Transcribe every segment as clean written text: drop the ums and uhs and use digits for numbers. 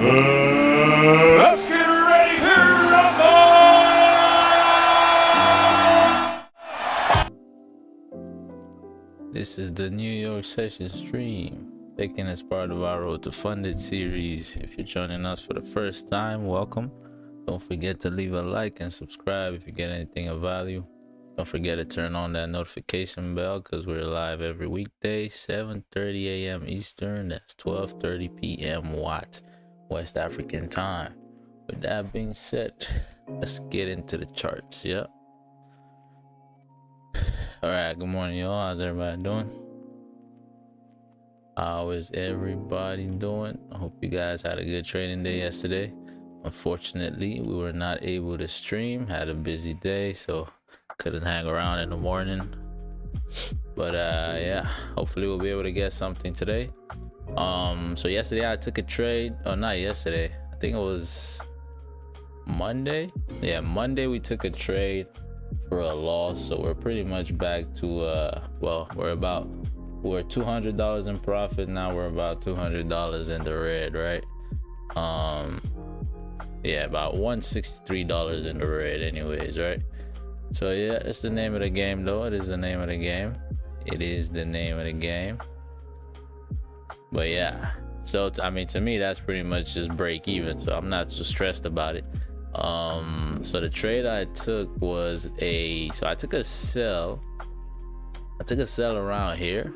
Let's get ready to rumble! This is the New York session stream, taken as part of our Road to Funded series. If you're joining us for the first time, welcome. Don't forget to leave a like and subscribe if you get anything of value. Don't forget to turn on that notification bell because we're live every weekday, 7:30 a.m. Eastern. That's 12:30 p.m. West African time. With that being said, let's get into the charts. Yep. All right, good morning, y'all. How's everybody doing? How is everybody doing? I hope you guys had a good trading day yesterday. Unfortunately, we were not able to stream. Had a busy day, so couldn't hang around in the morning. But yeah, hopefully we'll be able to get something today. So yesterday I took a trade. Oh, not yesterday. I think it was Monday. Yeah, Monday we took a trade for a loss. So we're pretty much back to well, we're $200 in profit. Now we're about $200 in the red, right? Yeah, about $163 in the red anyways, right? So yeah, it's the name of the game though. It is the name of the game. It is the name of the game. But yeah, so I mean, to me that's pretty much just break even, so I'm not so stressed about it. So the trade I took was I took a sell around here.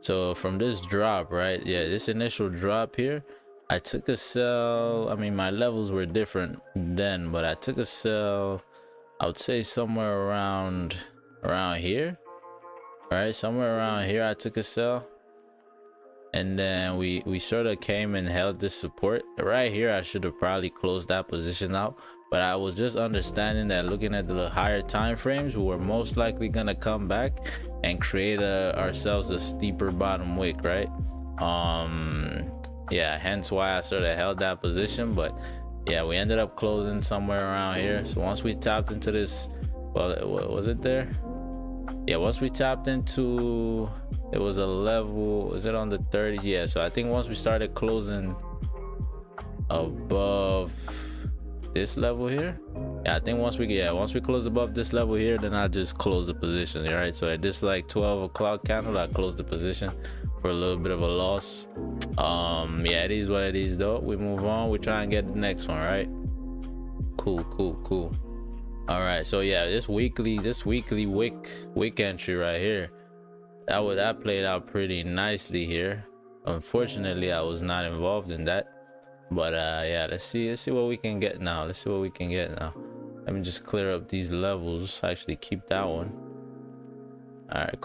So from this drop, right? Yeah, this initial drop here, I took a sell. I mean, my levels were different then, but I took a sell, I would say somewhere around here, right? Somewhere around here I took a sell. And then we sort of came and held this support right here. I should have probably closed that position out, but I was just understanding that looking at the higher time frames, we were most likely gonna come back and create ourselves a steeper bottom wick, right? Yeah, hence why I sort of held that position. But yeah, we ended up closing somewhere around here. So once we tapped into this, well, was it there? Yeah, once we tapped into, it was a level, was it on the 30? Yeah, so I think once we started closing above this level here, yeah, I think once we close above this level here, then I just close the position. All right, so at this like 12 o'clock candle, I closed the position for a little bit of a loss. Yeah, it is what it is though. We move on, we try and get the next one, right? Cool. All right, so yeah, this weekly wick entry right here, that played out pretty nicely here. Unfortunately, I was not involved in that, but yeah, let's see what we can get now. Let me just clear up these levels. Actually keep that one. All right,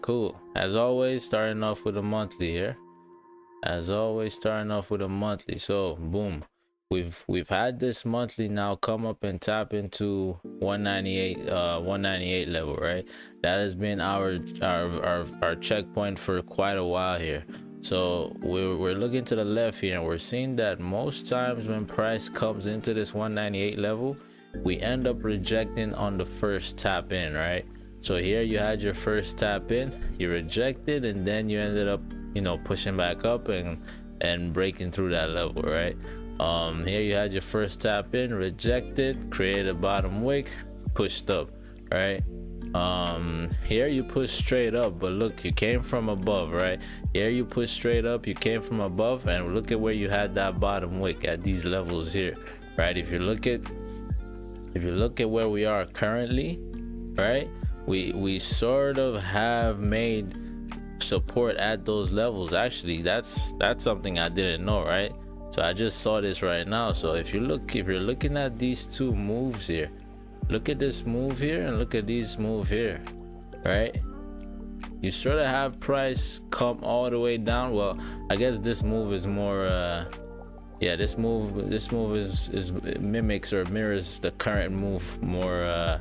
cool. As always, starting off with a monthly here. So boom, we've had this monthly now come up and tap into 198 level, right? That has been our checkpoint for quite a while here. So we're looking to the left here, and we're seeing that most times when price comes into this 198 level, we end up rejecting on the first tap in, right? So here you had your first tap in, you rejected, and then you ended up, you know, pushing back up and breaking through that level, right? Here you had your first tap in, rejected, created a bottom wick, pushed up, right? Here you push straight up, but look, you came from above, right? Here you push straight up, you came from above, and look at where you had that bottom wick at these levels here, right? If you look at where we are currently, right, we sort of have made support at those levels. Actually, that's something I didn't know, right? So I just saw this right now. So if you're looking at these two moves here, look at this move here and look at these move here, right? You sort of have price come all the way down. Well, I guess this move is more yeah, this move is mimics or mirrors the current move more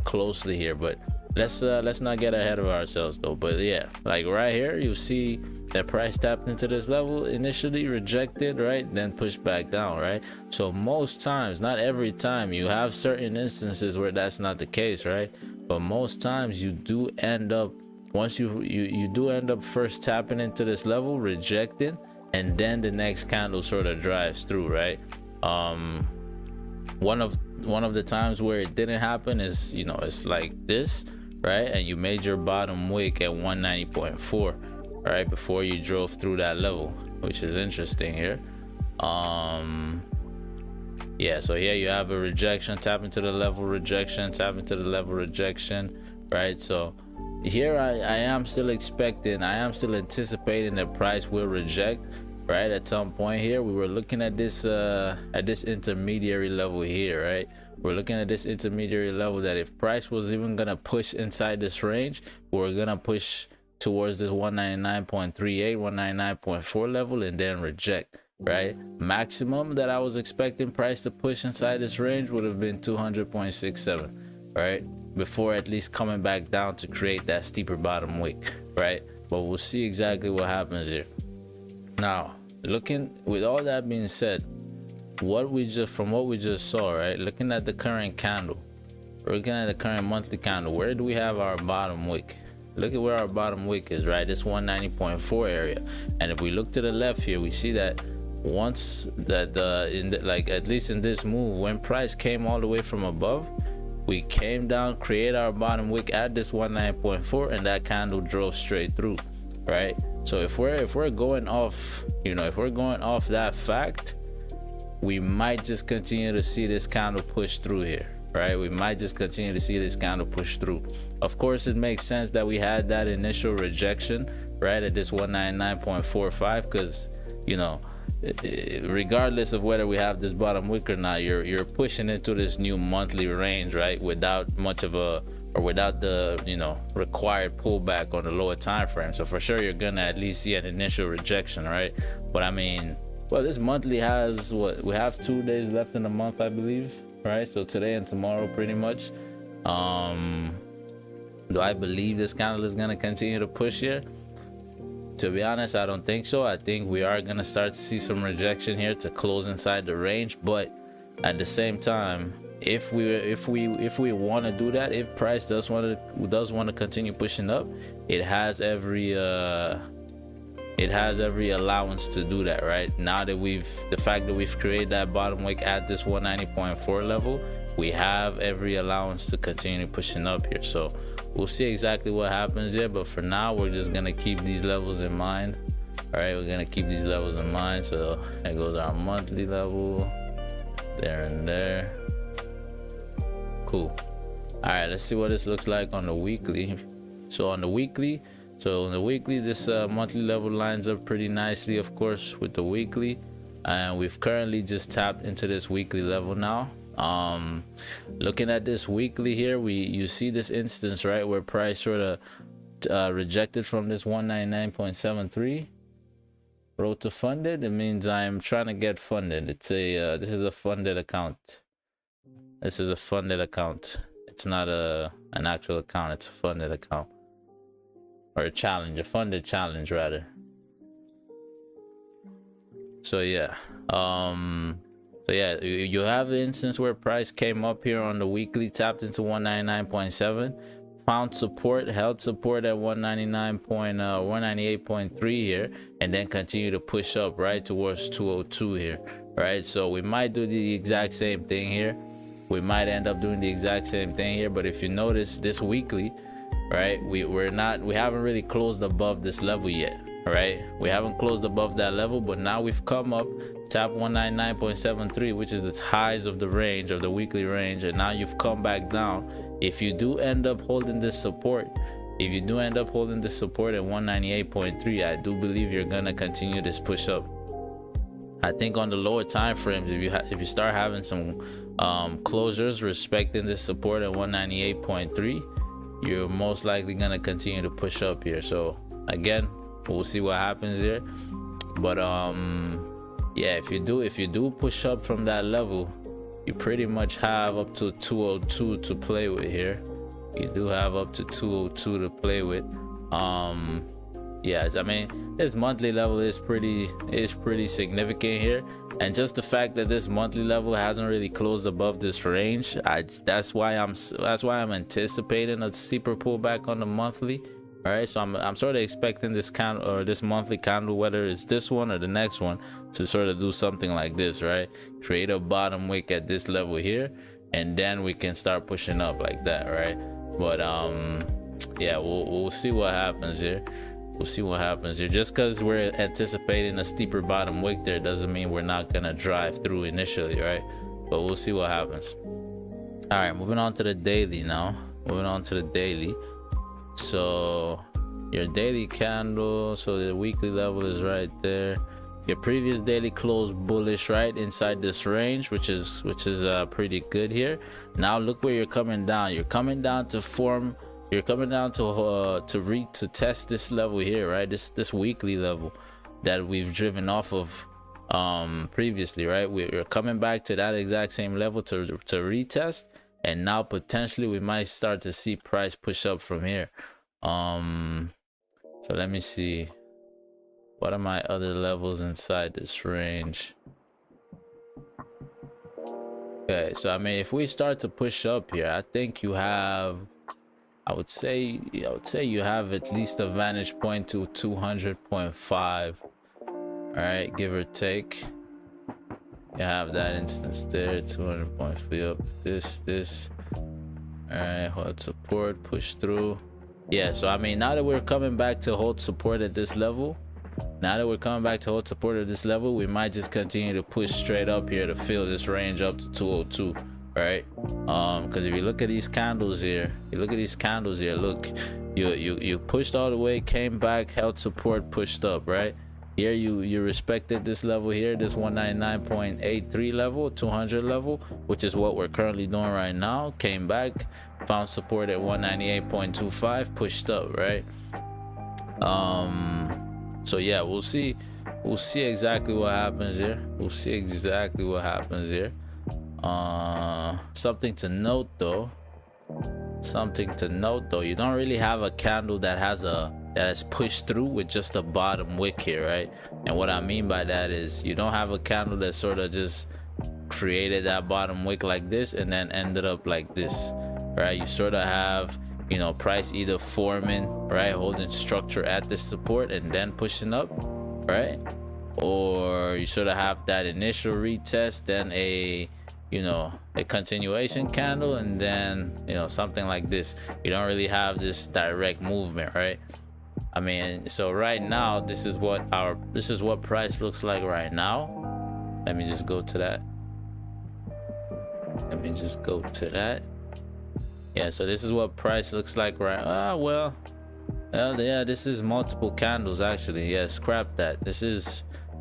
closely here. But let's not get ahead of ourselves though. But yeah, like right here you see that price tapped into this level, initially rejected, right, then pushed back down, right? So most times, not every time, you have certain instances where that's not the case, right? But most times you do end up, once you do end up first tapping into this level, rejecting, and then the next candle sort of drives through, right? One of the times where it didn't happen is, you know, it's like this, right? And you made your bottom wick at 190.4, right, before you drove through that level, which is interesting here. Yeah, so here you have a rejection, tap into the level, rejection, tap into the level, rejection, right? So here I am still expecting, I am still anticipating that price will reject, right? At some point here we were looking at this intermediary level here, right? We're looking at this intermediary level that if price was even gonna push inside this range, we're gonna push towards this 199.38, 199.4 level and then reject, right? Maximum that I was expecting price to push inside this range would have been 200.67, right, before at least coming back down to create that steeper bottom wick, right? But we'll see exactly what happens here. Now, looking with all that being said, what we just saw, right, looking at the current candle, looking at the current monthly candle, where do we have our bottom wick? Look at where our bottom wick is, right? This 190.4 area. And if we look to the left here, we see that once that like at least in this move, when price came all the way from above, we came down, create our bottom wick at this 190.4, and that candle drove straight through, right? So if we're going off, you know, if we're going off that fact, we might just continue to see this candle push through here, right? We might just continue to see this candle push through. Of course, it makes sense that we had that initial rejection, right, at this 199.45, because, you know, regardless of whether we have this bottom wick or not, you're pushing into this new monthly range, right, without much of a, or without the, you know, required pullback on the lower time frame. So for sure you're gonna at least see an initial rejection, right? But I mean, well, this monthly has, what, we have 2 days left in the month, I believe, right? So today and tomorrow pretty much. Do I believe this candle is gonna continue to push here? To be honest, I don't think so. I think we are gonna start to see some rejection here to close inside the range, but at the same time, if we want to do that, if price does want to continue pushing up, it has every allowance to do that, right? Now that the fact that we've created that bottom wick at this 190.4 level, we have every allowance to continue pushing up here. So we'll see exactly what happens there, but for now we're just gonna keep these levels in mind. All right, we're gonna keep these levels in mind. So there goes our monthly level, there and there. Cool. All right, let's see what this looks like on the weekly. So on the weekly, this monthly level lines up pretty nicely, of course, with the weekly, and we've currently just tapped into this weekly level now. Looking at this weekly here, you see this instance, right, where price sort of rejected from this 199.73, wrote to funded. It means I'm trying to get funded. It's a this is a funded account. This is a funded account. It's not an actual account, it's a funded account, or a challenge, a funded challenge rather. So yeah, you have an instance where price came up here on the weekly, tapped into 199.7, found support, held support at 198.3 here, and then continue to push up right towards 202 here, right? So we might do the exact same thing here. We might end up doing the exact same thing here, but if you notice this weekly, right, we haven't really closed above this level yet, right? We haven't closed above that level, but now we've come up, tap 199.73, which is the highs of the range, of the weekly range, and now you've come back down. If you do end up holding this support, at 198.3, I do believe you're gonna continue this push up. I think on the lower time frames, if you start having some closures respecting this support at 198.3, you're most likely gonna continue to push up here. So again, we'll see what happens here, but yeah, if you do push up from that level, you pretty much have up to 202 to play with here. You do have up to 202 to play with. Yes, I mean, this monthly level is pretty significant here, and just the fact that this monthly level hasn't really closed above this range, that's why I'm anticipating a steeper pullback on the monthly, All right, so I'm sort of expecting this candle or this monthly candle, whether it's this one or the next one, to sort of do something like this, right? Create a bottom wick at this level here, and then we can start pushing up like that, right? But yeah, we'll see what happens here. We'll see what happens here. Just because we're anticipating a steeper bottom wick there doesn't mean we're not gonna drive through initially, right? But we'll see what happens. All right, moving on to the daily now. Moving on to the daily. So your daily candle, so the weekly level is right there. Your previous daily closed bullish right inside this range, which is pretty good here. Now look where you're coming down. You're coming down to form. You're coming down to test this level here, right? This weekly level that we've driven off of previously, right? We're coming back to that exact same level to retest. And now potentially we might start to see price push up from here. So let me see, what are my other levels inside this range? Okay, so I mean, if we start to push up here, I think you have, I would say you have at least a vantage point to 200.5. all right, give or take. You have that instance there, 200.5 up, this. All right, hold support, push through. Yeah, so I mean, now that we're coming back to hold support at this level, we might just continue to push straight up here to fill this range up to 202, right? Because if you look at these candles here, look, you pushed all the way, came back, held support, pushed up, right? Here you respected this level here, this 199.83 level, 200 level, which is what we're currently doing right now. Came back, found support at 198.25, pushed up, right? So yeah, we'll see exactly what happens here. Something to note though, you don't really have a candle that has pushed through with just a bottom wick here, right? And what I mean by that is you don't have a candle that sort of just created that bottom wick like this and then ended up like this, right? You sort of have, you know, price either forming, right, holding structure at this support and then pushing up, right? Or you sort of have that initial retest, then a continuation candle, and then, you know, something like this. You don't really have this direct movement, right? I mean, so right now, this is what price looks like right now. Let me just go to that. Yeah, so this is what price looks like right. Well, yeah, this is multiple candles actually. Yeah, scrap that.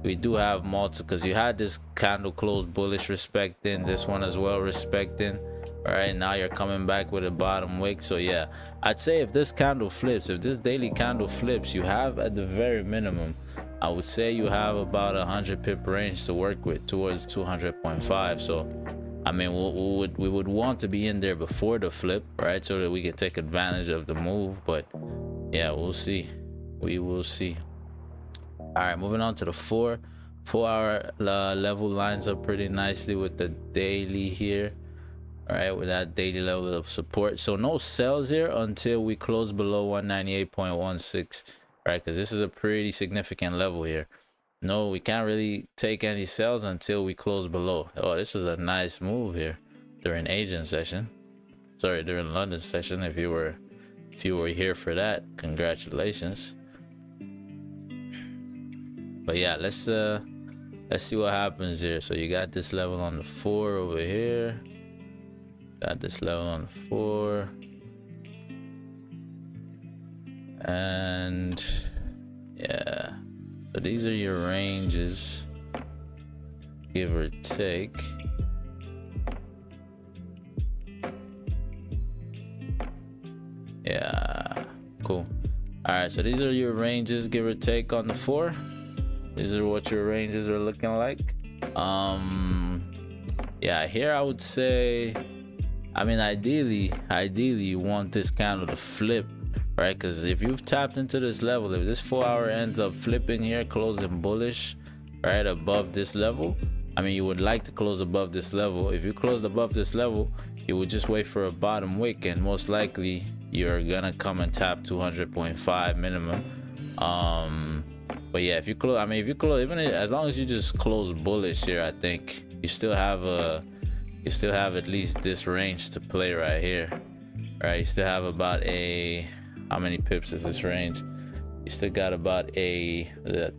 We do have multiple, because you had this candle close bullish respecting, this one as well respecting. All right, now you're coming back with a bottom wick. So yeah, I'd say if this daily candle flips, you have at the very minimum, I would say you have about 100 pip range to work with towards 200.5. So I mean, we would want to be in there before the flip, right, so that we can take advantage of the move. But yeah, we'll see. We will see. All right, moving on to the 4 hour level lines up pretty nicely with the daily here. All right, with that daily level of support. So no sells here until we close below 198.16, right? Because this is a pretty significant level here. No, we can't really take any sells until we close below. Oh, this was a nice move here during Asian session. Sorry, during London session. If you were here for that, congratulations. But yeah, let's see what happens here. So you got this level on the 4 over here. Got this level on the 4. And yeah, so these are your ranges, give or take. Yeah, cool. All right, so these are your ranges, give or take, on the 4. These are what your ranges are looking like. Yeah, here I would say, I mean, ideally you want this candle to flip, right? Because if you've tapped into this level, if this 4 hour ends up flipping here, closing bullish, right, above this level, I mean, you would like to close above this level. If you closed above this level, you would just wait for a bottom wick, and most likely you're gonna come and tap 200.5 minimum. But yeah, if you close, I mean, if you close, even as long as you just close bullish here, I think you still have at least this range to play right here, right? You still have about a, how many pips is this range? You still got about a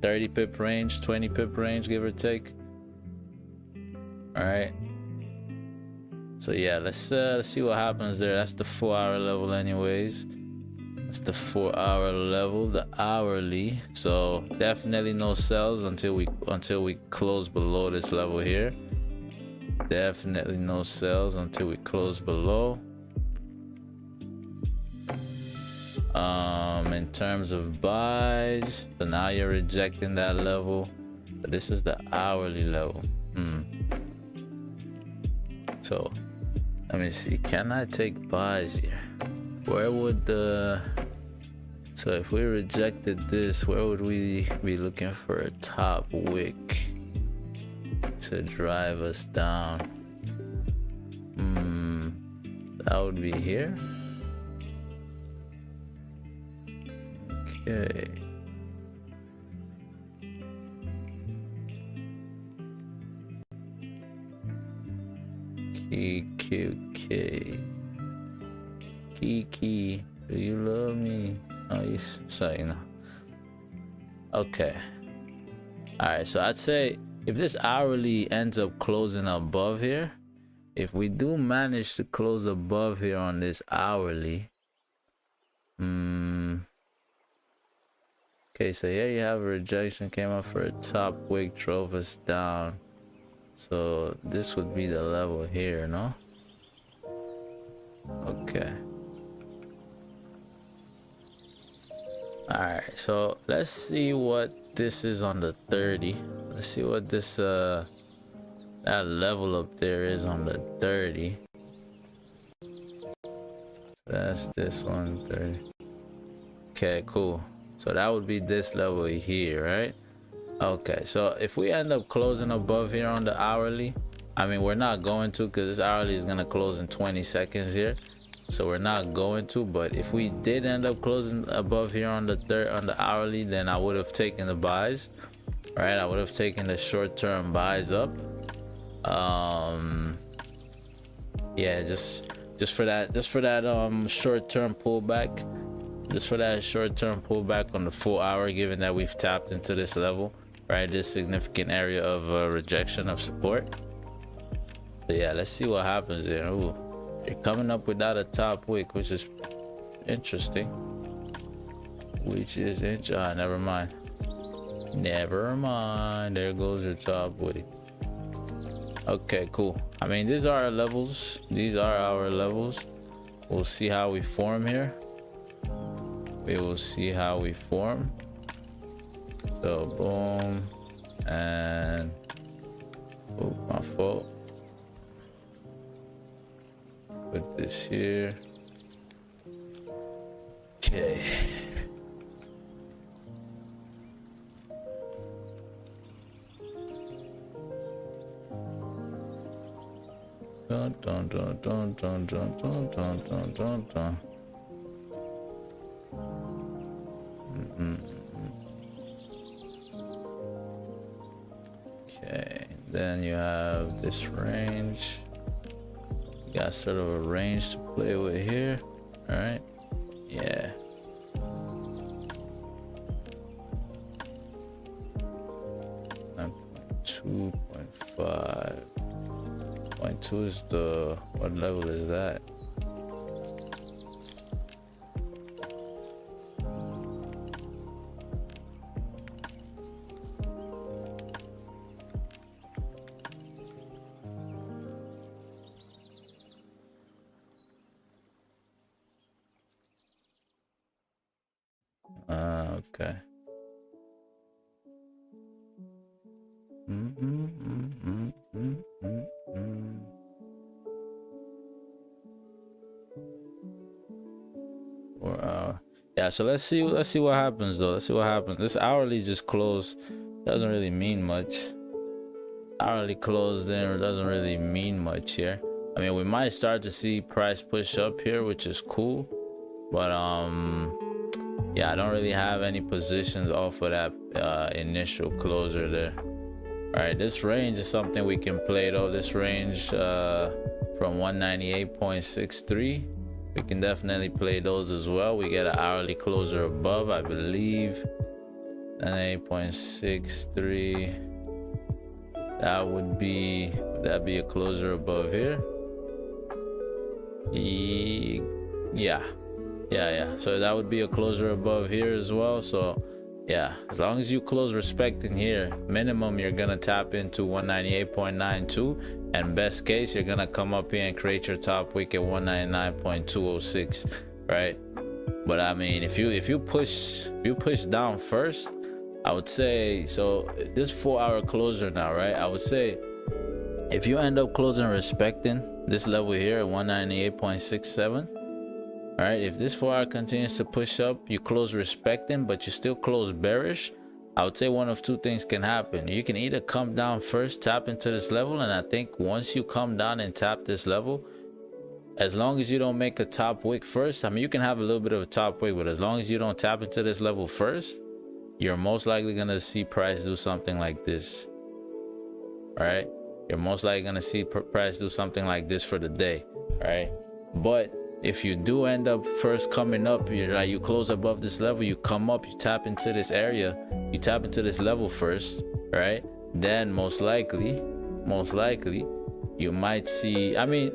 30 pip range, 20 pip range, give or take. All right. So yeah, let's see what happens there. That's the 4-hour level anyways. That's the 4-hour level, the hourly. So definitely no sells until we close below this level here. Definitely no sells until we close below. In terms of buys, so now you're rejecting that level. But this is the hourly level. So let me see, can I take buys here? Where would the, so if we rejected this, where would we be looking for a top wick to drive us down? That would be here. Okay. QQK. Kiki, do you love me? Oh, you say no. Okay. All right, so I'd say if this hourly ends up closing above here, if we do manage to close above here on this hourly, okay, so here you have a rejection, came up for a top wick, drove us down. So this would be the level here, no? Okay. All right, so let's see what this is on the 30. Let's see what this that level up there is on the 30. So that's this one, 30. Okay, cool. So that would be this level here, right? Okay, so if we end up closing above here on the hourly, I mean, we're not going to, because this hourly is gonna close in 20 seconds here, so we're not going to. But if we did end up closing above here on the hourly, then I would have taken the buys, right? I would have taken the short-term buys up. Yeah, just for that short-term pullback, on the 4-hour, given that we've tapped into this level, right? This significant area of rejection of support. So yeah, let's see what happens there. Ooh, you're coming up without a top wick, which is interesting. Never mind. There goes your top wick. Okay, cool. I mean, these are our levels. We'll see how we form here. So boom, and oh, my fault. Put this here. Okay. Dun dun dun dun dun dun dun dun dun dun dun. Okay, then you have this range. You got sort of a range to play with here. All right, yeah. .2, 0.5. 0.2 is the, what level is that? Okay. Yeah, so let's see what happens though. This hourly just closed, doesn't really mean much. Hourly closed in doesn't really mean much here. I mean, we might start to see price push up here, which is cool. But yeah, I don't really have any positions off of that initial closer there. All right, this range is something we can play though. This range from 198.63, we can definitely play those as well. We get an hourly closer above, I believe. 98.63. Would that be a closer above here? Yeah. So that would be a closer above here as well. So yeah, as long as you close respecting here, minimum you're gonna tap into 198.92, and best case you're gonna come up here and create your top wick at 199.206, right? But I mean, if you push down first, I would say, so this 4-hour closer now, right? I would say if you end up closing respecting this level here at 198.67, all right, if this 4-hour continues to push up, you close respecting, but you still close bearish, I would say one of two things can happen. You can either come down first, tap into this level, and I think once you come down and tap this level, as long as you don't make a top wick first, I mean, you can have a little bit of a top wick, but as long as you don't tap into this level first, you're most likely gonna see price do something like this. All right, you're most likely gonna see price do something like this for the day. All right, but if you do end up first coming up, you close above this level, you come up, you tap into this area, you tap into this level first, right? Then most likely you might see, I mean,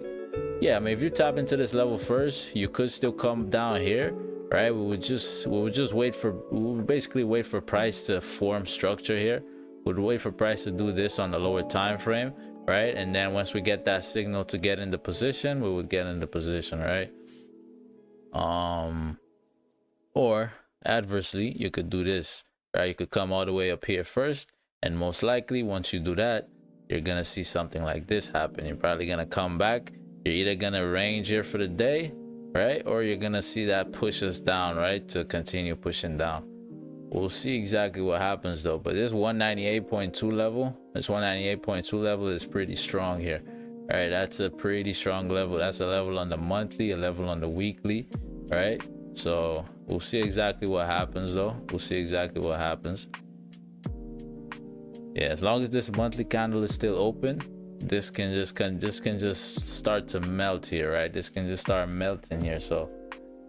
if you tap into this level first, you could still come down here, right? We would basically wait for price to form structure here. We'd wait for price to do this on the lower time frame, right? And then once we get that signal to get into position, we would get into position, right? Or adversely, you could do this, right? You could come all the way up here first, and most likely once you do that, you're gonna see something like this happen. You're probably gonna come back, you're either gonna range here for the day, right? Or you're gonna see that push us down, right? To continue pushing down. We'll see exactly what happens though, but this 198.2 level, is pretty strong here. All right, that's a pretty strong level. That's a level on the monthly, a level on the weekly, right? So we'll see exactly what happens though. Yeah, as long as this monthly candle is still open, this can just start to melt here, right? This can just start melting here. So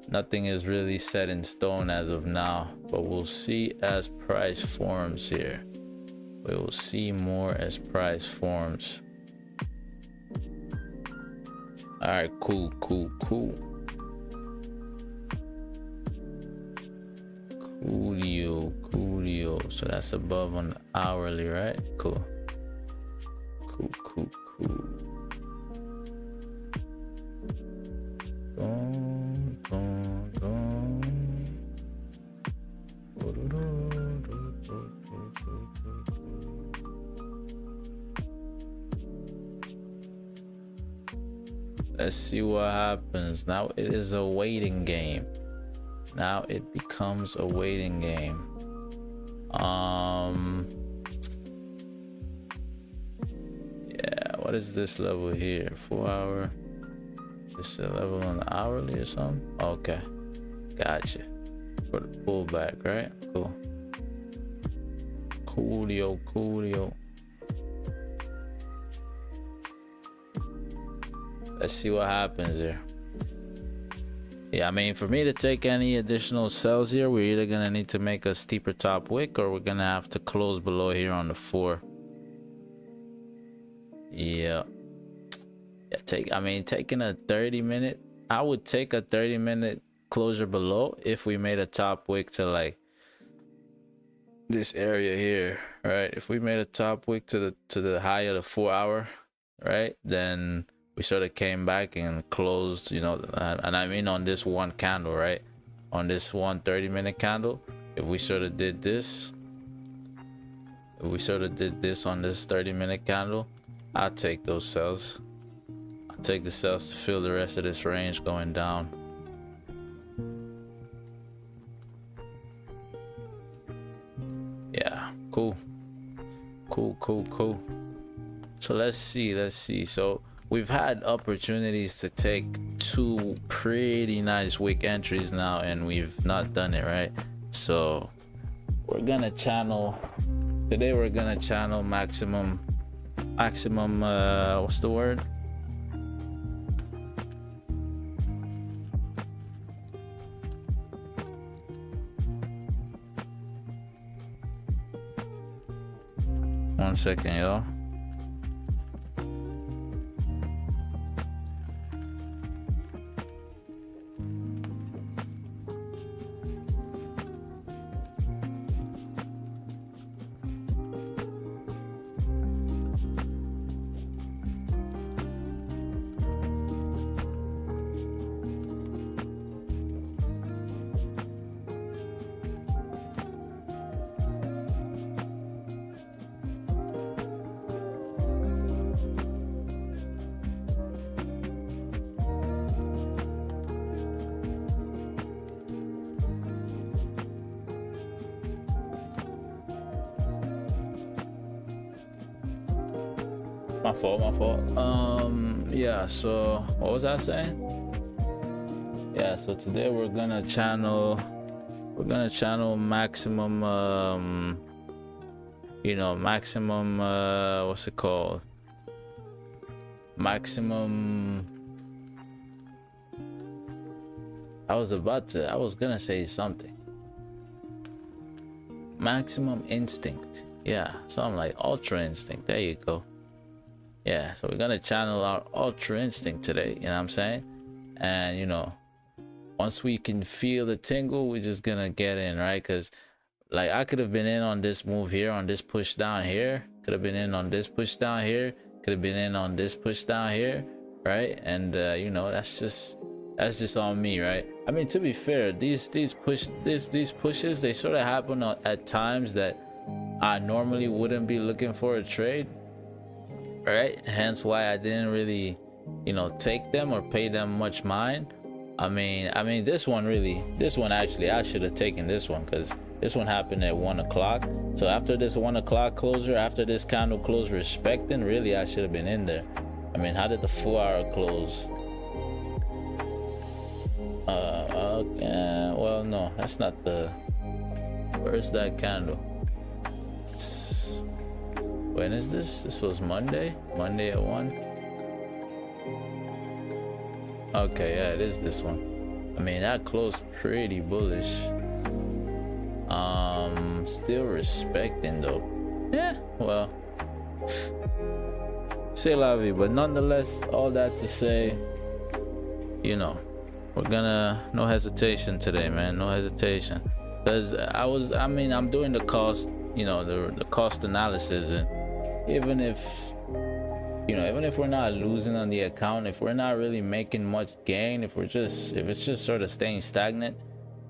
nothing is really set in stone as of now, but we'll see as price forms here. We will see more as price forms. All right, cool. Coolio. So that's above on the hourly, right? Cool. Let's see what happens. Now it is a waiting game. Now it becomes a waiting game. Yeah, what is this level here? 4-hour. This is a level on the hourly or something? Okay, gotcha. For the pullback, right? Cool. Coolio. Let's see what happens here. Yeah, I mean, for me to take any additional sells here, we're either gonna need to make a steeper top wick, or we're gonna have to close below here on the 4. Yeah, taking a 30-minute, I would take a 30-minute closure below if we made a top wick to like this area here, right? If we made a top wick to the high of the 4-hour, right, then we sort of came back and closed, you know, and I mean on this one candle, right? On this one 30-minute candle, if we sort of did this, on this 30-minute candle, I'll take those sells. I'll take the sells to fill the rest of this range going down. Yeah, cool. So let's see. So we've had opportunities to take 2 pretty nice wick entries now, and we've not done it, right? So we're gonna channel today. We're gonna channel maximum what's the word? One second, y'all. My fault. Yeah, so what was I saying? Yeah, so today we're gonna channel maximum maximum what's it called? Maximum I was gonna say something. Maximum instinct. Yeah, something like ultra instinct. There you go. Yeah, so we're gonna channel our ultra instinct today, you know what I'm saying? And once we can feel the tingle, we're just gonna get in, right? Because like I could have been in on this move here, on this push down here, could have been in on this push down here, could have been in on this push down here, right? And that's just on me, right? I mean, to be fair, these pushes, they sort of happen at times that I normally wouldn't be looking for a trade, right? Hence why I didn't really take them or pay them much mind. I mean this one actually I should have taken this one, because this one happened at 1 o'clock. So after this 1 o'clock closure, after this candle close respecting, really I should have been in there. I mean, how did the 4-hour close? Well, no, that's not the, where's that candle? When is this? This was Monday at 1. Okay, yeah, it is this one. I mean, that closed pretty bullish. Still respecting though. Yeah, well, c'est la vie. But nonetheless, all that to say, we're gonna, no hesitation today, man. No hesitation. Because I'm doing the cost, the cost analysis, and even if we're not losing on the account, if we're not really making much gain, if it's just sort of staying stagnant,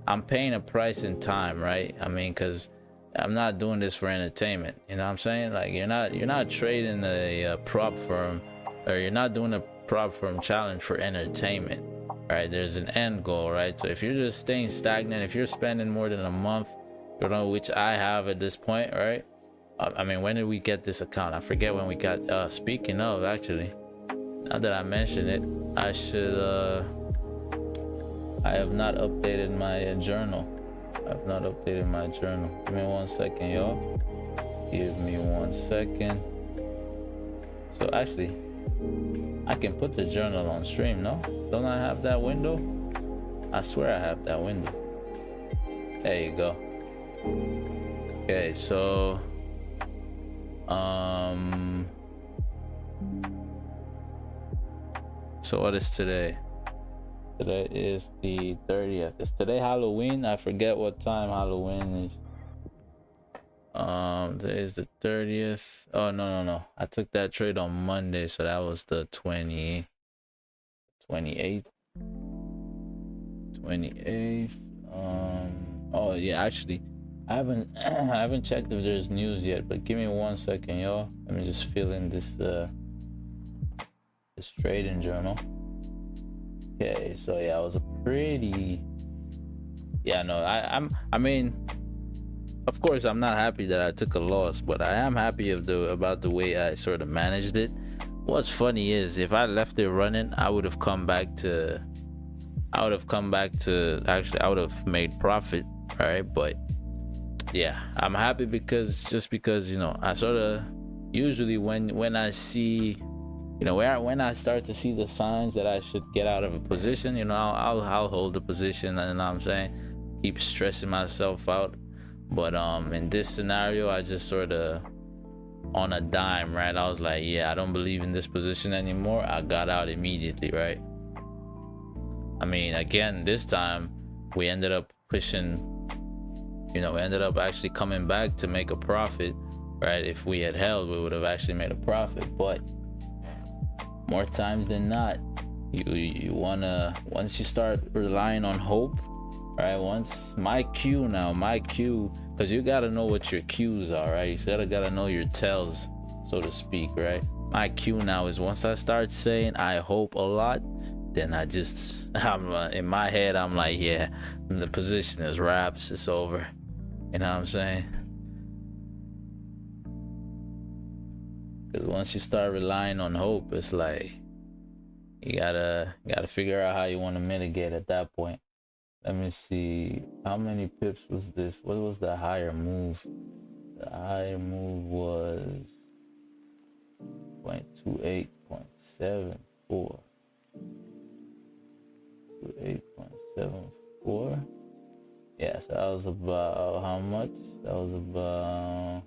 I'm paying a price in time, right? I mean, because I'm not doing this for entertainment, you know what I'm saying? Like, you're not trading a prop firm, or you're not doing a prop firm challenge for entertainment, right? There's an end goal, right? So if you're just staying stagnant, if you're spending more than a month, which I have at this point, right? I mean, when did we get this account? I forget when we got, speaking of, actually, now that I mention it, I have not updated my journal. I've not updated my journal. Give me 1 second, y'all. Give me 1 second. So actually, I can put the journal on stream, no? Don't I have that window? I swear I have that window. There you go. Okay, so what is today? Today is the 30th. Is today Halloween? I forget what time Halloween is. Today is the 30th. Oh, no. I took that trade on Monday, so that was the 28th. 28th. Oh yeah, actually, I haven't checked if there's news yet, but give me 1 second, y'all. Let me just fill in this trading journal. Okay, so yeah, it was a pretty, I mean, of course I'm not happy that I took a loss, but I am happy about the way I sort of managed it. what's funny is if I left it running, I would have come back to actually I would have made profit, right? But yeah, I'm happy because you know, I sort of usually when I see, you know, when I start to see the signs that I should get out of a position, you know, I'll hold the position, and I'm saying, keep stressing myself out. But in this scenario, I just sort of on a dime, right? I was like, yeah, I don't believe in this position anymore. I got out immediately, right? I mean, again, this time we ended up pushing, you know, we ended up actually coming back to make a profit, right? If we had held, we would have actually made a profit. But more times than not, you wanna, once you start relying on hope, right? Once my cue, because you gotta know what your cues are, right? You gotta know your tells, so to speak, right? My cue now is once I start saying I hope a lot, then I'm in my head, I'm like, yeah, the position is wraps, it's over. You know what I'm saying? Because once you start relying on hope, it's like you gotta figure out how you want to mitigate at that point. Let me see, how many pips was this? What was the higher move? The higher move was 0.28.74. 28.74. Yeah, so that was about how much? That was about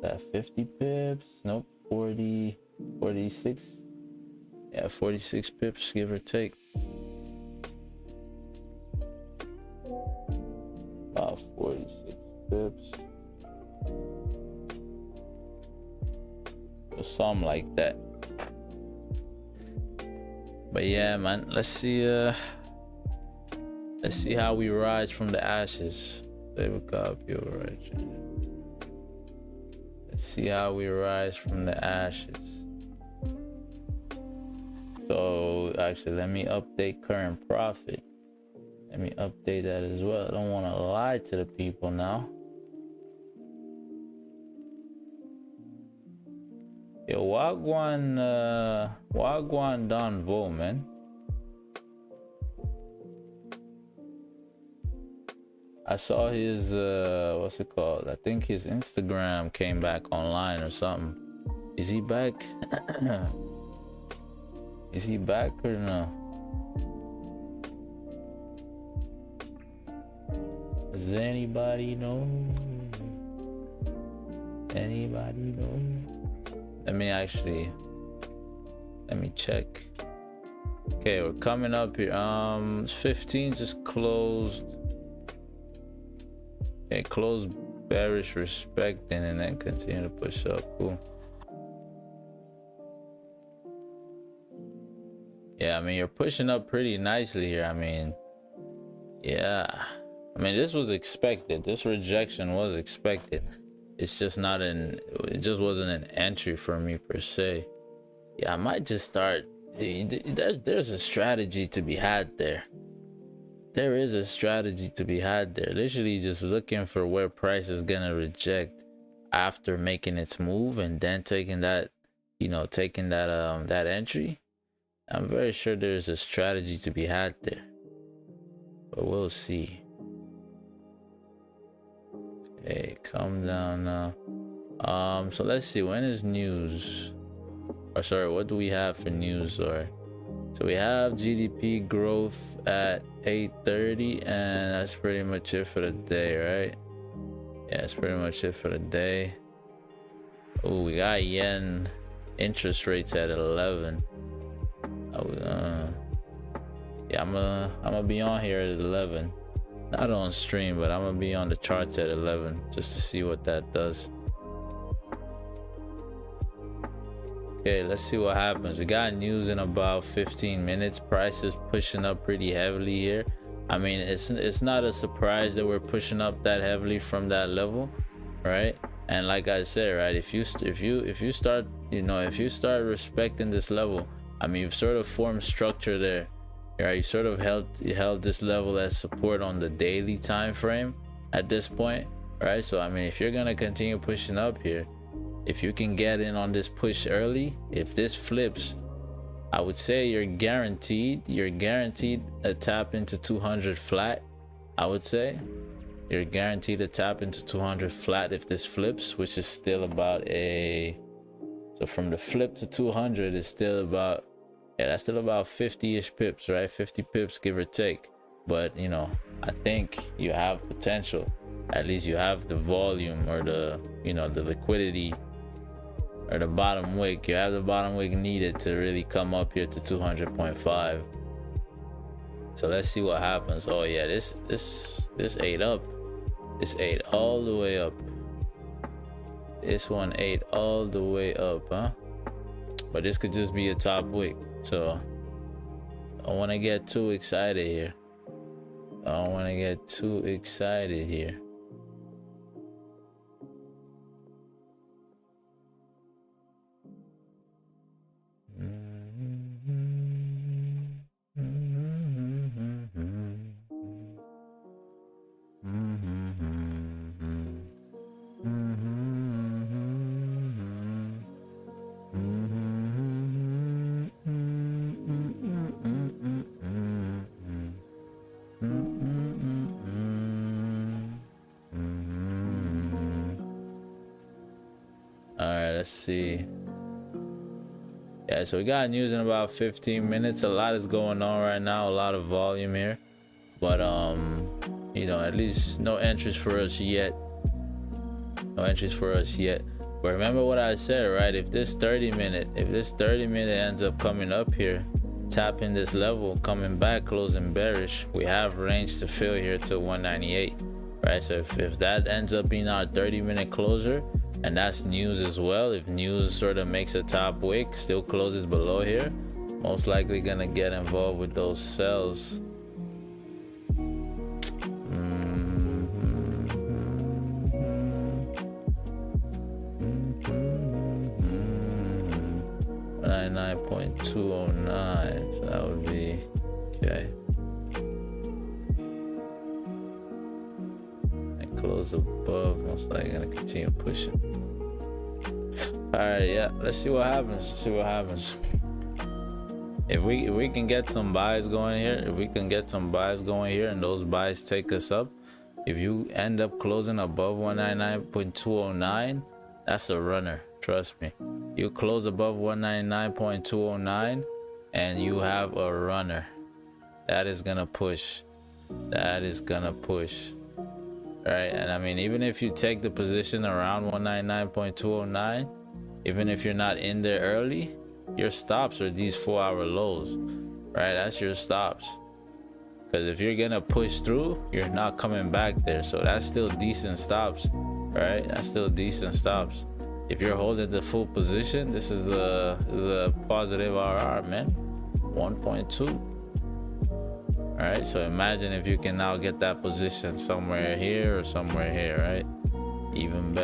that 50 pips. Nope, 46. Yeah, 46 pips, give or take. About 46 pips. Or something like that. But yeah, man, let's see how we rise from the ashes. Let's see how we rise from the ashes. So actually, let me update current profit. Let me update that as well. I don't want to lie to the people now. Yo, Wagwan Don Vo, man. I saw his what's it called? I think his Instagram came back online or something. Is he back? Is he back or no? Does anybody know? Anybody know? Let me check. Okay, we're coming up here. 15 just closed. Okay, closed bearish respecting and then continue to push up. Cool. Yeah, I mean, you're pushing up pretty nicely here. I mean, yeah. I mean, this was expected. This rejection was expected. It's just not it just wasn't an entry for me per se. Yeah, I might just start. There's a strategy to be had there. There is a strategy to be had there. Literally just looking for where price is gonna reject after making its move and then taking that, you know, that entry. I'm very sure there's a strategy to be had there, but we'll see. Okay, come down now. So let's see, when is news? Or sorry, what do we have for news? Or so we have GDP growth at 8:30, and that's pretty much it for the day, right? Yeah, that's pretty much it for the day. Oh, we got yen interest rates at 11. Yeah, I'm gonna be on here at 11. Not on stream, but I'm gonna be on the charts at 11 just to see what that does. Okay, let's see what happens. We got news in about 15 minutes. Price is pushing up pretty heavily here. I mean, it's not a surprise that we're pushing up that heavily from that level, right? And like I said, right, if you start, you know, if you start respecting this level, I mean, you've sort of formed structure there. Right, you sort of held this level as support on the daily time frame at this point, right? So I mean, if you're gonna continue pushing up here, if you can get in on this push early, if this flips, I would say you're guaranteed a tap into 200 flat. I would say you're guaranteed a tap into 200 flat if this flips, which is still about so from the flip to 200 is still about, yeah, that's still about 50-ish pips, right? 50 pips, give or take. But you know, I think you have potential. At least you have the volume or the, you know, the liquidity or the bottom wick. You have the bottom wick needed to really come up here to 200.5. So let's see what happens. Oh yeah, this ate up. This ate all the way up. This one ate all the way up, huh? But this could just be a top wick. So I don't want to get too excited here. I don't want to get too excited here. Let's see. Yeah, so we got news in about 15 minutes. A lot is going on right now, a lot of volume here, but you know, at least no entries for us yet. But remember what I said, right? If this 30 minute ends up coming up here, tapping this level, coming back, closing bearish, we have range to fill here to 198, right? So if that ends up being our 30-minute closer, and that's news as well, if news sort of makes a top wick, still closes below here, most likely gonna get involved with those sells. 99.209, so that would be okay. And close above, most likely gonna continue pushing. All right, yeah, let's see what happens. If we can get some buys going here, and those buys take us up, if you end up closing above 199.209, that's a runner. Trust me. You close above 199.209 and you have a runner. That is gonna push. Right? And I mean, even if you take the position around 199.209, even if you're not in there early, your stops are these 4-hour lows, right? That's your stops. Because if you're gonna push through, you're not coming back there. So that's still decent stops, right? If you're holding the full position, this is a positive RR, man. 1.2. All right, so imagine if you can now get that position somewhere here or somewhere here, right? Even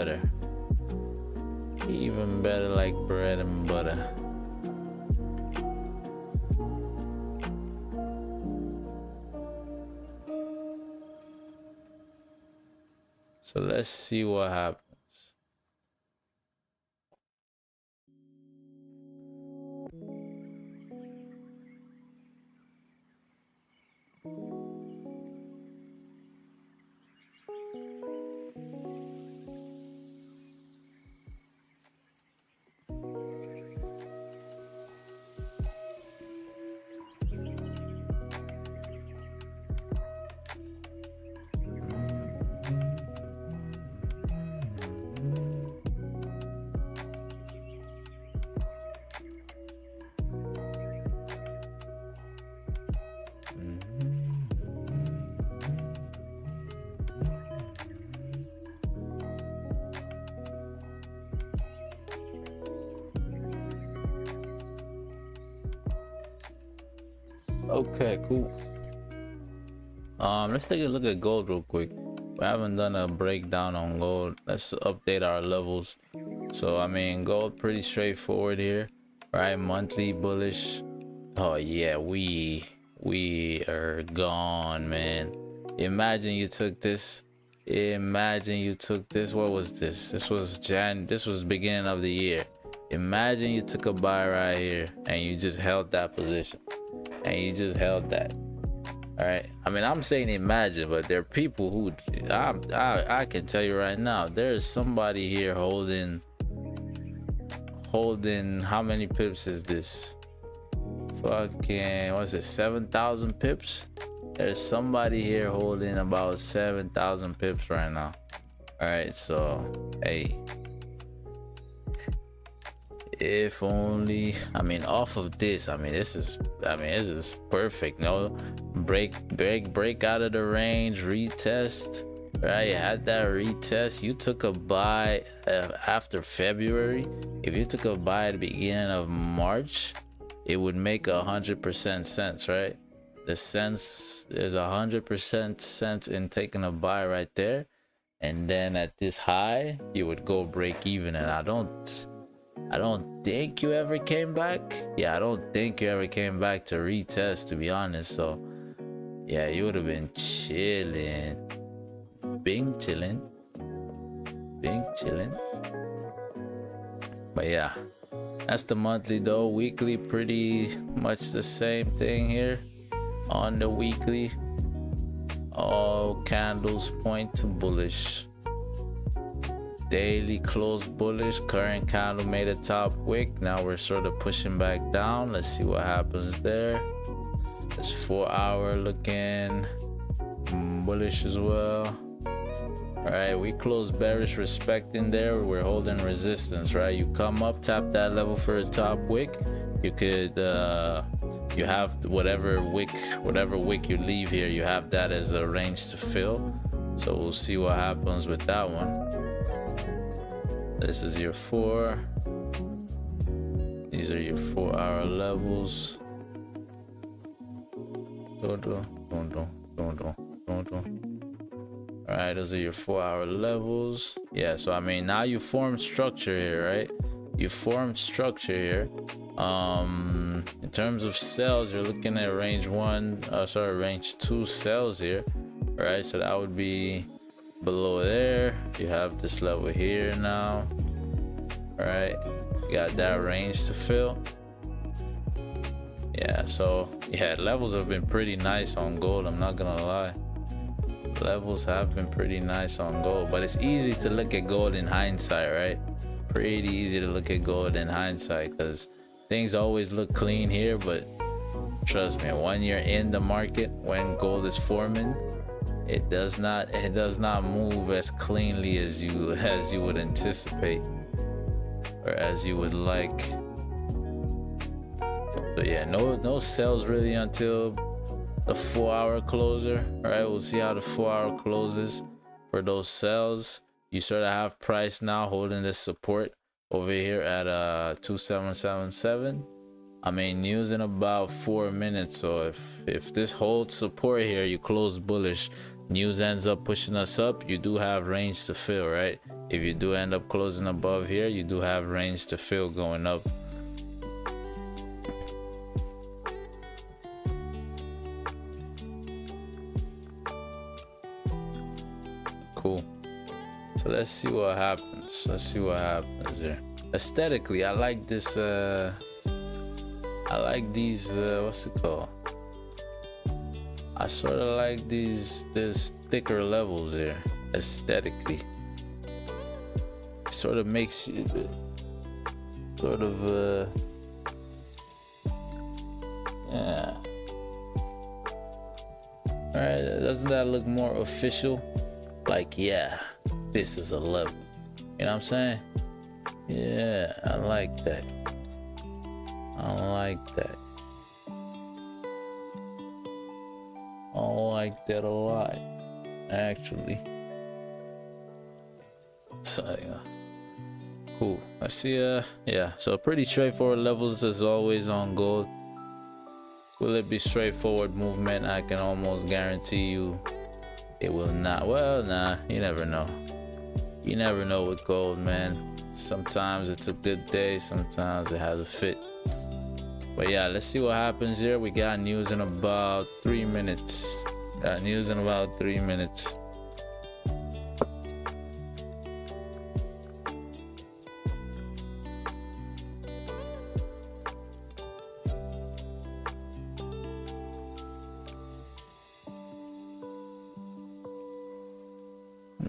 better like bread and butter. So let's see what happens. Okay, cool. Let's take a look at gold real quick. We haven't done a breakdown on gold. Let's update our levels. So I mean, gold pretty straightforward here, right? Monthly bullish. Oh yeah, we are gone, man. Imagine you took this Imagine you took this. What was this? This was beginning of the year. Imagine you took a buy right here and you just held that position and you just held that. All right, I mean, I'm saying imagine, but there are people who I can tell you right now, there is somebody here holding how many pips is this? Fucking, what's it, 7,000 pips? There's somebody here holding about 7,000 pips right now. All right, so hey, if only, I mean, off of this, I mean, this is perfect. No, break out of the range, retest, right? You had that retest. You took a buy after February. If you took a buy at the beginning of March, it would make 100% sense, right? The sense, there's 100% sense in taking a buy right there, and then at this high you would go break even. And I don't think you ever came back. Yeah, I don't think you ever came back to retest, to be honest. So yeah, you would have been chilling, bing chilling. But yeah, that's the monthly though. Weekly, pretty much the same thing here. On the weekly, all candles point to bullish. Daily close bullish. Current candle made a top wick. Now we're sort of pushing back down. Let's see what happens there. It's 4 hour looking bullish as well. All right, we closed bearish, respecting there. We're holding resistance, right? You come up, tap that level for a top wick. You could you have whatever wick you leave here, you have that as a range to fill. So we'll see what happens with that one. This is your 4. These are your 4 hour levels. All right, those are your 4 hour levels. Yeah, so I mean, now you form structure here, right? You form structure here. In terms of sales, you're looking at range 2 sales here. All right, so that would be below there. You have this level here now. All right, you got that range to fill. Yeah, so yeah, levels have been pretty nice on gold, I'm not gonna lie. Levels have been pretty nice on gold, but it's easy to look at gold in hindsight, right? Pretty easy to look at gold in hindsight because things always look clean here, but trust me, when you're in the market, when gold is forming, it does not move as cleanly as you would anticipate or as you would like. So yeah, no sales really until the 4 hour closer. All right, we'll see how the 4 hour closes for those sales. You sort of have price now holding this support over here at 2777. I mean, news in about 4 minutes. So if this holds support here, you close bullish, news ends up pushing us up, you do have range to fill, right? If you do end up closing above here, you do have range to fill going up. Cool. So let's see what happens. Let's see what happens here. Aesthetically, I like this. I like these. What's it called? I sort of like these thicker levels here. Aesthetically, it sort of makes you yeah. All right, doesn't that look more official? Like, yeah, this is a level. You know what I'm saying? Yeah, I like that. I like that. I like that a lot, actually. So yeah, cool. I see. Yeah. So pretty straightforward levels as always on gold. Will it be straightforward movement? I can almost guarantee you it will not. Well, nah, you never know. You never know with gold, man. Sometimes it's a good day, sometimes it has a fit. But yeah, let's see what happens here. We got news in about 3 minutes. Got news in about 3 minutes.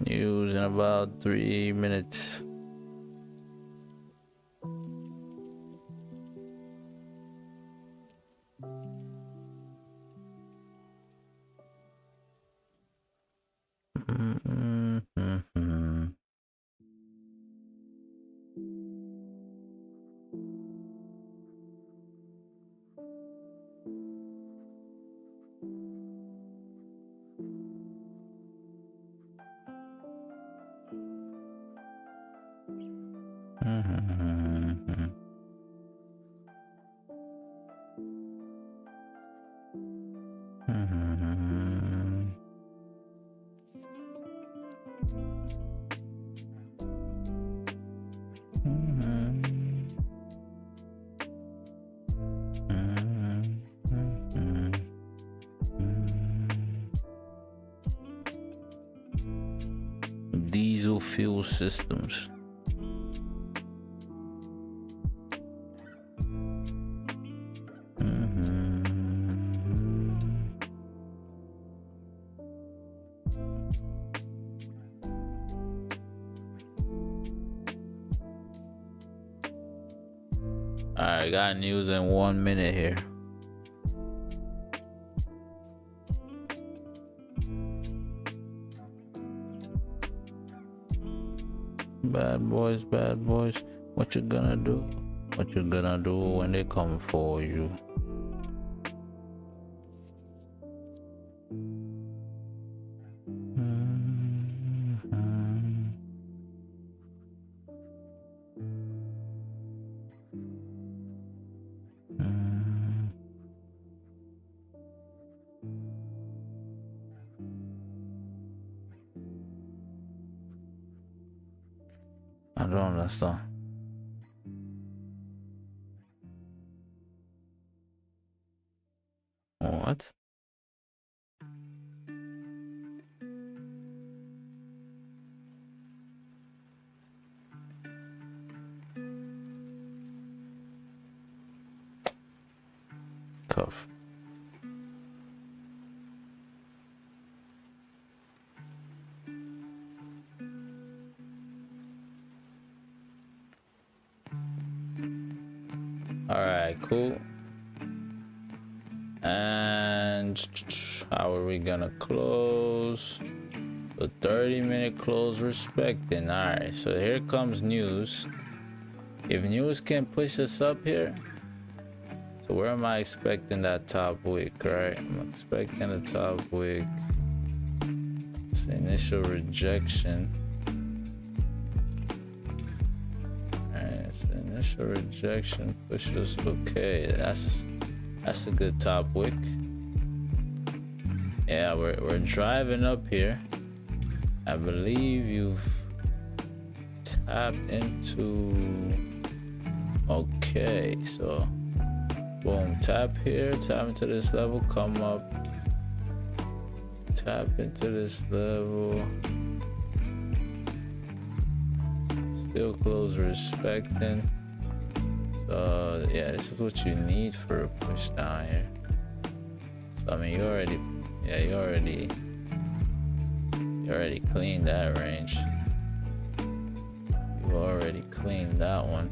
News in about 3 minutes. Diesel fuel systems. All right, got news in 1 minute here. Bad boys, what you gonna do? What you gonna do when they come for you? I don't understand. What? Tough. All right, cool. And how are we gonna close? The 30-minute close respecting. All right, so here comes news. If news can push us up here, so where am I expecting that top wick, right? I'm expecting a top wick. It's the initial rejection. Initial rejection pushes. Okay, that's a good top wick. Yeah, we're driving up here. I believe you've tapped into. Okay, so boom, tap here, tap into this level, come up, tap into this level. Still close respecting. So yeah, this is what you need for a push down here. So I mean, you already cleaned that range. You already cleaned that one.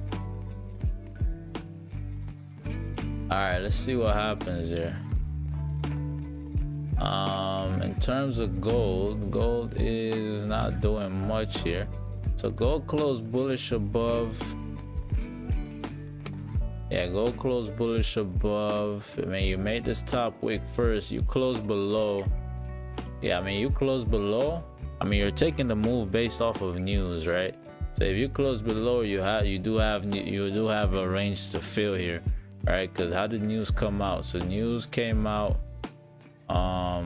All right, let's see what happens here. In terms of gold is not doing much here. So gold closed bullish above. Yeah, gold closed bullish above. I mean, you made this top wick first. You closed below. Yeah, I mean, you closed below. I mean, you're taking the move based off of news, right? So if you close below, you do have a range to fill here, right? Because how did news come out? So news came out. I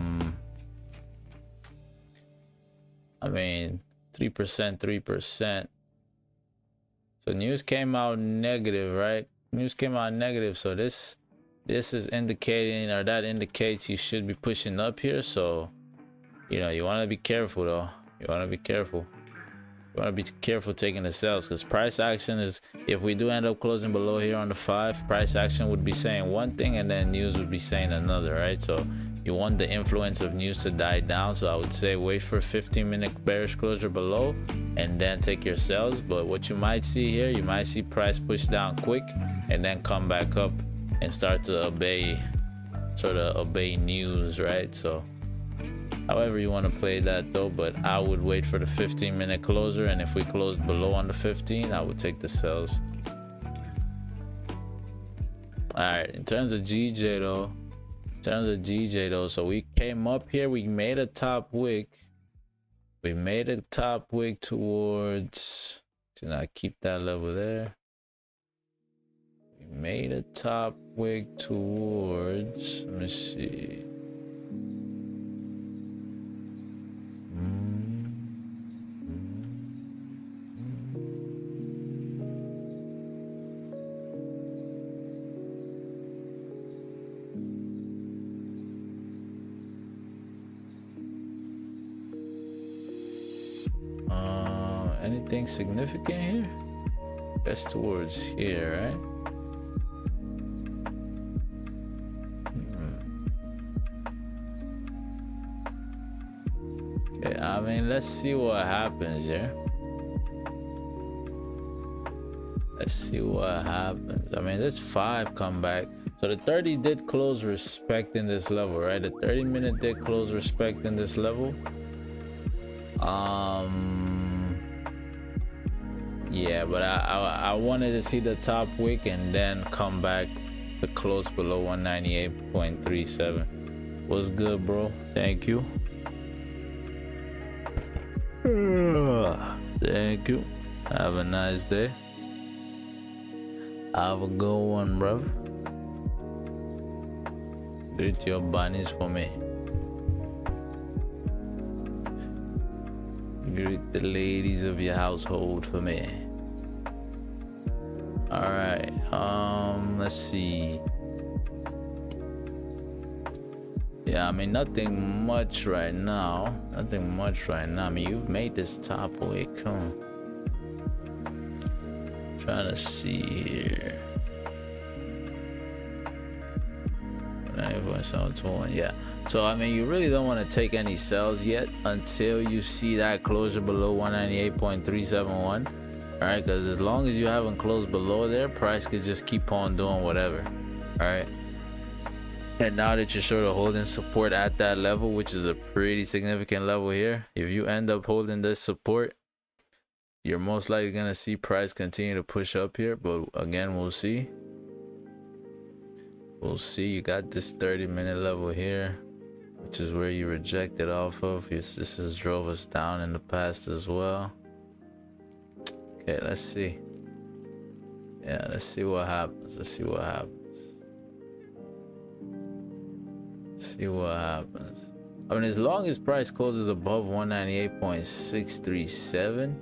mean, 3%. So news came out negative, right? News came out negative. So this is indicating, or that indicates you should be pushing up here. So, you know, you want to be careful though. You want to be careful. You want to be careful taking the sells, because price action is, if we do end up closing below here on the 5, price action would be saying one thing and then news would be saying another, right? So you you want the influence of news to die down. So I would say wait for 15-minute bearish closure below and then take your sells. But what you might see here, you might see price push down quick and then come back up and start to obey news, right? So however you want to play that though, but I would wait for the 15-minute closer, and if we close below on the 15, I would take the sells. All right, in terms of GJ though, so we came up here, we made a top wick, towards, do not keep that level there. We made a top wick towards, let me see, anything significant here? That's towards here, right? Okay, I mean, let's see what happens here. Let's see what happens. I mean, this 5 come back. So the 30 did close respecting this level, right? The 30-minute did close respecting this level. Yeah, but I wanted to see the top wick and then come back to close below 198.37. What's good, bro? Thank you. Thank you. Have a nice day. Have a good one, bruv. Greet your bunnies for me. Greet the ladies of your household for me. All right, let's see. Yeah, I mean, nothing much right now. I mean, you've made this top wick. Trying to see here. 9.721, yeah. So I mean, you really don't want to take any sells yet until you see that closure below 198.371. All right, because as long as you haven't closed below there, price could just keep on doing whatever. All right, and now that you're sort of holding support at that level, which is a pretty significant level here, if you end up holding this support, you're most likely gonna see price continue to push up here. But again, we'll see. You got this 30-minute level here, which is where you rejected off of. This has drove us down in the past as well. Okay, let's see. Yeah, let's see what happens. See what happens. I mean, as long as price closes above 198.637,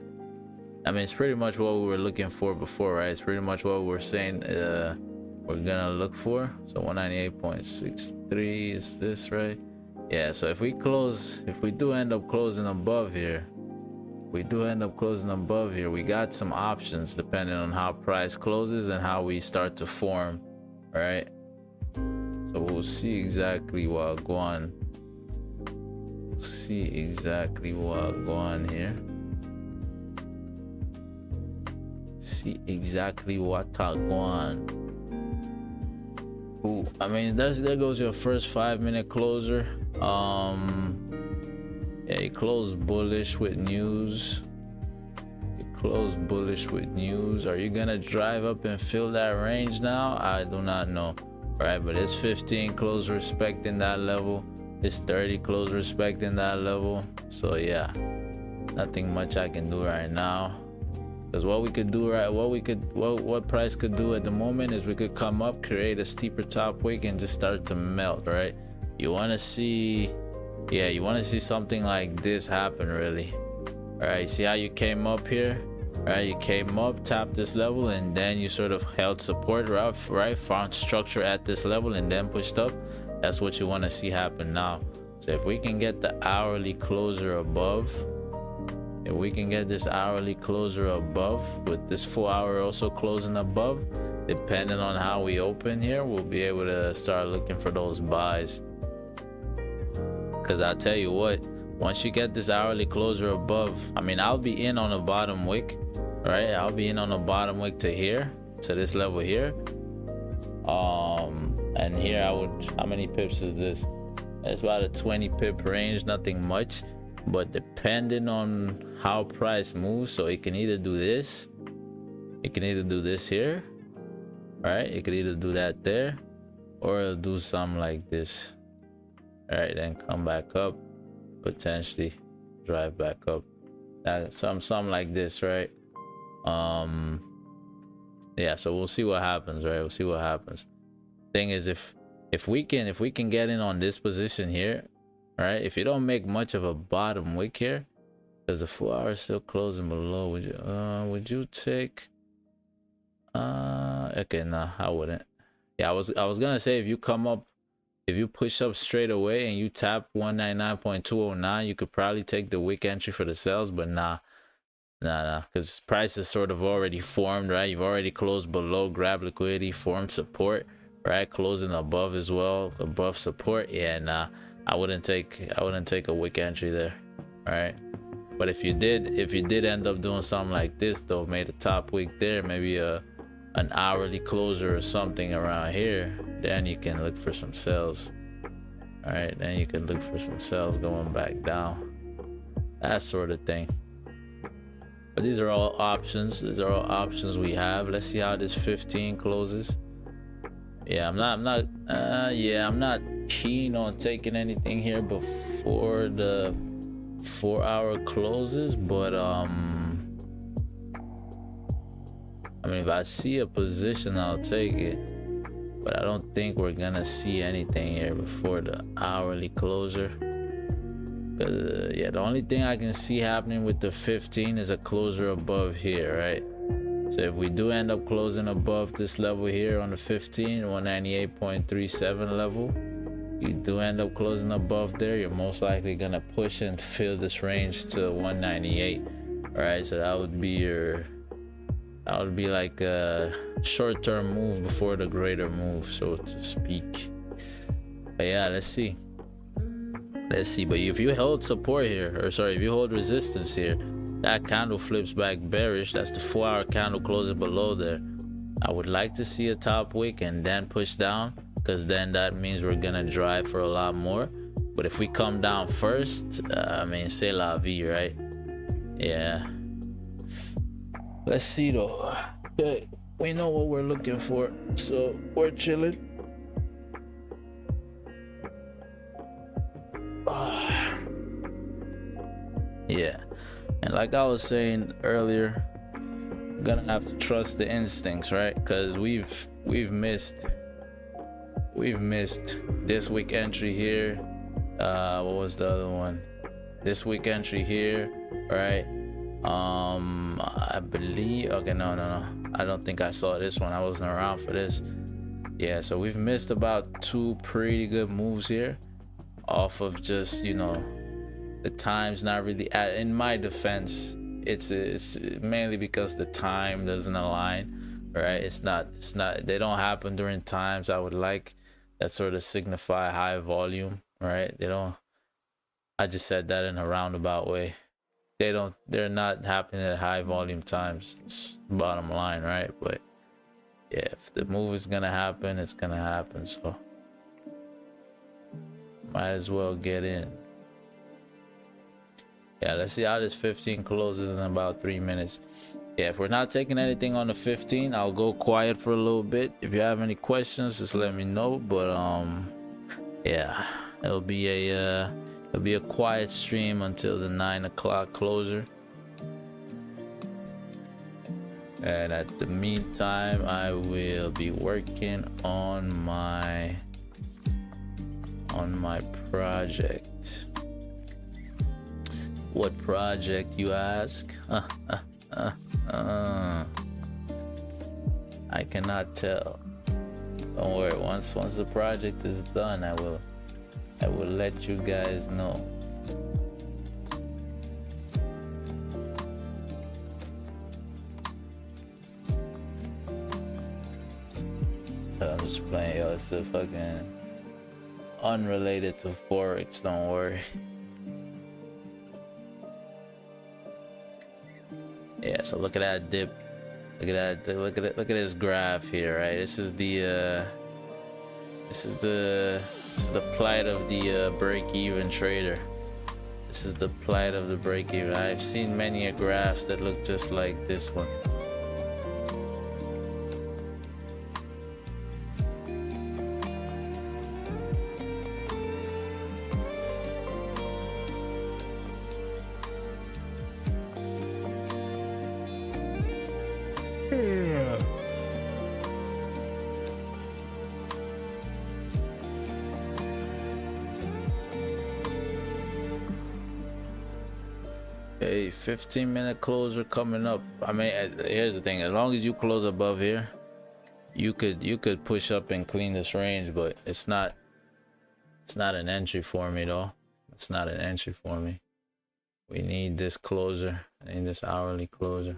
I mean, it's pretty much what we were looking for before, right? It's pretty much what we were saying we're gonna look for. So 198.63 is this, right? Yeah, so if we do end up closing above here, we got some options depending on how price closes and how we start to form, right? So we'll see exactly what going. Here. See exactly what going. Ooh, I mean, there goes your first 5-minute closer. Yeah, you closed bullish with news. Are you gonna drive up and fill that range now? I do not know. All right, but it's 15 close respecting that level. It's 30 close respecting that level. So yeah, nothing much I can do right now. Because what we could do, right, what price could do at the moment is we could come up, create a steeper top wick, and just start to melt, right? You want to see something like this happen, really. All right, see how you came up here? All right, you came up, tapped this level, and then you sort of held support, right? Found structure at this level and then pushed up. That's what you want to see happen now. So if we can get the hourly closer above, with this 4 hour also closing above, depending on how we open here, we'll be able to start looking for those buys. because I'll tell you what, once you get this hourly closer above, I mean, I'll be in on the bottom wick, right? I'll be in on the bottom wick to here, to this level here. And here I would, how many pips is this? It's about a 20 pip range, nothing much, but depending on how price moves, so it can either do this, it can either do this here, right? It could either do that there, or it'll do something like this. All right, then come back up, potentially drive back up. That something like this, right? Yeah, so we'll see what happens, right? We'll see what happens. Thing is, if we can get in on this position here, right? If you don't make much of a bottom wick here, because the 4 hour is still closing below, would you take okay, nah, I wouldn't. Yeah, I was gonna say, if you come up, if you push up straight away and you tap 199.209, you could probably take the wick entry for the sales, but nah, because price is sort of already formed, right? You've already closed below, grab liquidity, formed support, right? Closing above as well, above support. Yeah, nah, I wouldn't take a wick entry there, right? But if you did end up doing something like this though, made a top wick there, maybe an hourly closer or something around here, then you can look for some sales. All right, then you can look for some sales going back down, that sort of thing. But these are all options. These are all options we have. Let's see how this 15 closes. Yeah, I'm not keen on taking anything here before the 4 hour closes, but I mean, if I see a position, I'll take it, but I don't think we're gonna see anything here before the hourly closer. Yeah, the only thing I can see happening with the 15 is a closer above here, right? So if we do end up closing above this level here on the 15, 198.37 level, you do end up closing above there, you're most likely gonna push and fill this range to 198. All right, so that would be like a short-term move before the greater move, so to speak. But yeah, let's see. But if you hold support here, or sorry, if you hold resistance here, that candle flips back bearish. That's the 4 hour candle closing below there. I would like to see a top wick and then push down, because then that means we're gonna drive for a lot more. But if we come down first, I mean, c'est la vie, right? Yeah, let's see though. Okay, we know what we're looking for, so we're chilling. Yeah, and like I was saying earlier, I'm gonna have to trust the instincts, right? Because we've missed this week entry here. What was the other one? This week entry here, right? I believe, okay, no, I don't think I saw this one. I wasn't around for this. Yeah, so we've missed about 2 pretty good moves here off of just, you know, the time's not really in my defense. It's mainly because the time doesn't align, right? It's not they don't happen during times I would like that sort of signify high volume, right? They don't, I just said that in a roundabout way. They're not happening at high volume times. It's bottom line, right? But yeah, if the move is gonna happen, it's gonna happen, so might as well get in. Yeah, let's see how this 15 closes in about 3 minutes. Yeah, if we're not taking anything on the 15, I'll go quiet for a little bit. If you have any questions, just let me know. But yeah, it'll be a quiet stream until the 9 o'clock closer. And at the meantime, I will be working on my project. What project, you ask? I cannot tell. Don't worry. Once the project is done, I will let you guys know. I'm just playing, yo. It's a fucking unrelated to Forex, don't worry. Yeah, so look at that dip. Look at that. Look at this graph here, right? This is the plight of the break-even trader. This is the plight of the break-even. I've seen many graphs that look just like this one. Hey, 15-minute closer coming up. I mean, here's the thing: as long as you close above here, you could push up and clean this range, but it's not an entry for me though. It's not an entry for me. We need this closer. I need this hourly closer.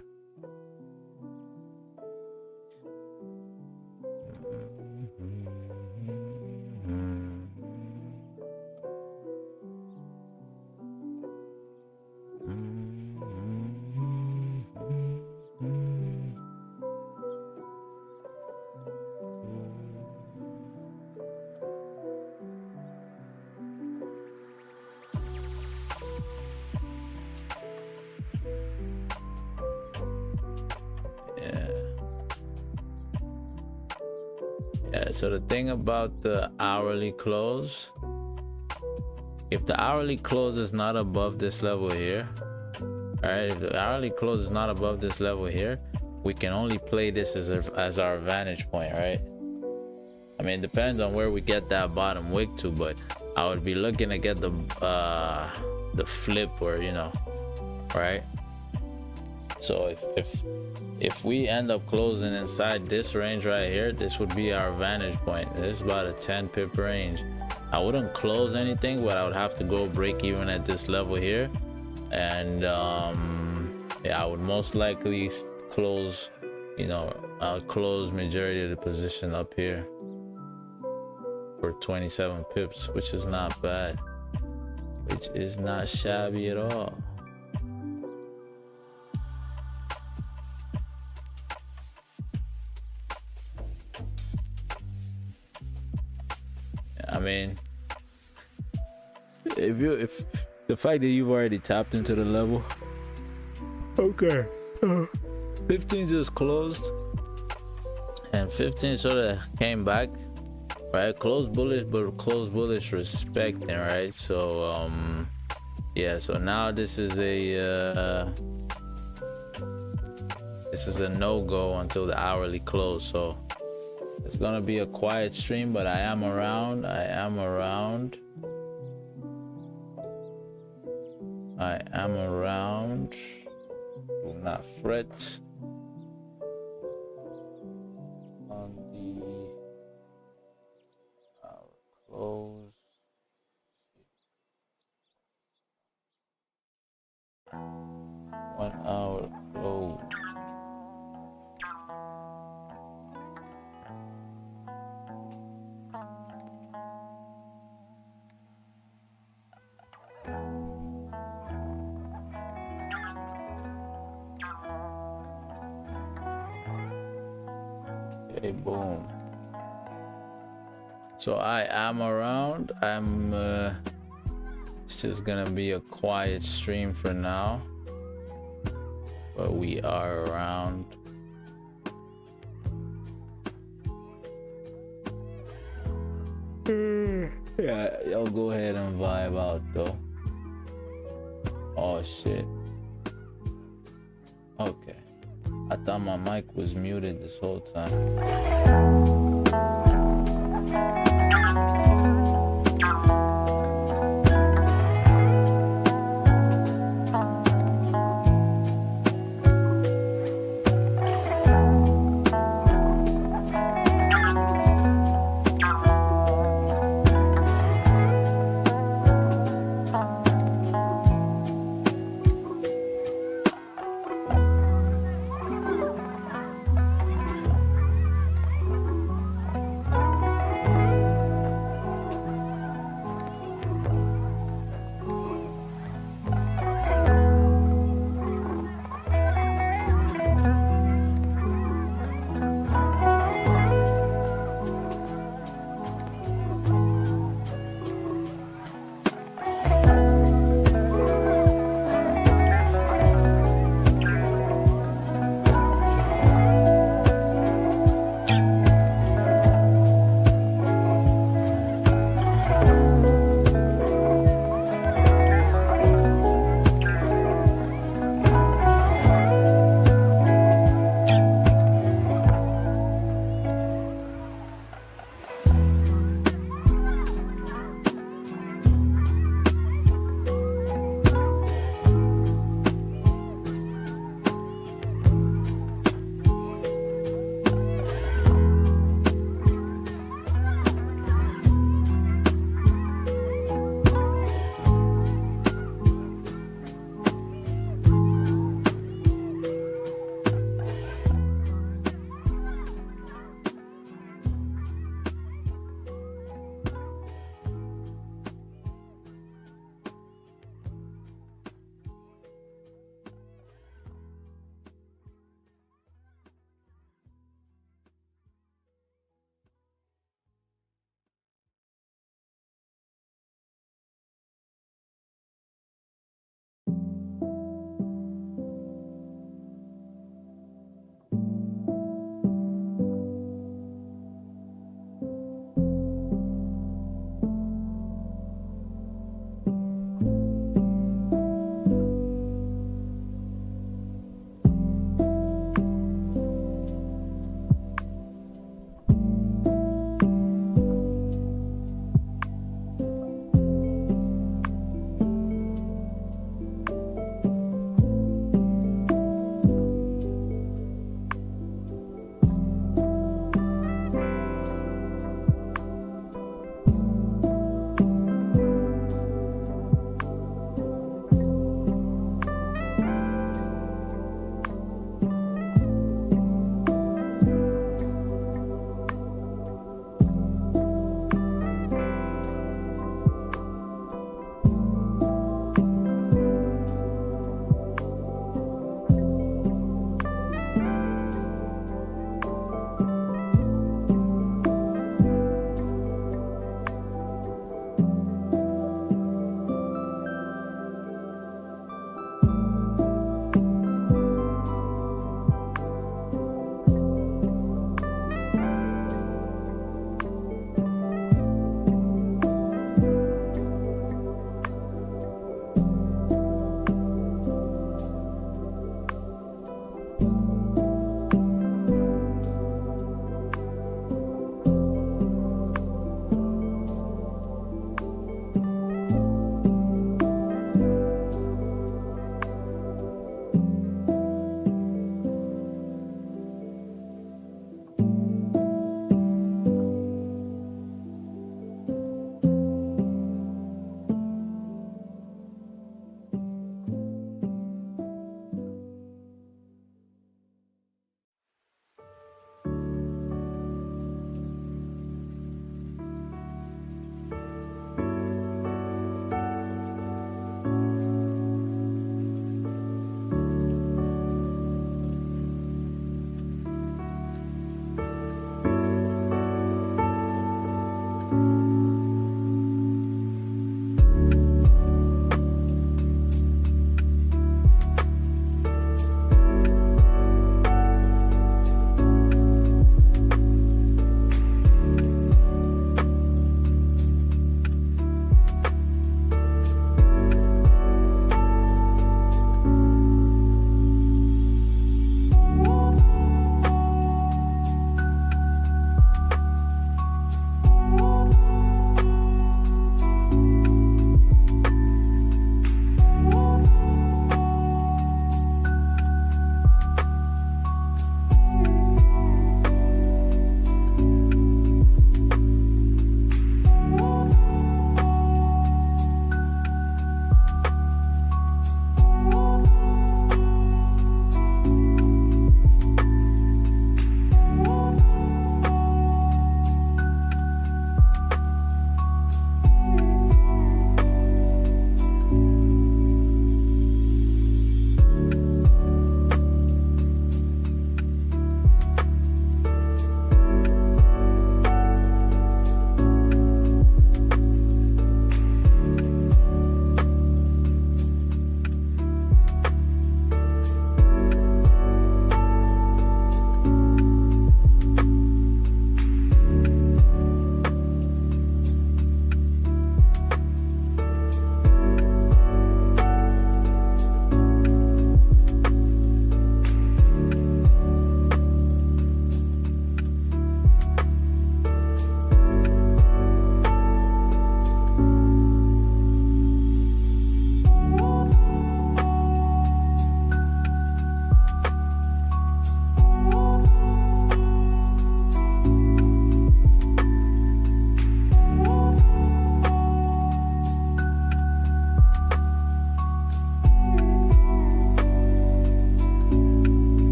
Yeah, so the thing about the hourly close, if the hourly close is not above this level here, all right, if the hourly close is not above this level here, we can only play this as our vantage point, right? I mean, it depends on where we get that bottom wick to, but I would be looking to get the flip, or you know, right? So if we end up closing inside this range right here, this would be our vantage point. This is about a 10 pip range. I wouldn't close anything, but I would have to go break even at this level here, and yeah, I would most likely close, you know, I'll close majority of the position up here for 27 pips, which is not bad, which is not shabby at all. I mean, if the fact that you've already tapped into the level, okay, 15 just closed, and 15 sort of came back, right? Closed bullish, but closed bullish respecting, right? So yeah, so now this is a no-go until the hourly close. So it's gonna be a quiet stream, but I am around. Do not fret on the hour close. 1 hour close. Okay, boom. So I am around. It's just gonna be a quiet stream for now, but we are around. Yeah, y'all go ahead and vibe out though. Oh shit. Okay, I thought my mic was muted this whole time.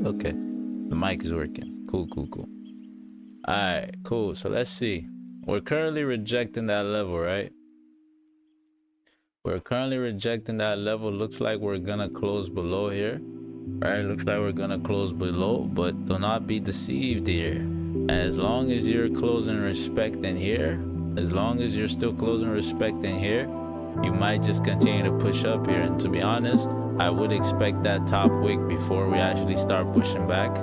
Okay, the mic is working. Cool. All right, cool. So let's see. We're currently rejecting that level, right? We're currently rejecting that level. Looks like we're gonna close below here, right? Looks like we're gonna close below, but do not be deceived here. As long as you're closing respecting here, as long as you're still closing respecting here, you might just continue to push up here. And to be honest, I would expect that top wick before we actually start pushing back.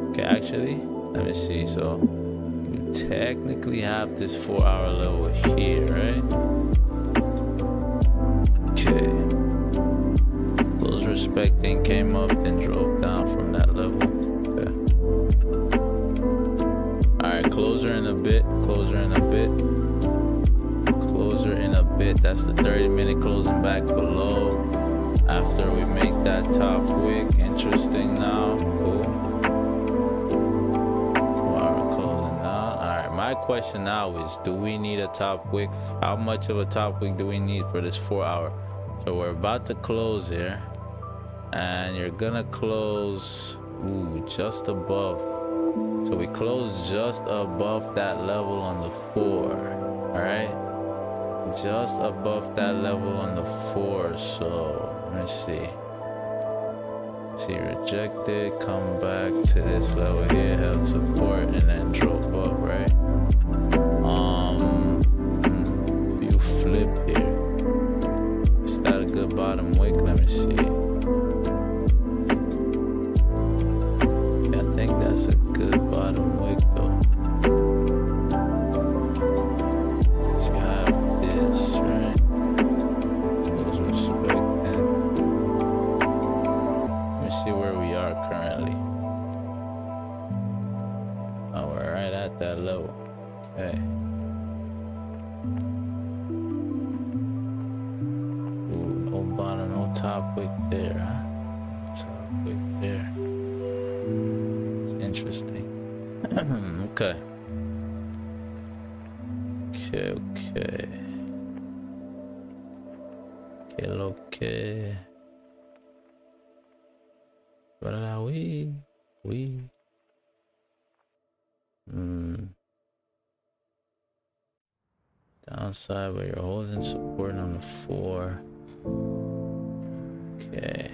Okay, actually, let me see. So you technically have this 4-hour level here, right? Okay. Close respecting, came up, then drove down from that level. Okay. All right, closer in a bit. That's the 30-minute closing back below after we make that top wick. Interesting now. Cool. 4-hour closing now. All right, my question now is, do we need a top wick? How much of a top wick do we need for this 4-hour? So we're about to close here, and you're gonna close just above. So we close just above that level on the 4. All right, just above that level on the 4. So let me see. Rejected, come back to this level here, held support, and then drove up, right? You flip here. Is that a good bottom wick? Let me see. Yeah, I think that's a good bottom wick though. So you have this, right? Those respected. Let me see where we are currently. Oh, we're right at that level. Okay. Ooh, no bottom, no top wick there, huh? Top wick there. It's interesting. Okay. Okay. Downside, but you're holding support on the 4. Okay,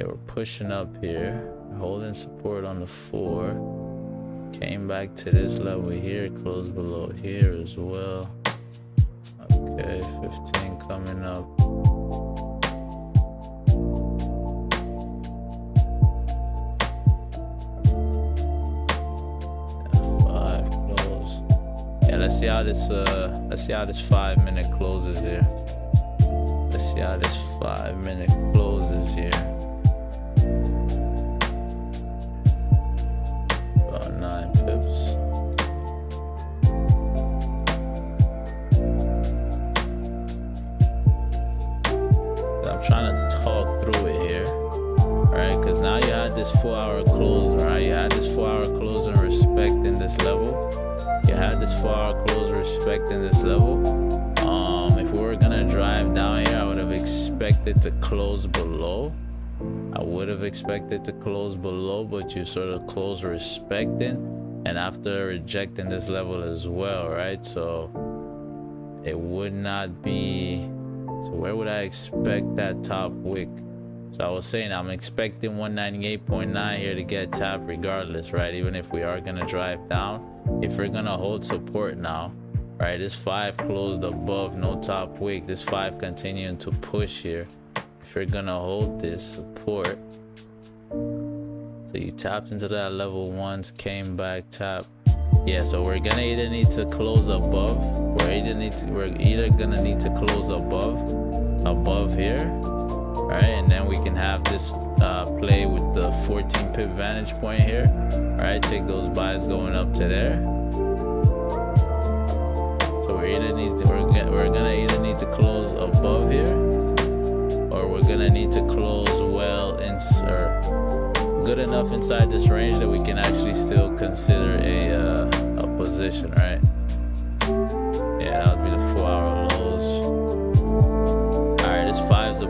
we're pushing up here, holding support on the 4. Came back to this level here, closed below here as well. Okay, 15 coming up. Let's see how this 5-minute closes here. Let's see how this 5-minute closes here. About 9 pips. I'm trying to talk through it here. Alright, because now you had this 4-hour close, right? You had this 4-hour close and respecting this level. You had this 4-hour close respecting this level. If we were gonna drive down here, I would have expected to close below. But you sort of close respecting, and after rejecting this level as well, right? So it would not be. So where would I expect that top wick? So I was saying I'm expecting 198.9 here to get tapped regardless, right? Even if we are gonna drive down. If we're gonna hold support now, right? This 5 closed above, no top wick. This 5 continuing to push here. If you're gonna hold this support, so you tapped into that level once, came back, tap. Yeah, so we're gonna either need to close above. We're either gonna need to close above here, right? And then we can have this play with the 14 pip vantage point here. Right, take those buys going up to there. So we're gonna either need to close above here, or we're gonna need to close well or good enough inside this range that we can actually still consider a position, right?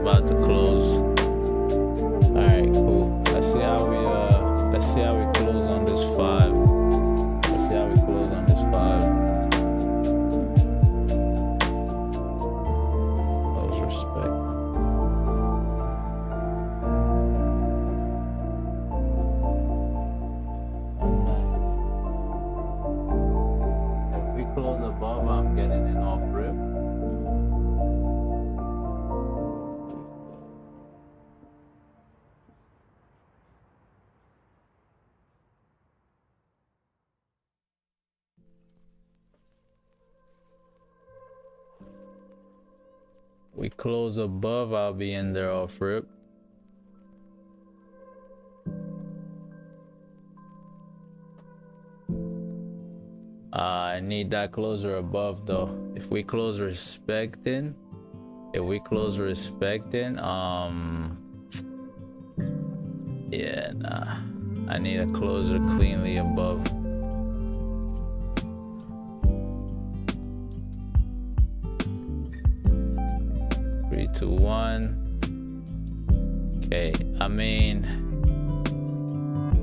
about to close. All right, cool. Let's see how we close on this 5. Let's see how we close on this 5. Close respect. If we close above, I'm getting an off rip. We close above, I'll be in there off rip. I need that closer above though. If we close respecting, yeah, nah. I need a closer cleanly above. Three, two, one. Okay, I mean,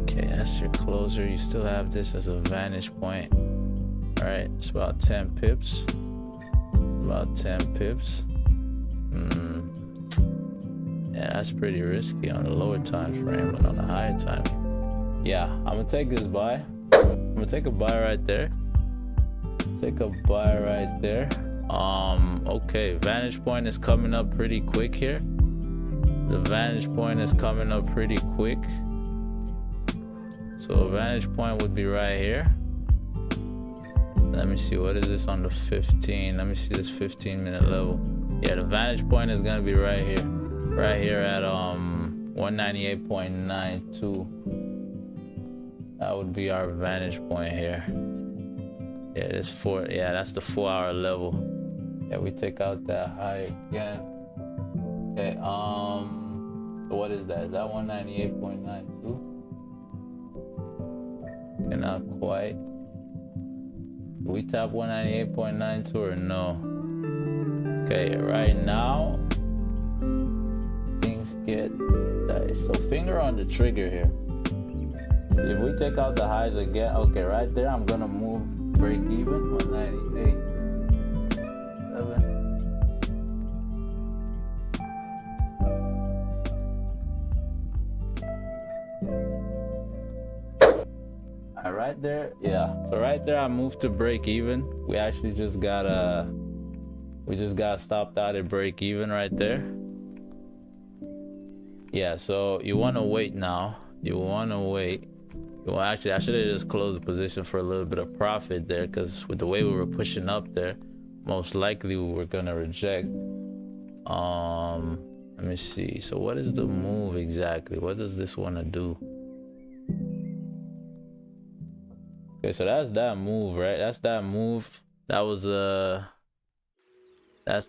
okay, that's your closer. You still have this as a vantage point. All right, it's about 10 pips. About 10 pips. Yeah, that's pretty risky on the lower time frame, but on the higher time, yeah, I'm gonna take this buy. I'm gonna take a buy right there. Take a buy right there. Okay, vantage point is coming up pretty quick here. The vantage point is coming up pretty quick. So vantage point would be right here. Let me see, what is this on the 15? Let me see this 15-minute level. Yeah, the vantage point is gonna be right here. Right here at 198.92. That would be our vantage point here. Yeah, that's the 4-hour level. Yeah, we take out that high again. Okay, so what is that? Is that 198.92? Okay, not quite. Do we tap 198.92 or no? Okay, right now things get dicey. So finger on the trigger here. If we take out the highs again, okay, right there, I'm gonna move break even 198. Right there, yeah. So right there, I moved to break even. We actually just got stopped out at break even right there. Yeah. So you want to wait now. You want to wait. Actually, I should have just closed the position for a little bit of profit there, because with the way we were pushing up there, most likely we were gonna reject. Let me see. So what is the move exactly? What does this want to do? Okay, so that's that move, right? That's that move. That was that's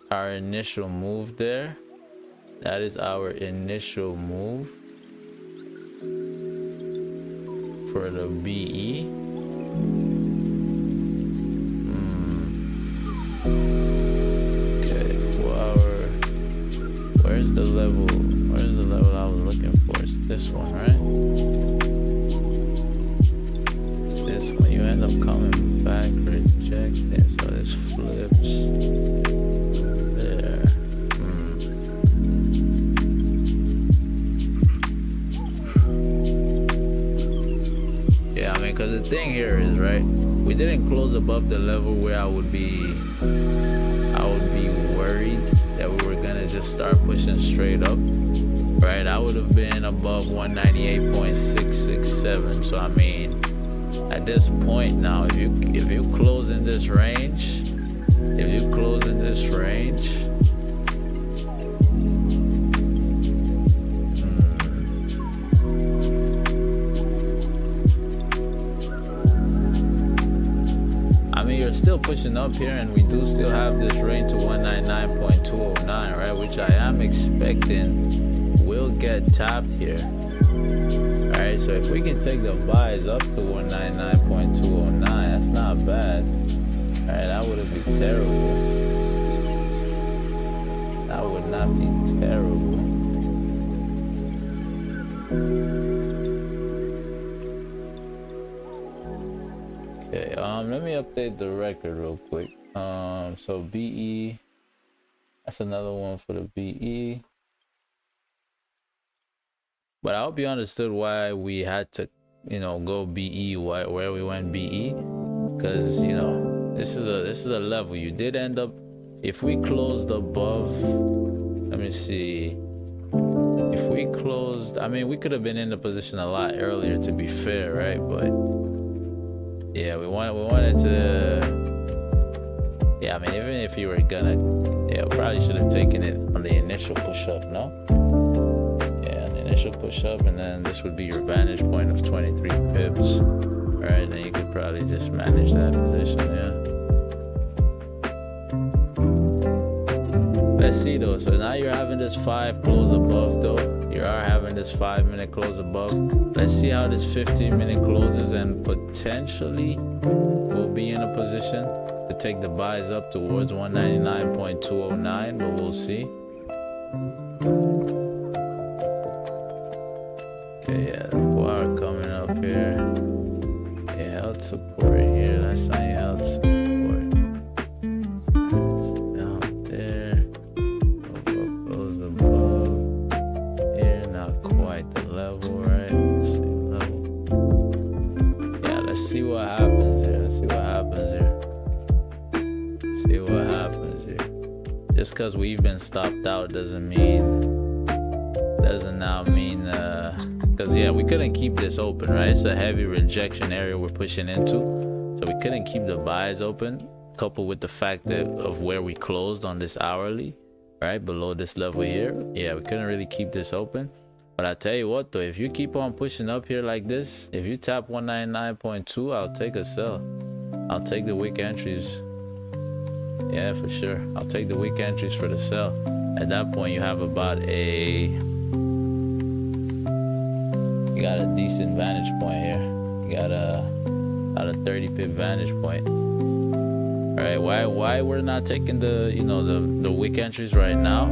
our initial move there. That is our initial move for the BE. Okay, 4 hour. Where's the level? Where's the level I was looking for? It's this one, right? This one, you end up coming back, rejecting, so this flips there. Yeah, I mean, because the thing here is, right, we didn't close above the level where I would be worried that we were gonna just start pushing straight up, right? I would have been above 198.667. So I mean, at this point now, if you close in this range, I mean, you're still pushing up here, and we do still have this range to 199.209, right? Which I am expecting will get tapped here. Alright, so if we can take the buys up to 199.209, that's not bad. Alright, that wouldn't be terrible. That would not be terrible. Okay, let me update the record real quick. So BE, that's another one for the BE. But I hope you understood why we had to, you know, go BE, where we went BE, because, you know, this is a level. You did end up, if we closed above, let me see, if we closed, I mean, we could have been in the position a lot earlier, to be fair, right? But yeah, we wanted to, yeah, I mean, even if you were gonna, yeah, we probably should have taken it on the initial push-up, no? Yeah, on the initial push-up, and then this would be your vantage point of 23 pips. All right, then you could probably just manage that position, yeah. Let's see though, so now you're having this 5 close above though. You are having this 5-minute close above. Let's see how this 15-minute closes, and potentially we'll be in a position to take the buys up towards 199.209, but we'll see. Okay, yeah, the 4-hour coming up here. You held support here. Last time you held support. It's down there. Close above. Here, not quite the level, right? Same level. Yeah, let's see what happens here. Let's see what happens here. See what happens here. Just because we've been stopped out doesn't now mean because yeah, we couldn't keep this open, right? It's a heavy rejection area we're pushing into, so we couldn't keep the buys open, coupled with the fact that of where we closed on this hourly, right below this level here. Yeah, we couldn't really keep this open. But I tell you what though, if you keep on pushing up here like this, if you tap 199.2, I'll take a sell. I'll take the wick entries. Yeah, for sure. I'll take the weak entries for the sell. At that point, you have about you got a decent vantage point here. You got about a 30 pip vantage point. All right, why we're not taking the, you know, the wick entries right now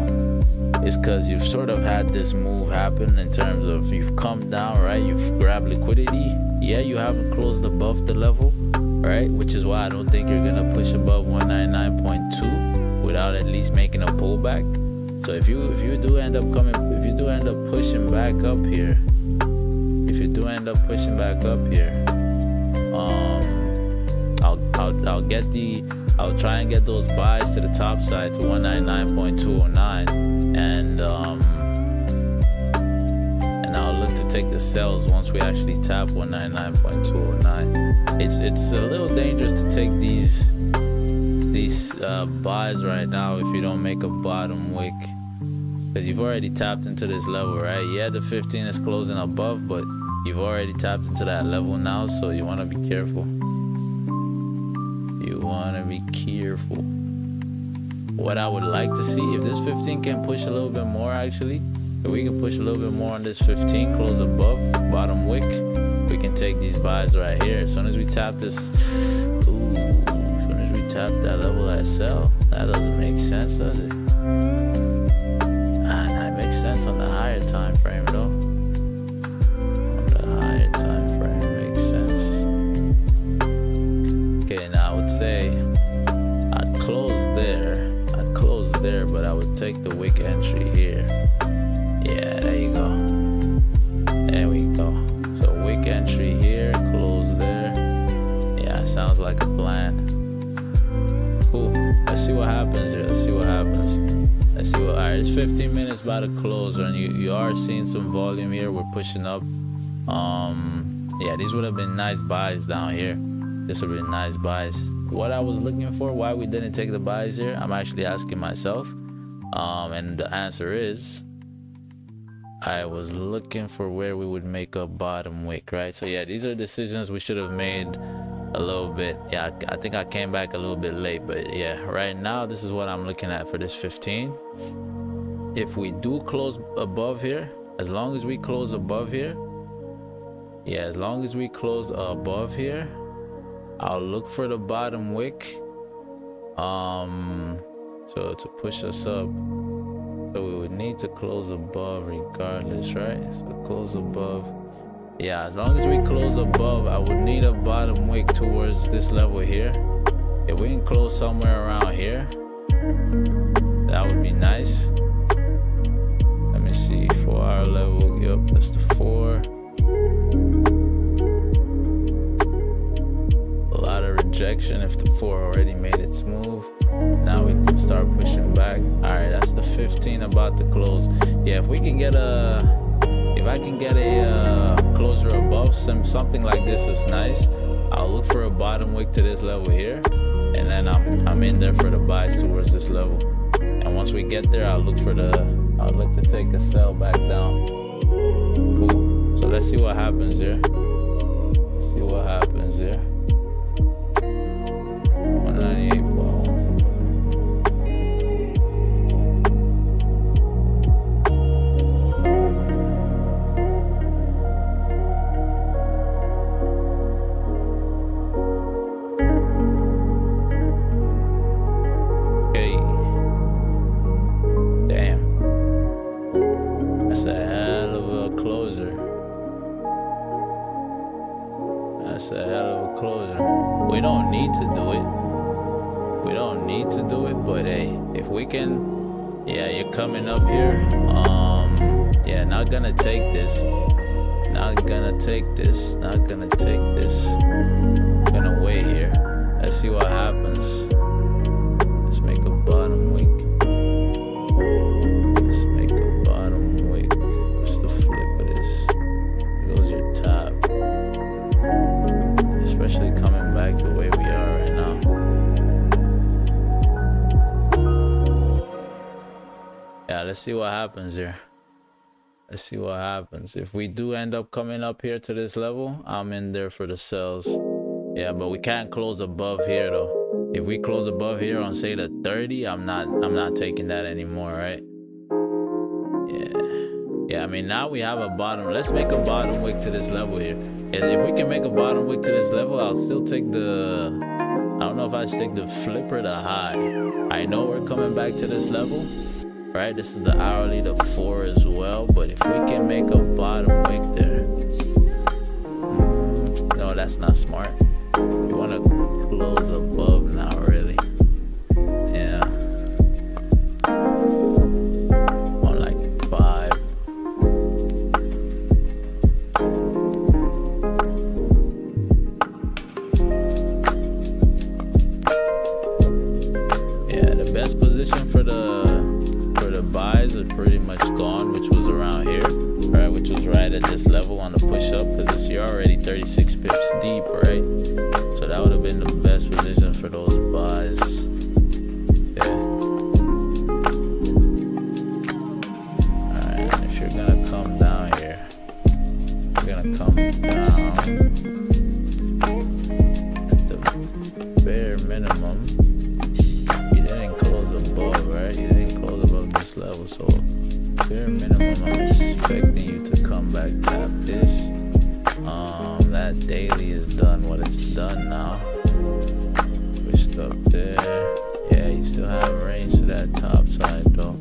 is because you've sort of had this move happen in terms of you've come down, right? You've grabbed liquidity. Yeah, you haven't closed above the level, right? Which is why I don't think you're gonna push above 199.2 without at least making a pullback. So if you do end up pushing back up here, I'll try and get those buys to the top side to 199.209, and I'll look to take the sells once we actually tap 199.209. It's a little dangerous to take these buys right now if you don't make a bottom wick, because you've already tapped into this level, right? Yeah, the 15 is closing above, but you've already tapped into that level now, so you want to be careful. What I would like to see, if this 15 can push a little bit more, actually, if we can push a little bit more on this 15, close above, bottom wick, we can take these buys right here. As soon as we tap this, as soon as we tap that level at sell, that doesn't make sense, does it? That makes sense on the higher time frame though. On the higher time frame makes sense. Okay, now I would say I'd close there, but I would take the wick entry here. Yeah, there you go. There we go. So wick entry here, close there. Yeah, sounds like a plan. Cool. Let's see what happens here. All right, it's 15 minutes by the close, and you are seeing some volume here. We're pushing up. Yeah, these would have been nice buys down here. This would have been nice buys. What I was looking for, why we didn't take the buys here, I'm actually asking myself, and the answer is I was looking for where we would make a bottom wick, right? So yeah, these are decisions we should have made a little bit. Yeah, I think I came back a little bit late, but yeah, right now this is what I'm looking at for this 15. If we do close above here, as long as we close above here, I'll look for the bottom wick, so to push us up. So we would need to close above regardless, right? So close above. Yeah, as long as we close above, I would need a bottom wick towards this level here. If we can close somewhere around here, that would be nice. Let me see, 4 hour level. Yep, that's the 4. A lot of rejection if the 4 already made its move. Now we can start pushing back. All right, that's the 15 about to close. Yeah, if we can get if I can get a closer above, something like this is nice. I'll look for a bottom wick to this level here, and then I'm in there for the buys towards this level. And once we get there, I'll look to take a sell back down. Cool. So let's see what happens here. Let's see what happens here. 198 balls. Okay. Damn. That's a hell of a closer. That's a hell of a closer. We don't need to do it. We don't need to do it, but hey, if we can, yeah, you're coming up here. Yeah, not gonna take this. Not gonna take this. Not gonna take this. Gonna wait here. Let's see what happens. Let's make a bottom wick. Let's make a bottom wick. What's the flip of this? Here goes your top. Especially coming back the way we are right now. Yeah, let's see what happens here. Let's see what happens. If we do end up coming up here to this level, I'm in there for the sells. Yeah, but we can't close above here though. If we close above here on say the 30, I'm not taking that anymore, right? Yeah, I mean now we have a bottom. Let's make a bottom wick to this level here. If we can make a bottom wick to this level, I'll still take the, I don't know if I should take the flip or the high. I know we're coming back to this level, right? This is the hourly, the 4 as well. But if we can make a bottom wick there, no, that's not smart. You want to close above now, really. Yeah. On like 5. Yeah, the best position for the buys are pretty much gone, which was around here, right? Which was right at this level on the push up, because you're already 36 pips deep, right? So that would have been the best position for those buys. Yeah. Alright, if you're gonna come down here, you're gonna come down at the bare minimum. You didn't close above, right? You didn't close above this level, so bare minimum I'm expecting you to come back, tap this. That daily is done what it's done now. Pushed up there. Yeah, you still have range to that top side though.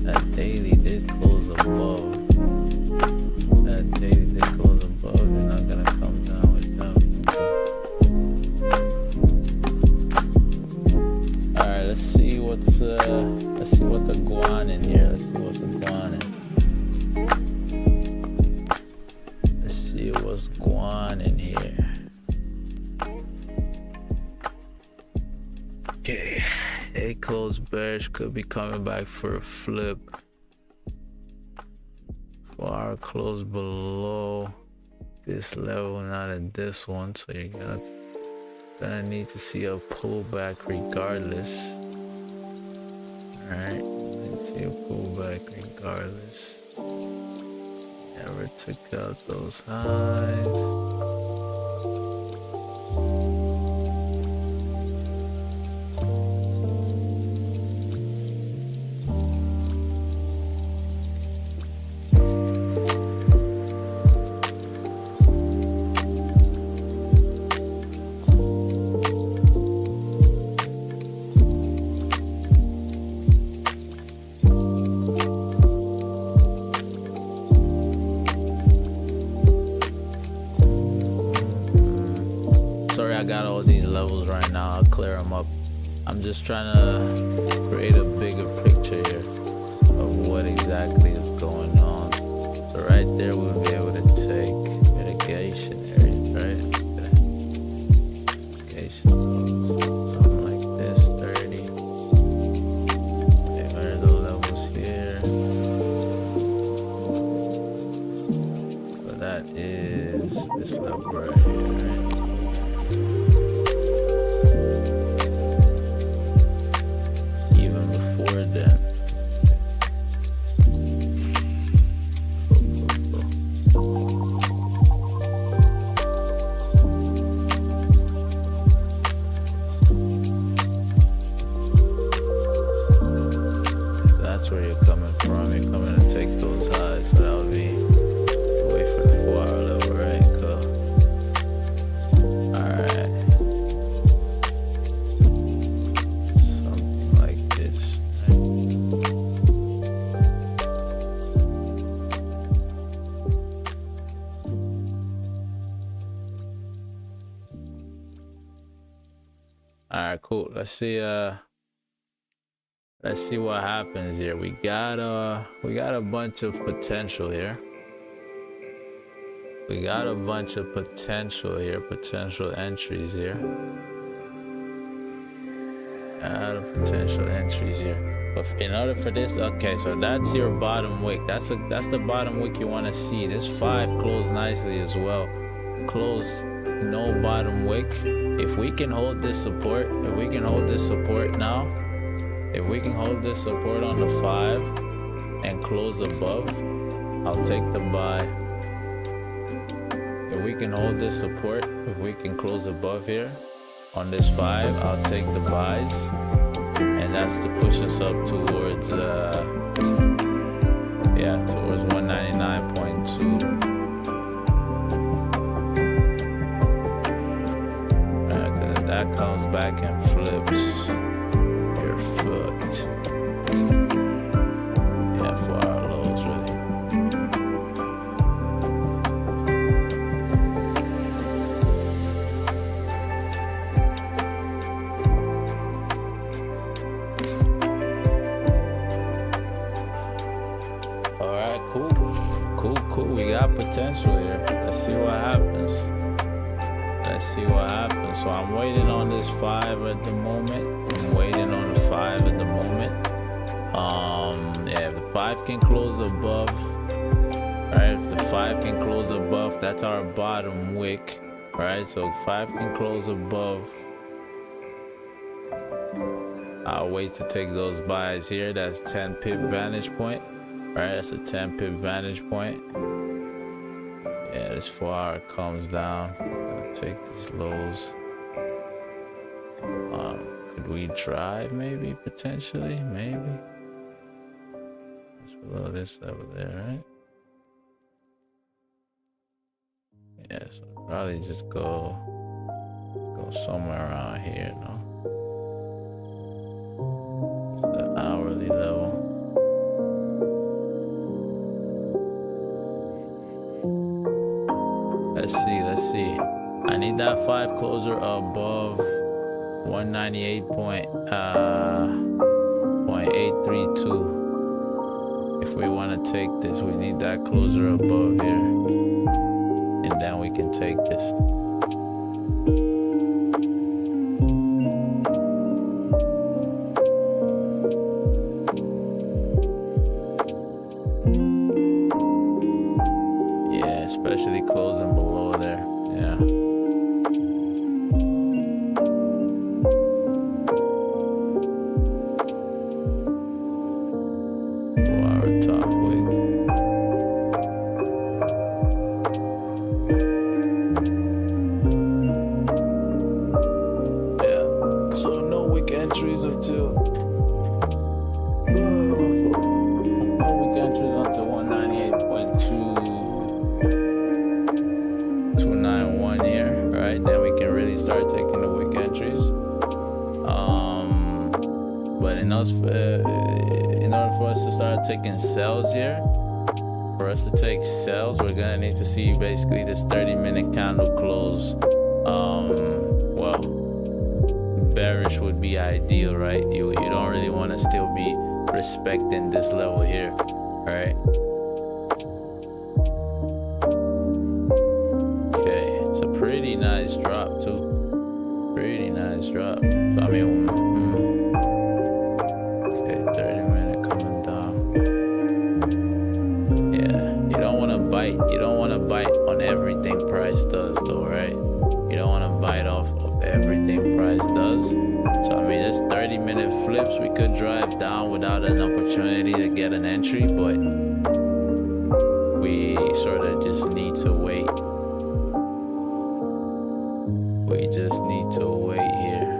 That daily did close above. That daily did close above. You're not gonna come down with that. Alright, let's see what the guan in here. Let's see what the guan in. Let's see what's guan in here. Okay, a closed bearish, could be coming back for a flip. 4 hour close below this level, not at this one, so you're gonna need to see a pullback regardless. Alright, let's see a pullback regardless. Never took out those highs. got all these levels right now. I'll clear them up. I'm just trying to create a bigger picture here of what exactly is going on. So right there, we'll be able to take mitigation areas, right? Mitigation, something like this, 30. Okay, what are the levels here? So that is this level right here, right? Where you're coming from, you're coming to take those highs, so that would be wait for the 4-hour level, right? Cool. Alright, something like this, right? Alright, cool. Let's see what happens here. We got a bunch of potential here. We got a bunch of potential here, potential entries here. But in order for this, okay, so that's your bottom wick. That's the bottom wick you want to see. This 5 closed nicely as well. Close, no bottom wick. If we can hold this support, now, if we can hold this support on the 5 and close above, I'll take the buy. If we can hold this support, if we can close above here on this 5, I'll take the buys. And that's to push us up towards, towards 199.2. Because if that comes back and flips, foot. Yeah, 4-hour lows, really. Alright, cool. We got potential here. Let's see what happens. So I'm waiting on this 5 at the moment. If the 5 can close above, right? If the 5 can close above, that's our bottom wick, right? So if 5 can close above, I'll wait to take those buys here. That's 10 pip vantage point, right? That's a 10 pip vantage point. Yeah, this 4-hour comes down. I'll take these lows. Could we drive maybe, potentially, maybe? It's below this level there, right? Yeah, so probably just go somewhere around here, no? It's the hourly level. Let's see. I need that 5 closer above 198.832. If we want to take this, we need that closer above here, and then we can take this. Yeah, especially closing below there. Yeah. Entries until 198.291 here, right? Then we can really start taking the wick entries. But in order for us to start taking sells here, for us to take sells, we're gonna need to see basically this 30-minute candle close well, bearish would be ideal, right? You don't really want to still be respecting this level here, right? Okay, it's a pretty nice drop too. Pretty nice drop. So I mean, okay, 30-minute coming down. Yeah, you don't want to bite. You don't want to bite on everything price does, though, right? You don't want to bite off of everything price does. So I mean, this 30-minute flips, we could drive down without an opportunity to get an entry, but we sort of just need to wait. We just need to wait here.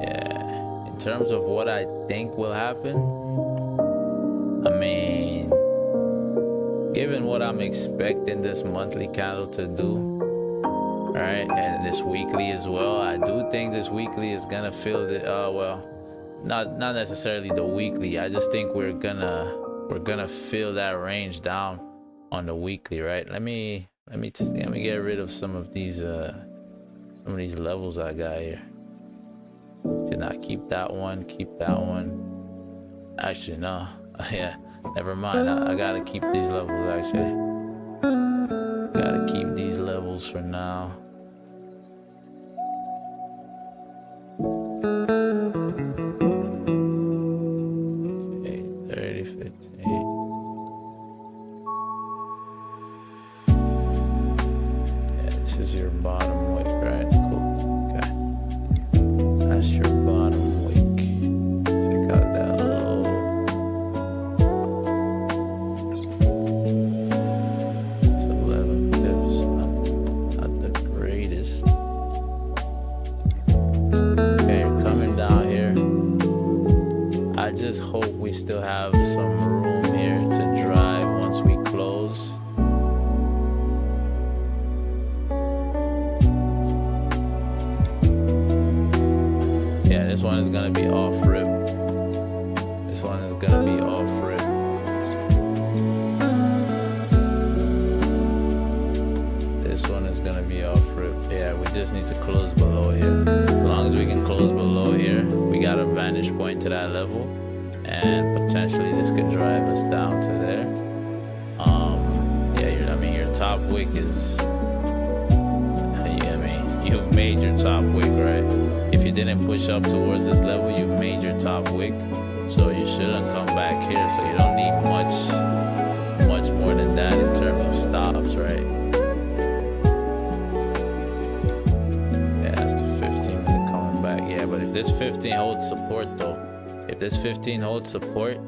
Yeah, in terms of what I think will happen, I mean, given what I'm expecting this monthly candle to do, all right, and this weekly as well, I do think this weekly is gonna fill the well, not necessarily the weekly. I just think we're gonna fill that range down on the weekly, right? Let me get rid of some of these levels I got here. Did not keep that one. Keep that one. Actually, no. Yeah, never mind. I gotta keep these levels. Actually, gotta keep these levels for now. Okay, 30, 58. Yeah, this is your bottom wick, right? Cool. Okay, that's your bottom wick. Take out that low. It's 11 pips. Not the greatest. Okay, you're coming down here. I just hope we still have some room here to drive once we close. Yeah, this one is gonna be off rip. This one is gonna be off rip. This one is gonna be off rip. Yeah, we just need to close below here. As long as we can close below here, we got a vantage point to that level, and potentially this could drive us down to there. Yeah, I mean, your top wick is, you've made your top wick, right? If you didn't push up towards this level, you've made your top wick, so you shouldn't come back here. So you don't need much more than that in terms of stops, right? Yeah, that's the 15-minute coming back. Yeah, but if this 15 holds support though, if this 15 holds support,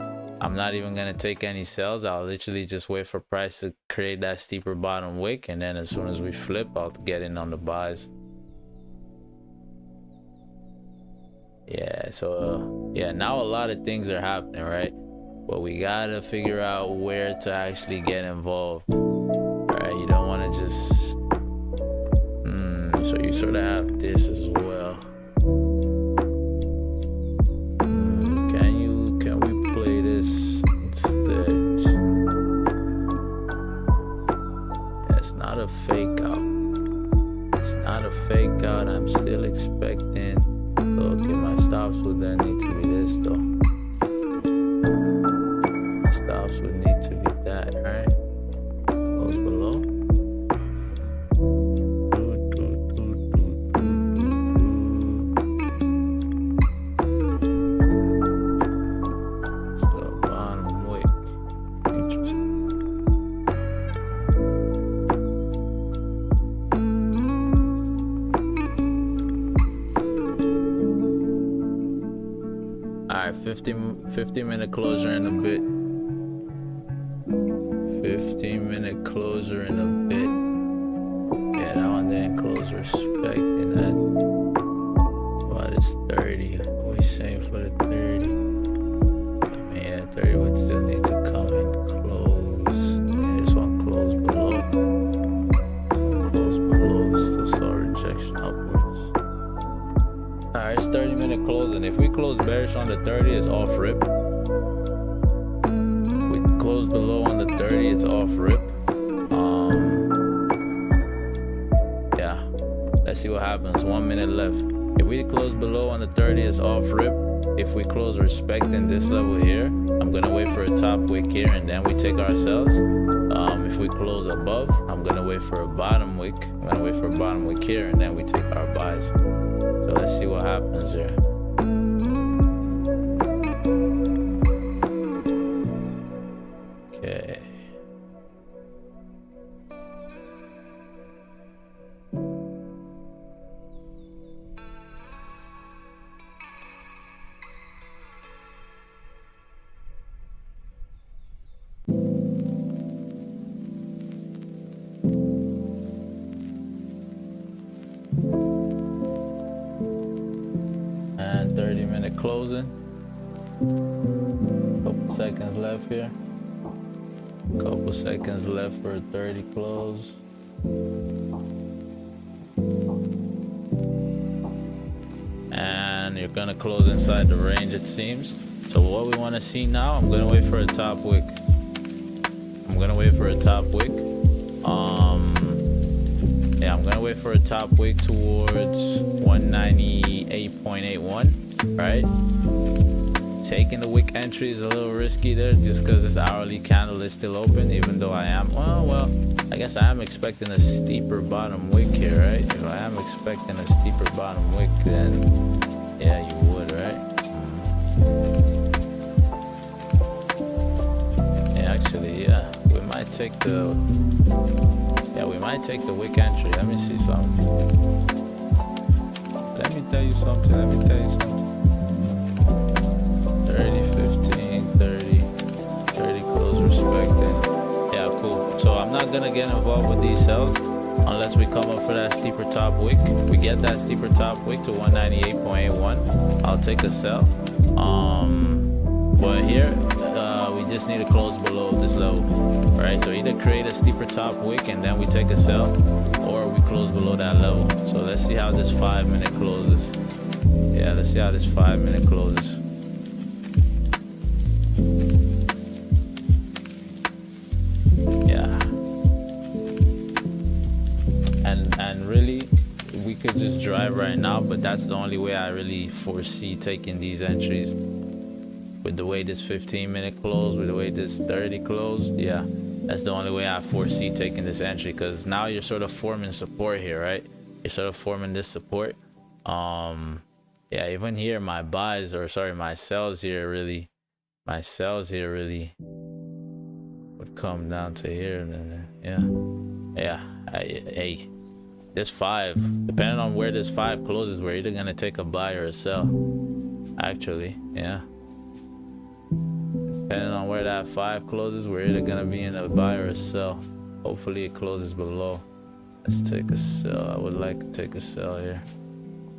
I'm not even gonna take any sells. I'll literally just wait for price to create that steeper bottom wick, and then as soon as we flip, I'll get in on the buys. Yeah, so yeah, now a lot of things are happening, right? But we gotta figure out where to actually get involved. All right, you don't want to just so you sort of have this as well. Can we play this instead? Yeah, it's not a fake out. It's not a fake out. I'm still expecting. So, okay, my stops would then need to be this though. My stops would need to be that, right? Close below. So bottom wick. Interesting. Alright, 50-minute closure in a bit. 15-minute closure in a bit. Yeah, that one didn't close respecting that. What is 30? What are we saying for the 30? So, yeah, 30 would still need to come and close. Yeah, this one closed below. Close below, still saw rejection upwards. Alright, it's 30-minute closing. If we close bearish on the 30, it's off rip. We close below on the 30, it's off rip. Yeah, Let's see what happens. 1 minute left. If we close below on the 30, it's off rip. If we close respecting this level here, I'm gonna wait for a top wick here and then we take our sells. If we close above, I'm gonna wait for a bottom wick. I'm gonna wait for a bottom wick here and then we take our buys. So let's see what happens here. Okay. And 30-minute closing. Couple seconds left here. Couple seconds left for a 30 close. And you're gonna close inside the range, it seems. So what we want to see now, I'm gonna wait for a top wick. I'm gonna wait for a top wick. Yeah, I'm gonna wait for a top wick towards 198.81, right? Taking the wick entry is a little risky there just because this hourly candle is still open, even though I am, well, I guess I am expecting a steeper bottom wick here, right? If I am expecting a steeper bottom wick, then yeah, you would, right? Yeah, actually, yeah, we might take the wick entry. Let me see something. Let me tell you something. 30, 15, 30 close respecting. Yeah, cool. So I'm not gonna get involved with these sells unless we come up for that steeper top wick. We get that steeper top wick to 198.81. I'll take a sell. But here we just need to close below this level. Right, so either create a steeper top wick and then we take a sell, or we close below that level. So let's see how this 5-minute closes. Yeah, let's see how this 5-minute closes. Yeah. And really, we could just drive right now, but that's the only way I really foresee taking these entries. With the way this 15-minute closed, with the way this 30 closed, yeah, that's the only way I foresee taking this entry, because now you're sort of forming support here, right? You're sort of forming this support. Yeah, even here my sells here really would come down to here, and then hey, this 5, depending on where this 5 closes, we're either gonna take a buy or a sell, actually. Yeah, depending on where that 5 closes, we're either gonna be in a buy or a sell. Hopefully it closes below. Let's take a sell. I would like to take a sell here.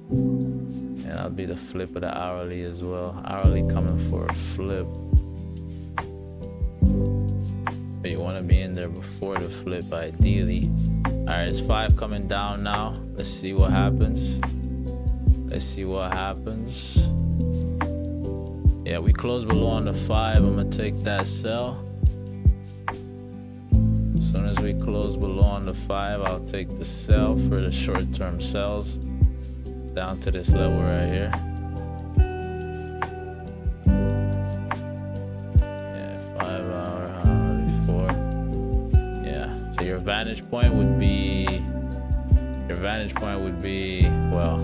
And that'll be the flip of the hourly as well. Hourly coming for a flip. But you want to be in there before the flip, ideally. Alright, it's 5 coming down now. Let's see what happens. Yeah, we close below on the 5. I'm gonna take that sell. As soon as we close below on the 5, I'll take the sell for the short-term sells down to this level right here. Yeah, 5 hour, hourly 4. Yeah, so your vantage point would be, well,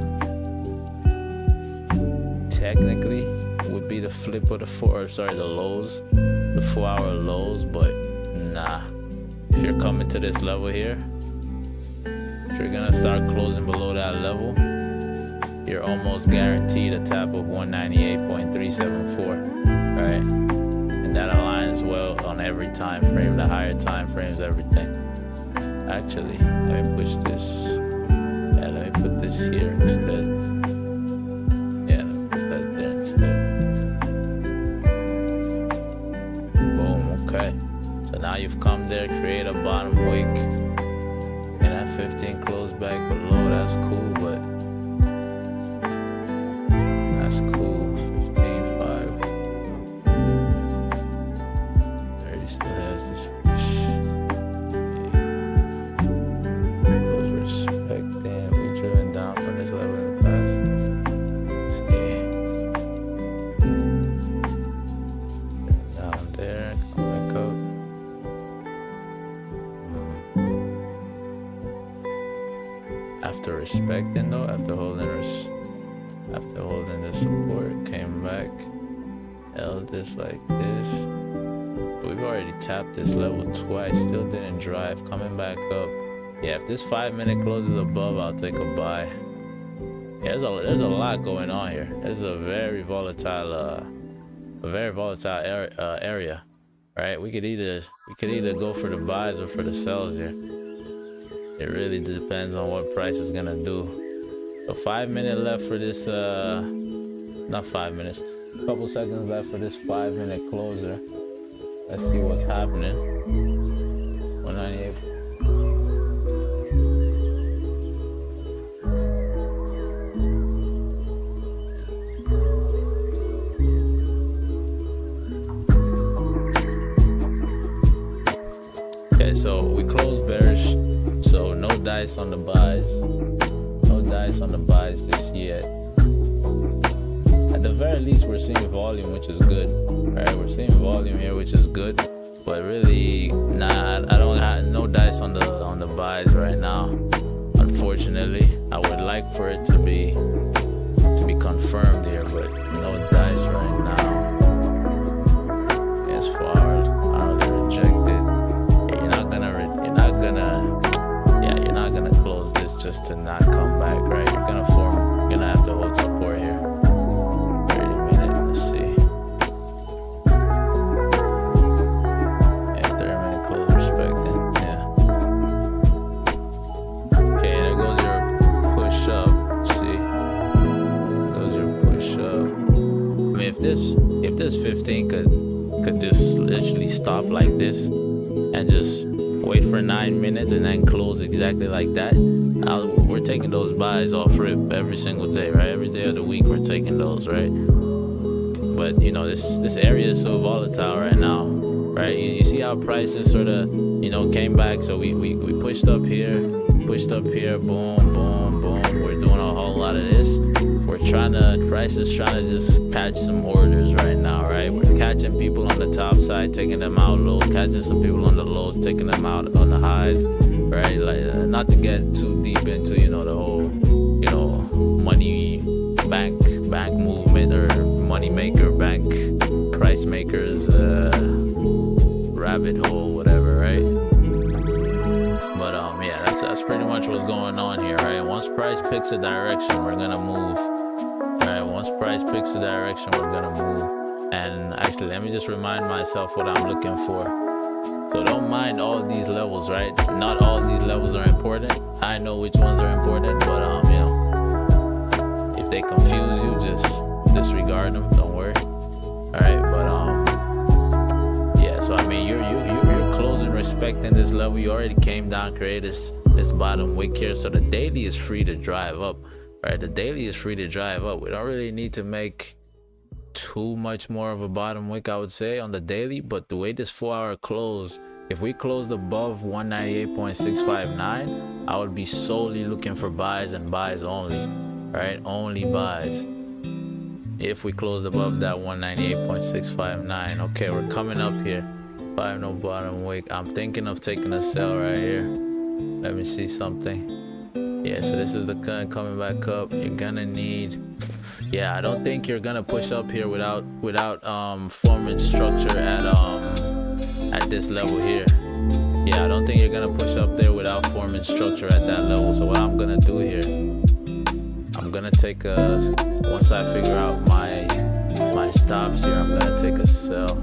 technically would be the flip of the the lows, the 4-hour lows, but nah. If you're coming to this level here, if you're gonna start closing below that level, you're almost guaranteed a tap of 198.374, right? And that aligns well on every time frame, the higher time frames, everything. Actually, let me push this. Yeah, let me put this here instead. Yeah, let me put that there instead. Boom, okay. So now you've come there, create a bottom wick, and that 15 close back below. That's cool, but that's cool. 15, 5. 30 still has this push. Close respect, damn, we driven this level in the past. Let's see. Down there, come back up. After respecting though, after holding the support, came back, held this like this. We've already tapped this level twice, still didn't drive, coming back up. Yeah, if this 5 minute closes above, I'll take a buy. Yeah, there's a lot going on here. This is a very volatile area, right? We could either go for the buys or for the sells here. It really depends on what price is gonna do. So 5 minutes left for this, not 5 minutes, a couple seconds left for this 5 minute closer. Let's see what's happening. 198. Okay, so we closed bearish. So no dice on the buys. No dice on the buys just yet. At the very least, we're seeing volume, which is good. Alright, we're seeing volume here, which is good. But really, nah, I don't have no dice on the buys right now. Unfortunately, I would like for it to be confirmed here, but no dice right now. It's forward. I already rejected. You're not gonna close this just to not come back, right? You're gonna have to hold support here. 30 minutes, let's see. Yeah, 30 minute close respecting, yeah. Okay, there goes your push up. Let's see. Goes your push up. I mean, if this 15 could just literally stop like this and just wait for 9 minutes and then close exactly like that, we're taking those buys off rip every single day, right? Every day of the week we're taking those, right? But you know, this area is so volatile right now, right? You see how prices sort of, you know, came back. So we pushed up here, boom, boom, boom. We're doing a whole lot of this. Price is trying to just catch some orders right now, right? We're catching people on the top side, taking them out low, catching some people on the lows, taking them out on the highs, right? Like, not to get too deep into, you know, the whole, you know, money bank movement or money maker, bank price makers, rabbit hole, whatever, right? But yeah, that's pretty much what's going on here, right? Once price picks a direction, we're gonna move. Alright, once price picks a direction, we're gonna move. And actually, let me just remind myself what I'm looking for. So don't mind all these levels, right? Not all these levels are important. I know which ones are important, but you know, if they confuse you, just disregard them. Don't worry. Alright, but yeah. So I mean, you're closing, respecting this level. You already came down, created this bottom wick here. So the daily is free to drive up. Right, the daily is free to drive up. We don't really need to make too much more of a bottom wick, I would say, on the daily. But the way this 4 hour close, if we closed above 198.659, I would be solely looking for buys and buys only, right? Only buys. If we closed above that 198.659, okay, we're coming up here. 5 no bottom wick. I'm thinking of taking a sell right here. Let me see something. Yeah, so this is the current coming back up. You're gonna need, yeah, I don't think you're gonna push up here without forming structure at this level here. Yeah, I don't think you're gonna push up there without forming structure at that level. So what I'm gonna do here, I'm gonna take once I figure out my stops here, I'm gonna take a sell,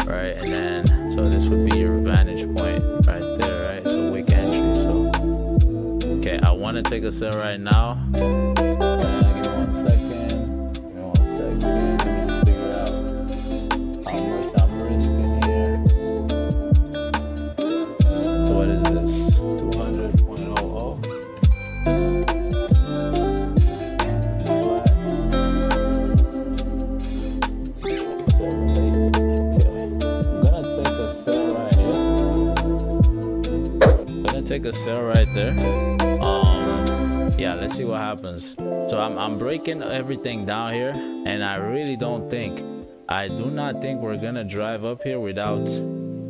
right? And then so this would be your vantage point right there, right? So wick entry. So okay, I want to take a sell right now. Give me 1 second. Let me just figure out how much I'm risking here. So what is this? 200.00. Take a sell right there. yeah, let's see what happens. So I'm breaking everything down here, and I really don't think, I do not think we're gonna drive up here without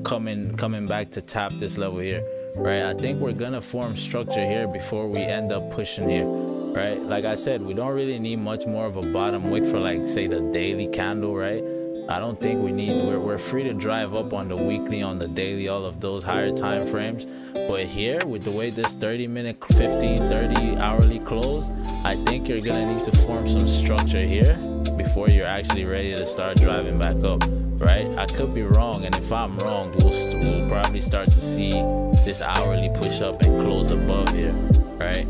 coming back to tap this level here, right? I think we're gonna form structure here before we end up pushing here, right? Like I said, we don't really need much more of a bottom wick for, like, say, the daily candle, right? I don't think we need, we're free to drive up on the weekly, on the daily, all of those higher time frames. But here, with the way this 30-minute, 15, 30 hourly close, I think you're gonna need to form some structure here before you're actually ready to start driving back up, right? I could be wrong, and if I'm wrong, we'll probably start to see this hourly push up and close above here, right?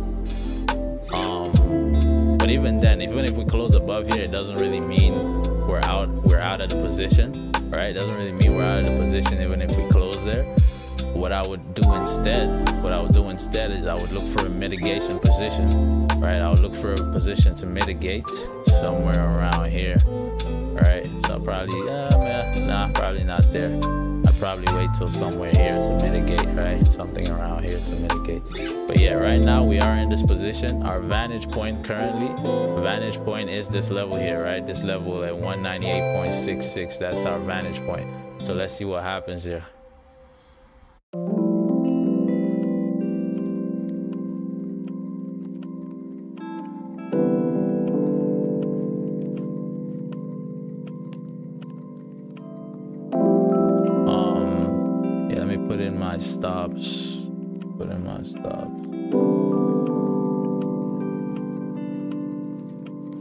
But even then, even if we close above here, it doesn't really mean we're out of the position, right? It doesn't really mean we're out of the position even if we close there. What I would do instead is I would look for a mitigation position, right? I would look for a position to mitigate somewhere around here, right? So probably, probably not there. I'd probably wait till somewhere here to mitigate, right? Something around here to mitigate. But yeah, right now we are in this position. Our vantage point currently, vantage point is this level here, right? This level at 198.66, that's our vantage point. So let's see what happens here. Put in my stops.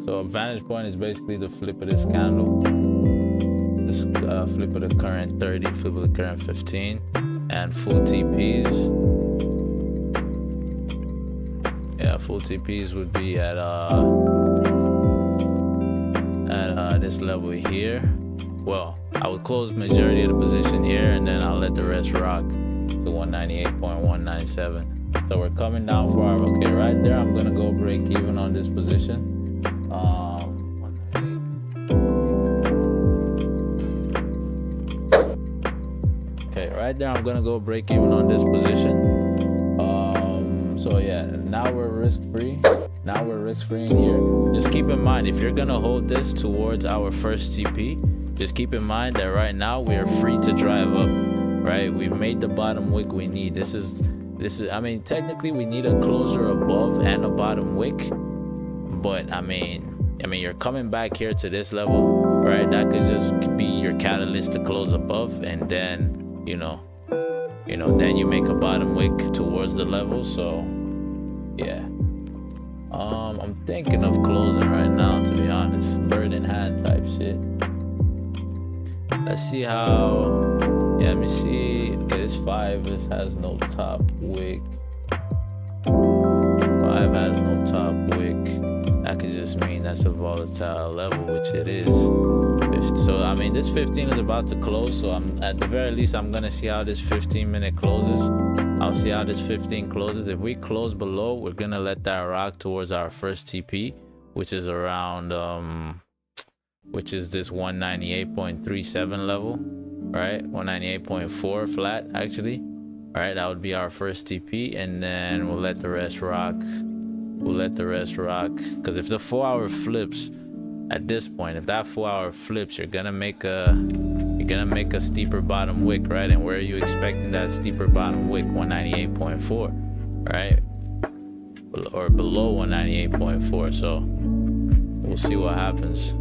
So a vantage point is basically the flip of this candle. This flip of the current 30, flip of the current 15, and full TPs. Yeah, full TPs would be at this level here. Well, I would close majority of the position here, and then I'll let the rest rock to 198.197. So we're coming down for our, okay, right there, I'm gonna go break even on this position. Okay, right there, I'm gonna go break even on this position. So yeah, now we're risk-free. Now we're risk-free in here. Just keep in mind, if you're gonna hold this towards our first TP, just keep in mind that right now we are free to drive up, right? We've made the bottom wick we need. This is, I mean, technically we need a closer above and a bottom wick, but I mean, you're coming back here to this level, right? That could just be your catalyst to close above, and then, then you make a bottom wick towards the level. So yeah, I'm thinking of closing right now, to be honest. Bird in hand type shit. Let's see how, yeah, let me see. Okay, this 5, this has no top wick. 5 has no top wick. That could just mean that's a volatile level, which it is. So I mean, this 15 is about to close, so I'm, at the very least, I'm gonna see how this 15-minute closes. I'll see how this 15 closes. If we close below, we're gonna let that rock towards our first TP, which is around which is this 198.37 level, right? 198.4 flat, actually. All right, that would be our first TP, and then we'll let the rest rock. Because if the 4-hour flips at this point, if that 4-hour flips, you're gonna make a steeper bottom wick, right? And where are you expecting that steeper bottom wick? 198.4, right? Or below 198.4. So we'll see what happens.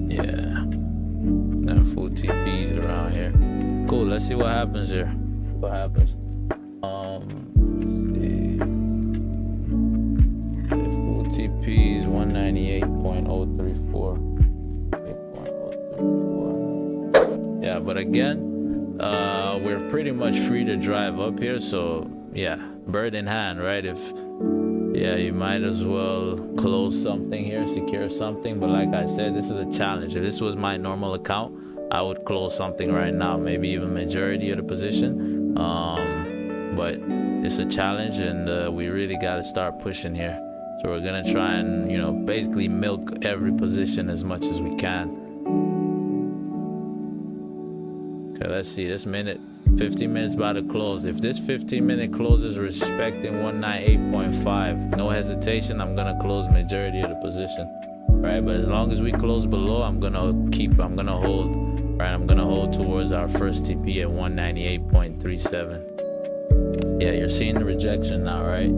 Yeah, then full TPs around here. Cool, let's see what happens here. Let's see. Okay, full TPs 198.034. Yeah, but again, we're pretty much free to drive up here. So yeah, bird in hand, right? Yeah, you might as well close something here, secure something. But like I said, this is a challenge. If this was my normal account, I would close something right now, maybe even majority of the position. But it's a challenge, and we really got to start pushing here. So we're gonna try and, basically milk every position as much as we can. Okay, let's see. This minute 15 minutes about to close. If this 15-minute closes respecting 198.5, no hesitation, I'm gonna close majority of the position. Right, but as long as we close below, I'm gonna hold. Right, I'm gonna hold towards our first TP at 198.37. Yeah, you're seeing the rejection now, right?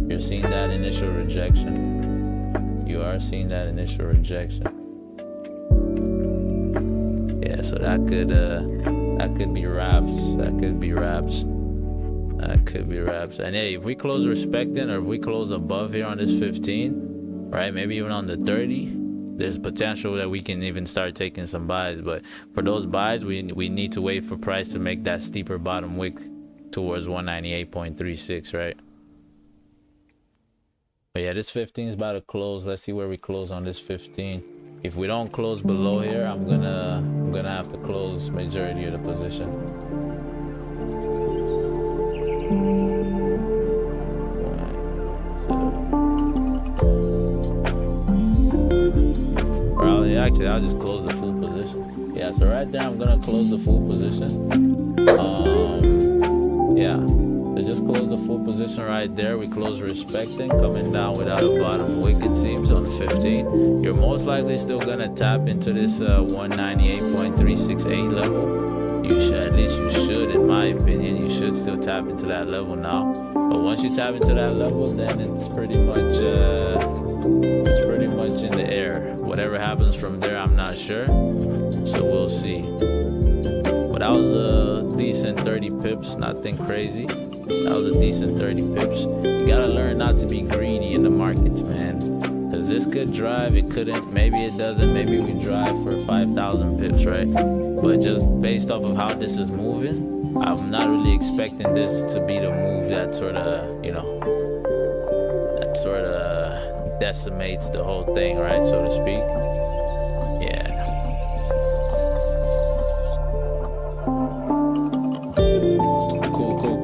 You're seeing that initial rejection. You are seeing that initial rejection. Yeah, so that could be wraps. That could be wraps. That could be wraps. And hey, if we close respecting, or if we close above here on this 15, right, maybe even on the 30, there's potential that we can even start taking some buys. But for those buys, we need to wait for price to make that steeper bottom wick towards 198.36, right? But yeah, this 15 is about to close. Let's see where we close on this 15. If we don't close below here, I'm gonna have to close majority of the position. Actually, I'll just close the full position. Yeah, so right there, I'm gonna close the full position. Yeah, so just close the full position right there. We close respecting, coming down without a bottom wick, it seems, on 15. You're most likely still gonna tap into this 198.368 level. You should, at least you should, in my opinion, you should still tap into that level now. But once you tap into that level, then it's pretty much in the air. Whatever happens from there, I'm not sure, so we'll see. But that was a decent 30 pips, nothing crazy. That was a decent 30 pips. You gotta learn not to be greedy in the markets, man, because this could drive, it couldn't, maybe it doesn't, maybe we drive for 5,000 pips, right? But just based off of how this is moving, I'm not really expecting this to be the move that sort of, you know, that sort of decimates the whole thing, right, so to speak. Yeah.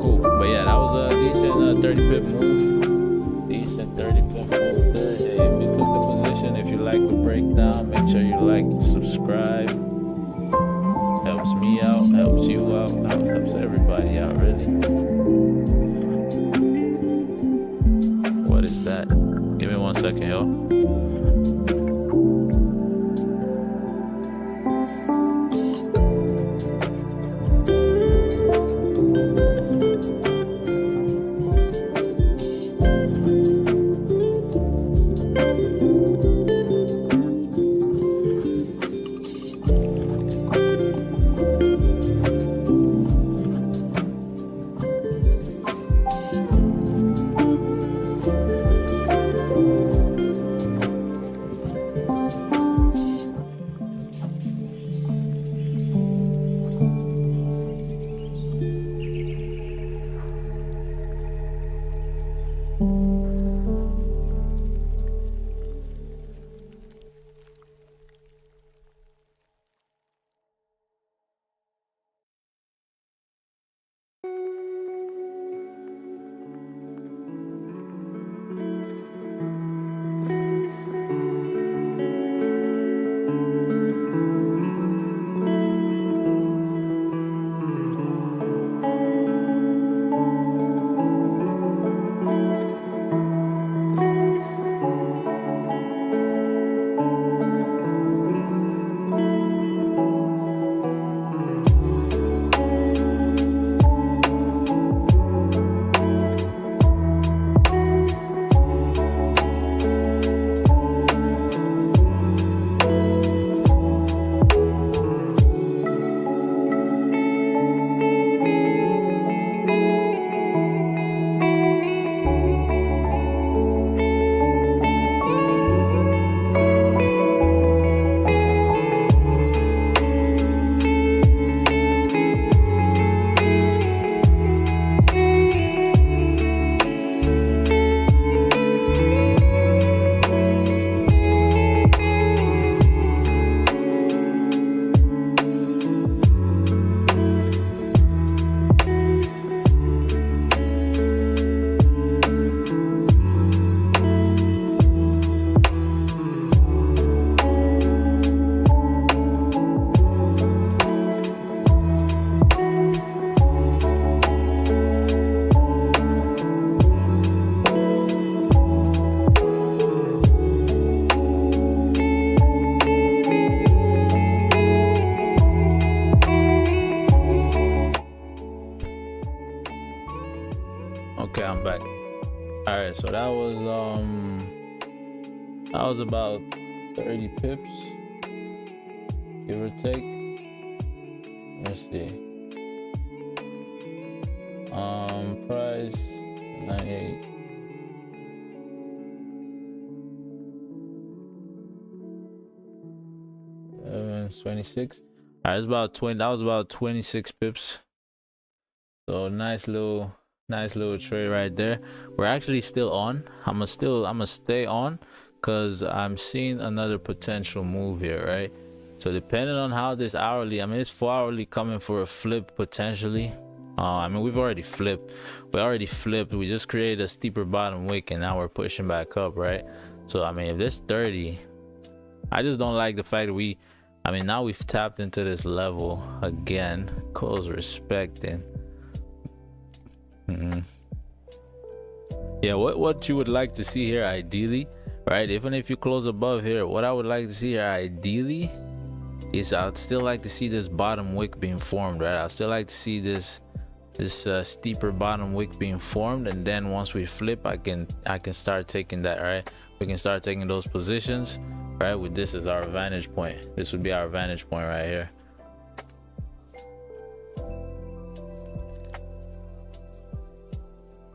Cool. But yeah, that was a decent 30 pip move. Decent 30 pip move there. Hey, if you took the position, if you like the breakdown, make sure you like, subscribe. Helps me out, helps you out, helps everybody out, really. What is that? Give me 1 second, yo. right, so that was about 30 pips, give or take. Let's see. Price 98. 26. All right, it's about 20. That was about 26 pips. So nice little trade right there. We're actually still on. I'm gonna stay on because I'm seeing another potential move here, right? So depending on how this hourly, I mean, it's 4 hourly coming for a flip potentially. I mean, we've already flipped. We just created a steeper bottom wick, and now we're pushing back up, right? So I mean, if this 30, I just don't like the fact that now we've tapped into this level again. Close respecting. Yeah, what you would like to see here ideally, right? Even if you close above here, what I would like to see here ideally is I'd still like to see this bottom wick being formed, right? I'd still like to see this steeper bottom wick being formed, and then once we flip, I can start taking that, right? We can start taking those positions, right? With this as our vantage point. This would be our vantage point right here.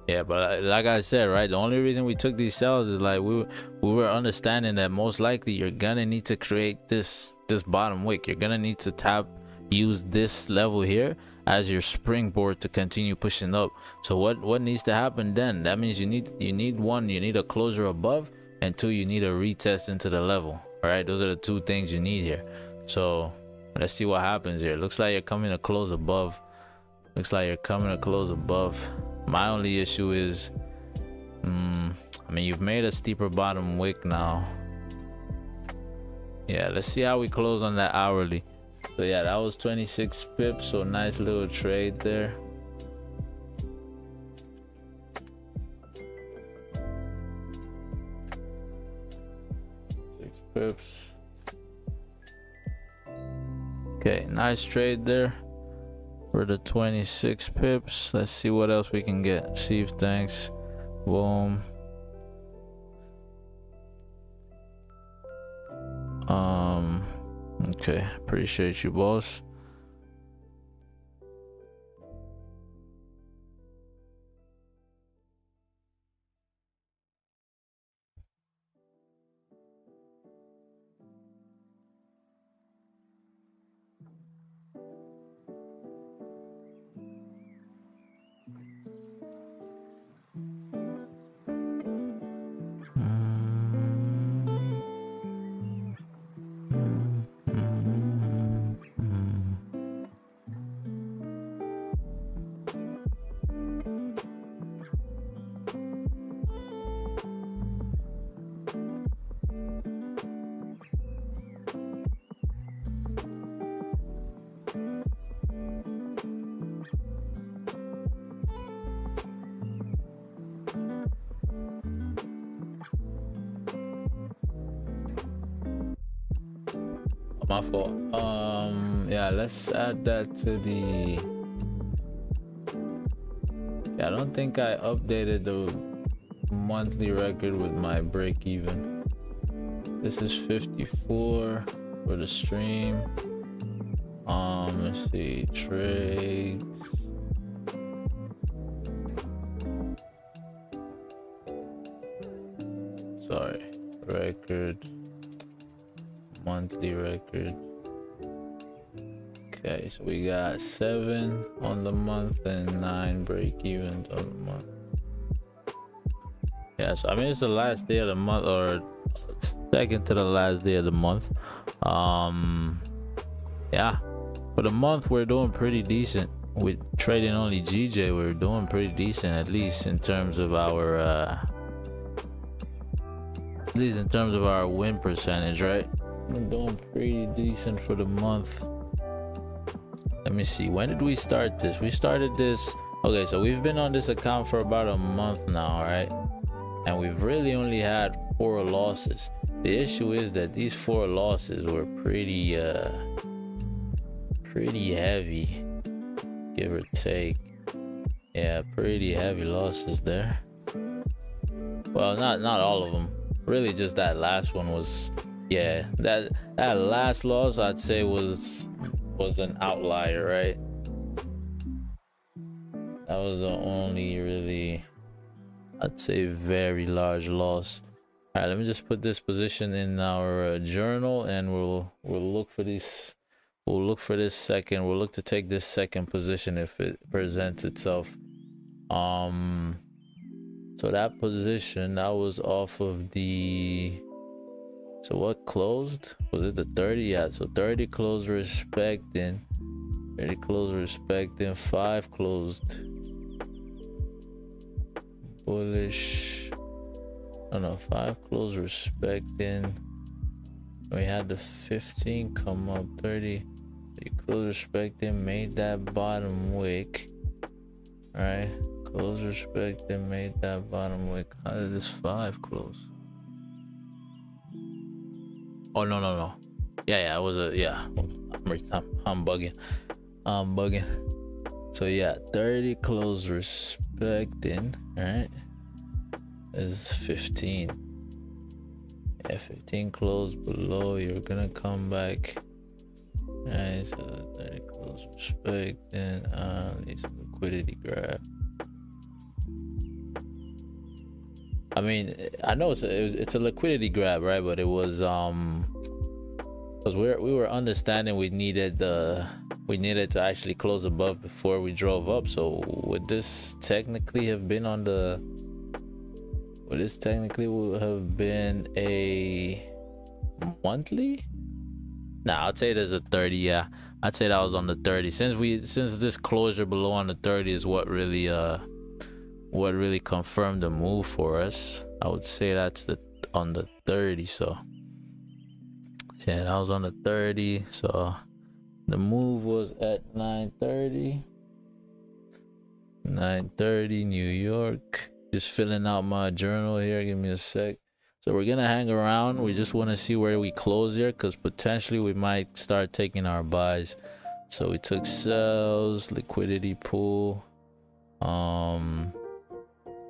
Yeah, but like I said, right, the only reason we took these sells is like we were understanding that most likely you're gonna need to create this bottom wick. You're gonna need to use this level here as your springboard to continue pushing up. So what needs to happen then? That means you need a closure above, and two, you need a retest into the level. All right, those are the two things you need here. So let's see what happens here. Looks like you're coming to close above. My only issue is, I mean, you've made a steeper bottom wick now. Yeah, let's see how we close on that hourly. So yeah, that was 26 pips, so nice little trade there. Pips. Okay, nice trade there for the 26 pips. Let's see what else we can get. Receive thanks. Boom. Okay, appreciate you, boss. My fault. Yeah, let's add that to the. Yeah, I don't think I updated the monthly record with my break even. This is 54 for the stream. Let's see, trades. Sorry, record. Monthly record. Okay, so we got 7 on the month and 9 break evens on the month. Yeah, so I mean, it's the last day of the month, or second to the last day of the month. Yeah, for the month we're doing pretty decent. With trading only GJ, we're doing pretty decent, at least in terms of our win percentage, right? We're doing pretty decent for the month. Let me see, when did we start this? We started this, okay, so we've been on this account for about a month now, right? And we've really only had 4 losses. The issue is that these 4 losses were pretty heavy, give or take. Yeah, pretty heavy losses there. Well, not all of them. Really, just that last one was, yeah. That last loss, I'd say was an outlier, right? That was the only really, I'd say, very large loss. All right, let me just put this position in our journal, and we'll look for these. We'll look for this second. We'll look to take this second position if it presents itself. So that position, that was off of the, so what closed? Was it the 30? Yeah, so 30 closed respecting. 30 closed respecting. 5 closed bullish. No, 5 closed respecting. We had the 15 come up. 30. So you close respecting, made that bottom wick. All right. Close respecting, made that bottom wick. How did this 5 close? Oh, no. Yeah, it was a, yeah. I'm bugging. So yeah, 30 close respecting, right? Is 15. Yeah, 15 close below. You're gonna come back. Right, so 30 close respecting. Needs a liquidity grab. I mean, I know it's a liquidity grab, right? But it was because we were understanding we needed to actually close above before we drove up. So would this technically have been on the? Would this technically would have been a monthly? Nah, I'd say there's a 30. Yeah, I'd say that was on the 30. Since this closure below on the 30 is what really confirmed the move for us. I would say that's on the 30. So yeah, that was on the 30. So the move was at 9:30 New York. Just filling out my journal here. Give me a sec. So we're gonna hang around. We just want to see where we close here, because potentially we might start taking our buys. So we took sells, liquidity pool,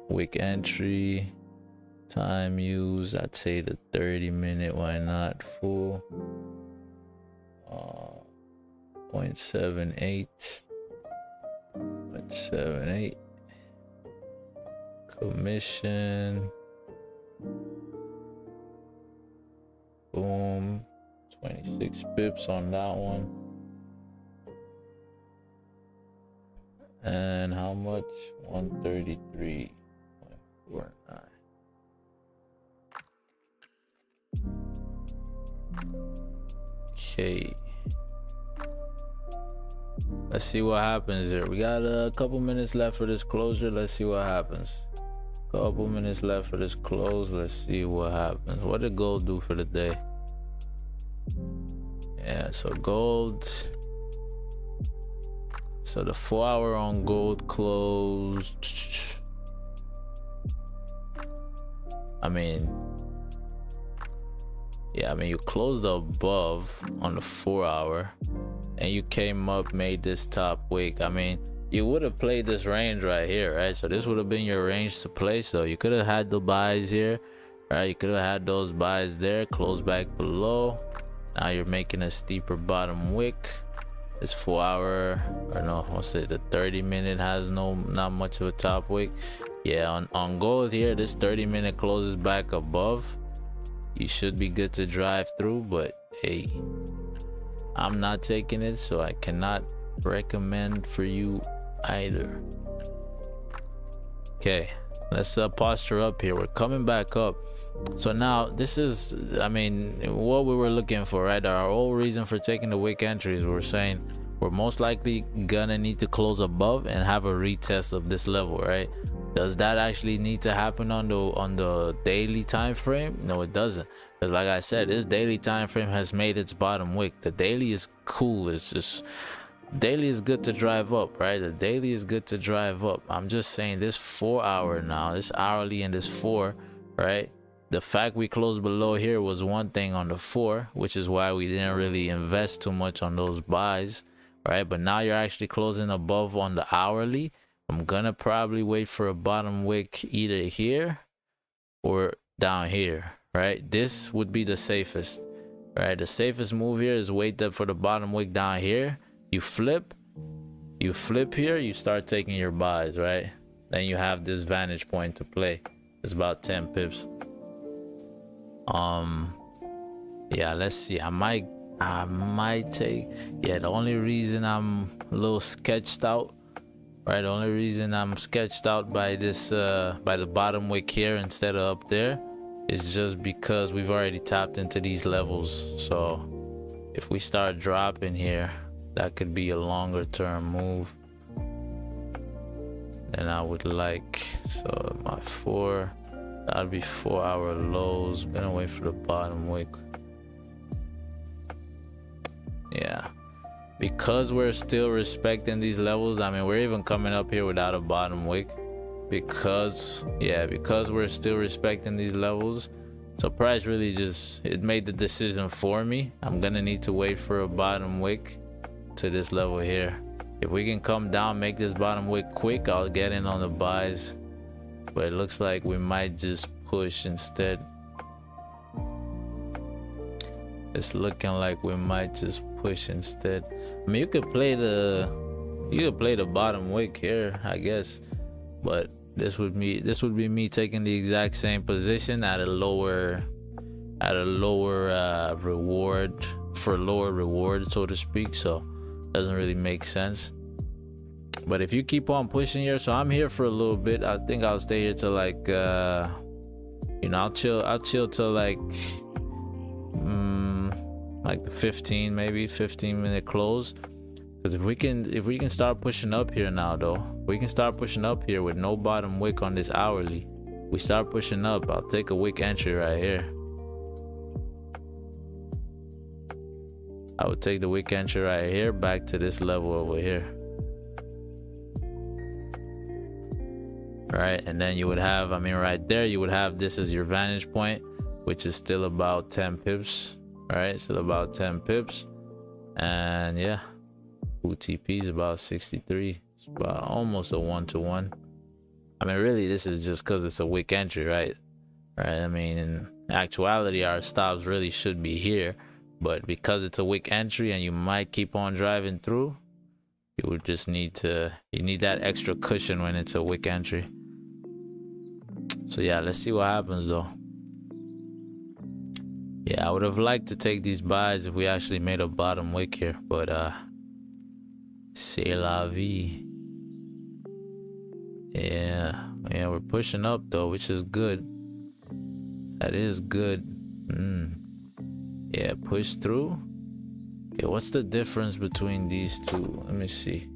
wick entry, time use. I'd say the 30-minute. Why not? Full 0.78. 0.78. Commission. Boom. 26 pips on that one. And how much? 133.49. Okay. Let's see what happens here. We got a couple minutes left for this closure. Let's see what happens. Couple minutes left for this close. Let's see what happens. What did gold do for the day? Yeah, so gold. So the 4-hour on gold closed. I mean, yeah, you closed above on the 4-hour and you came up, made this top wick. I mean, you would have played this range right here, right? So this would have been your range to play. So you could have had the buys here, right? You could have had those buys there, close back below. Now you're making a steeper bottom wick. This 4-hour, or no, what's it? The 30-minute has not much of a top wick. Yeah, on gold here, this 30-minute closes back above. You should be good to drive through, but hey, I'm not taking it, so I cannot recommend for you either. Okay, let's posture up here. We're coming back up. So now this is, I mean, what we were looking for, right? Our whole reason for taking the wick entries, we're saying we're most likely gonna need to close above and have a retest of this level, right? Does that actually need to happen on the daily time frame? No, it doesn't. Because like I said, this daily time frame has made its bottom wick. The daily is cool. It's just daily is good to drive up, right? The daily is good to drive up. I'm just saying this 4-hour now, this hourly and this 4, right? The fact we closed below here was one thing on the 4, which is why we didn't really invest too much on those buys, right? But now you're actually closing above on the hourly. I'm gonna probably wait for a bottom wick either here or down here, right? This would be the safest, right? The safest move here is wait up for the bottom wick down here. You flip here, you start taking your buys, right? Then you have this vantage point to play. It's about 10 pips. Yeah, let's see. I might take, yeah, the only reason I'm a little sketched out, right? The only reason I'm sketched out by this by the bottom wick here instead of up there is just because we've already tapped into these levels. So if we start dropping here, that could be a longer term move than I would like. So my that'll be 4-hour lows. Gonna wait for the bottom wick. Yeah, because we're still respecting these levels. I mean, we're even coming up here without a bottom wick because we're still respecting these levels. So price really just, it made the decision for me. I'm gonna need to wait for a bottom wick to this level here. If we can come down, make this bottom wick quick, I'll get in on the buys, but it looks like we might just push instead. It's looking like we might just push instead. I mean, you could play the bottom wick here, I guess, but this would be me taking the exact same position at a lower reward, for lower reward, so to speak. So doesn't really make sense. But if you keep on pushing here, so I'm here for a little bit. I think I'll stay here till like I'll chill till like the 15-minute close. Because if we can start pushing up here now, though, we can start pushing up here with no bottom wick on this hourly. We start pushing up, I'll take a wick entry right here. I would take the wick entry right here back to this level over here. Right, and then you would have, I mean, right there, you would have this as your vantage point, which is still about 10 pips. Right, still about 10 pips. And yeah, UTP is about 63. It's about almost a 1-to-1. I mean, really, this is just because it's a wick entry, right? I mean, in actuality, our stops really should be here, but because it's a wick entry and you might keep on driving through, you would just need that extra cushion when it's a wick entry. So yeah, let's see what happens though. Yeah, I would have liked to take these buys if we actually made a bottom wick here, but c'est la vie. Yeah, we're pushing up though, which is good. That is good. Yeah, push through. Okay, what's the difference between these two? Let me see.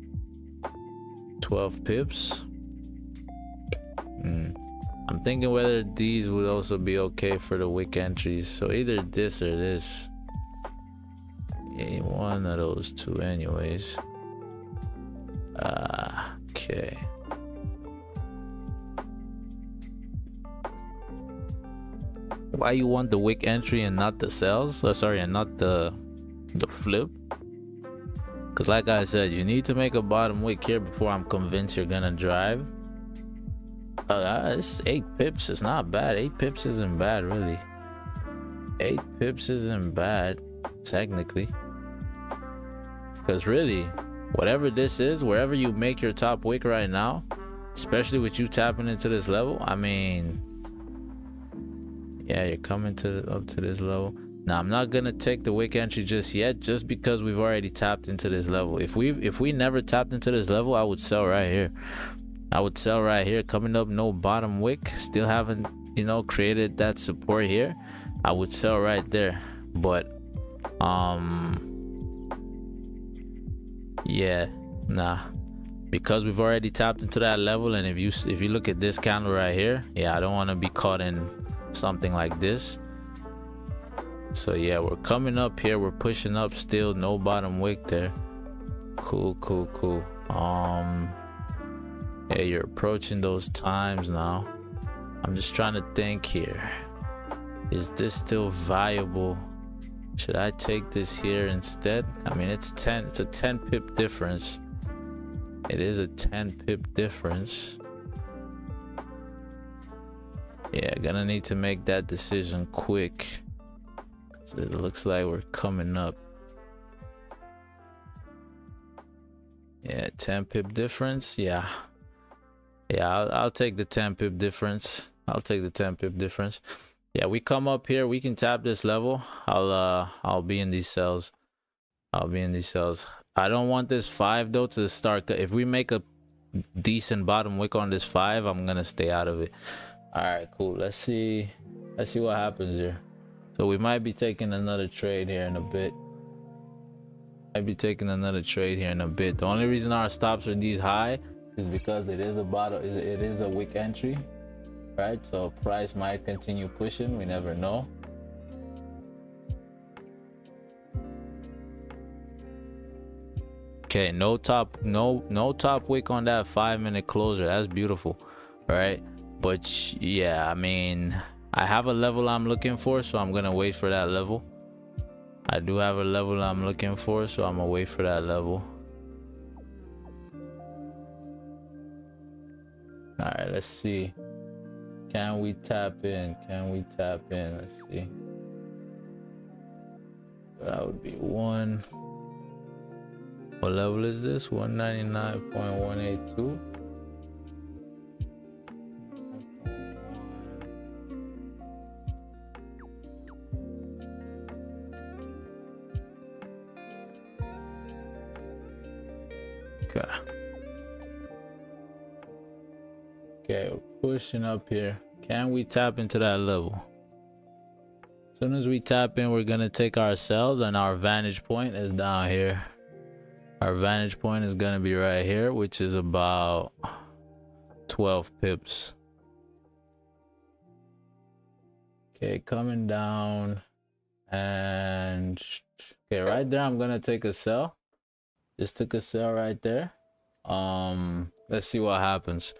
12 pips. I'm thinking whether these would also be okay for the wick entries. So either this or this. Yeah, one of those two anyways. Okay. Why you want the wick entry and not the sells? Oh, sorry, and not the flip? Because like I said, you need to make a bottom wick here before I'm convinced you're gonna drive. It's 8 pips. It's not bad. 8 pips isn't bad, really. 8 pips isn't bad, technically. Because really, whatever this is, wherever you make your top wick right now, especially with you tapping into this level, I mean, yeah, you're coming up to this level. Now, I'm not gonna take the wick entry just yet, just because we've already tapped into this level. If we never tapped into this level, I would sell right here. I would sell right here, coming up, no bottom wick, still haven't, created that support here. I would sell right there. But yeah, nah, because we've already tapped into that level. And if you look at this candle right here, yeah, I don't want to be caught in something like this. So yeah, we're coming up here, we're pushing up still, no bottom wick there. Cool. Yeah, you're approaching those times now. I'm just trying to think here. Is this still viable? Should I take this here instead? I mean, it's a 10 pip difference. It is a 10 pip difference. Yeah, gonna need to make that decision quick. So it looks like we're coming up. Yeah, 10 pip difference. Yeah, I'll take the 10 pip difference. I'll take the 10 pip difference. Yeah, we come up here, we can tap this level. I'll be in these cells. I'll be in these cells. I don't want this 5 though to start. If we make a decent bottom wick on this 5, I'm gonna stay out of it. All right, cool. Let's see what happens here. So we might be taking another trade here in a bit. The only reason our stops are these high is because it is a bottom, it is a wick entry, right? So price might continue pushing, we never know. Okay, no top wick on that 5-minute closer. That's beautiful, right? But yeah, I mean, I have a level I'm looking for, so I'm gonna wait for that level. I do have a level I'm looking for, so I'm gonna wait for that level. All right, let's see. Can we tap in? Let's see. That would be 1. What level is this? 199.182. Okay, we're pushing up here. Can we tap into that level? As soon as we tap in, we're gonna take our cells, and our vantage point is down here. Our vantage point is gonna be right here, which is about 12 pips. Okay, coming down, and okay, right there I'm gonna take a sell. Just took a sell right there. Let's see what happens.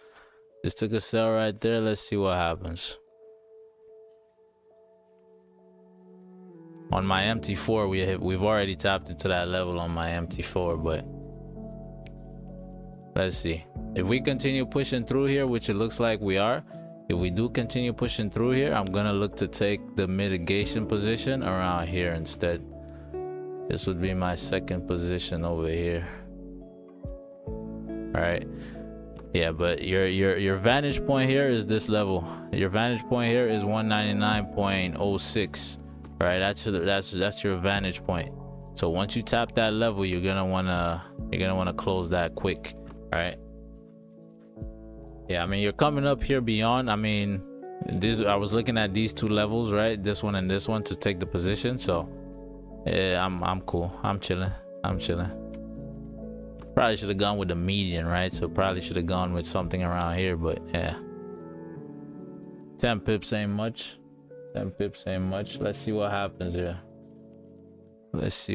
Just took a sell right there. Let's see what happens. On my MT4, we've already tapped into that level on my MT4, but let's see. If we continue pushing through here, which it looks like we are, if we do continue pushing through here, I'm gonna look to take the mitigation position around here instead. This would be my second position over here. All right. Yeah, but your vantage point here is this level. Your vantage point here is 199.06, right? That's your vantage point. So once you tap that level, you're gonna wanna close that quick, right? Yeah, I mean, you're coming up here beyond. I mean, I was looking at these two levels, right? This one and this one to take the position. So yeah, I'm cool. I'm chilling. Probably should have gone with the median, right? So probably should have gone with something around here, but yeah. 10 pips ain't much. Let's see what happens here. So this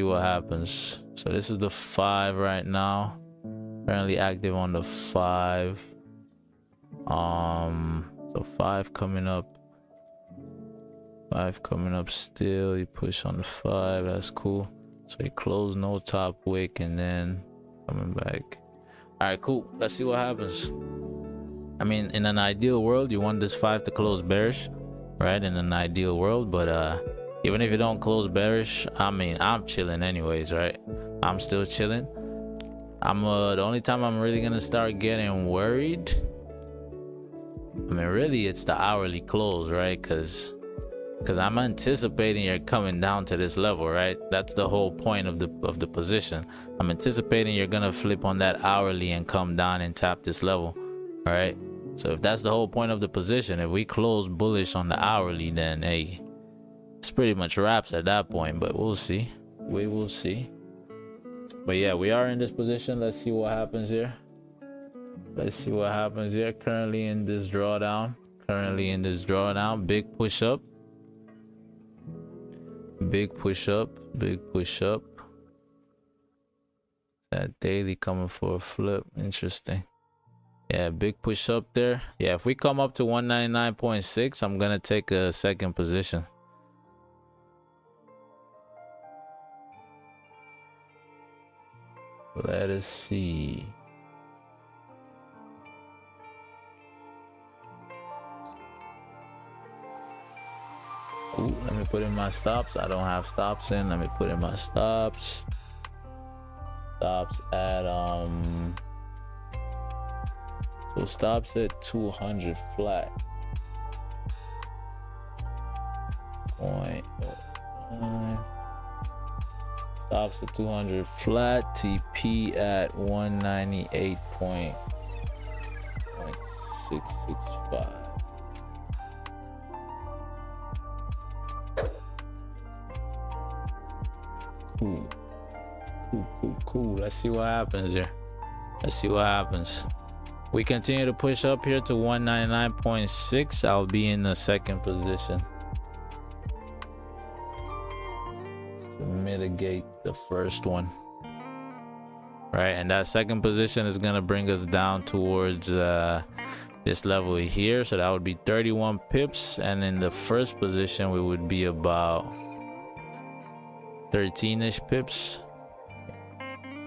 is the 5 right now. Currently active on the 5. So 5 coming up. 5 coming up still. You push on the 5. That's cool. So you close no top wick and then coming back. All right, cool. Let's see what happens. I mean, in an ideal world, you want this 5 to close bearish, right? In an ideal world, but even if you don't close bearish, I mean, I'm chilling anyways, right? I'm still chilling. The only time I'm really gonna start getting worried, I mean, really, it's the hourly close, right? Because I'm anticipating you're coming down to this level, right? That's the whole point of the position. I'm anticipating you're gonna flip on that hourly and come down and tap this level, all right? So if that's the whole point of the position, if we close bullish on the hourly, then hey, it's pretty much wraps at that point. But we'll see. We will see. But yeah, we are in this position. Let's see what happens here. Currently in this drawdown. Big push up. That daily coming for a flip. Interesting. Yeah, big push up there. Yeah, if we come up to 199.6, I'm gonna take a second position. Let us see. let me put in my stops. I don't have stops in. Let me put in my stops. Stops at so stops at 200 flat. Point. Stops at 200 flat. TP at 198.665. Cool. Let's see what happens here. Let's see what happens. We continue to push up here to 199.6. I'll be in the second position to mitigate the first one, right? And that second position is gonna bring us down towards this level here, so that would be 31 pips, and in the first position we would be about 13ish pips.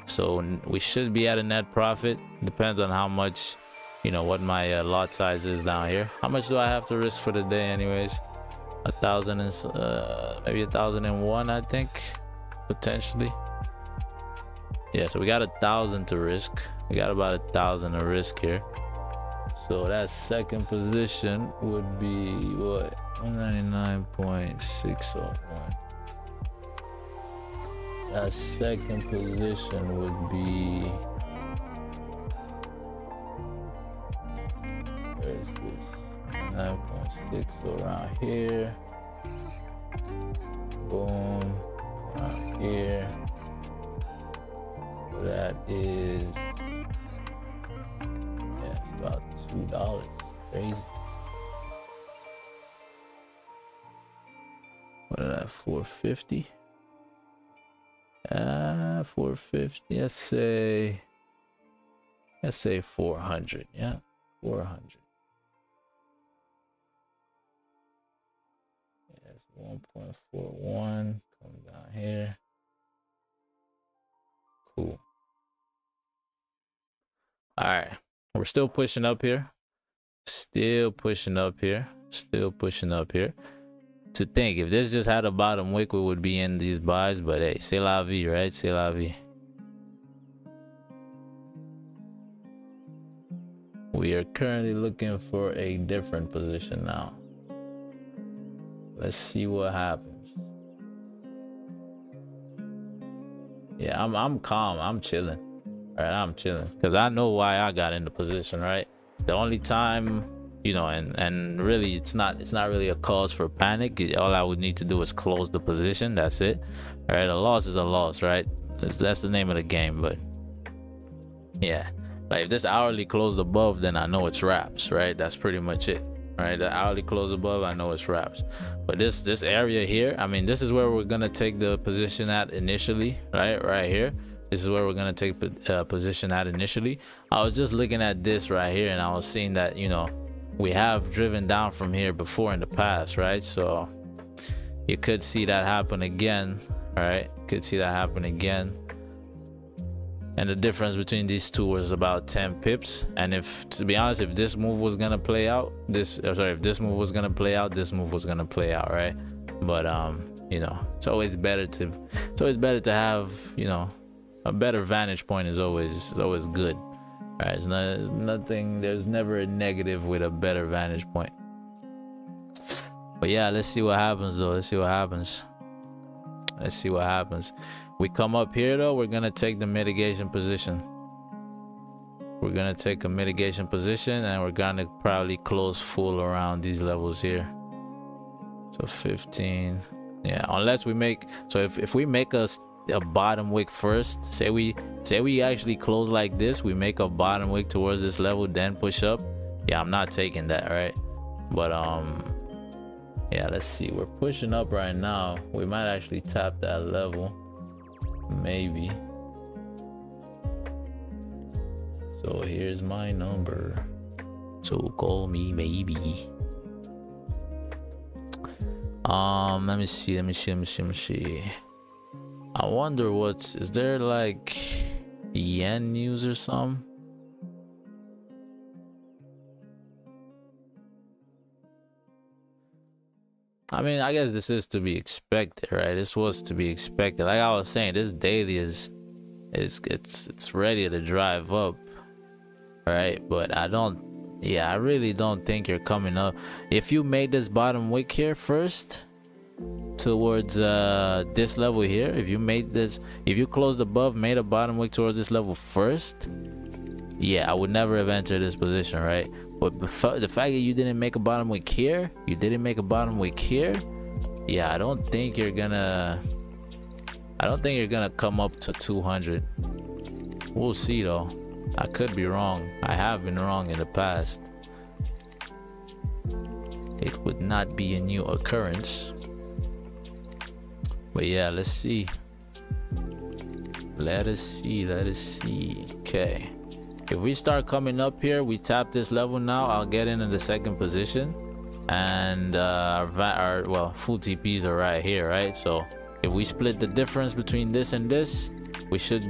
So we should be at a net profit. Depends on how much, you know, what my lot size is down here. How much do I have to risk for the day anyways? 1,000 and maybe 1,001, I think, potentially. Yeah, so we got 1,000 to risk. We got about 1,000 to risk here. So that second position would be what? 199.601. That second position would be, where is this? 9.6, so around here. Boom, around here. So that is, yeah, it's about $2. Crazy. What is that? 450. 450. Let's say 400. Yeah, 400. Yeah, it's 1.41. Come down here. Cool. All right, we're still pushing up here. Still pushing up here. To think, if this just had a bottom wick, we would be in these buys, but hey, c'est la vie, right? C'est la vie. We are currently looking for a different position now. Let's see what happens. Yeah, I'm calm. I'm chilling. All right, I'm chilling because I know why I got in the position, right? The only time, you know, and really it's not really a cause for panic. All I would need to do is close the position. That's it. All right, a loss is a loss, right? That's the name of the game. But yeah, like if this hourly closed above, then I know it's wraps, right? That's pretty much it, right? The hourly close above, I know it's wraps. But this area here, I mean, this is where we're gonna take the position at initially, right here. This is where we're gonna take position at initially. I was just looking at this right here, and I was seeing that, you know, we have driven down from here before in the past, right? So you could see that happen again, right? Could see that happen again. And the difference between these two was about 10 pips. And if, to be honest, if this move was gonna play out, if this move was gonna play out, this move was gonna play out, right? But you know, it's always better to have, you know, a better vantage point is always good. Right, there's nothing, there's never a negative with a better vantage point. But yeah, let's see what happens though. Let's see what happens. We come up here though, we're gonna take the mitigation position. We're gonna take a mitigation position, and we're gonna probably close full around these levels here. So 15, yeah, unless we make, so if we make a bottom wick first, say we actually close like this, we make a bottom wick towards this level, then push up, yeah, I'm not taking that, right? But yeah, let's see, we're pushing up right now. We might actually tap that level, maybe. So here's my number, so call me maybe. Let me see. I wonder is there like yen news or something? I mean, I guess this is to be expected, right? This was to be expected. Like I was saying, this daily is it's ready to drive up, right? But I really don't think you're coming up. If you made this bottom wick here first towards this level here, if you closed above, made a bottom wick towards this level first, yeah, I would never have entered this position, right? But the fact that you didn't make a bottom wick here, yeah, I don't think you're gonna come up to 200. We'll see though. I could be wrong. I have been wrong in the past. It would not be a new occurrence. But yeah, let's see. Let us see. Okay. If we start coming up here, we tap this level now, I'll get into the second position. And our full TPs are right here, right? So if we split the difference between this and this, we should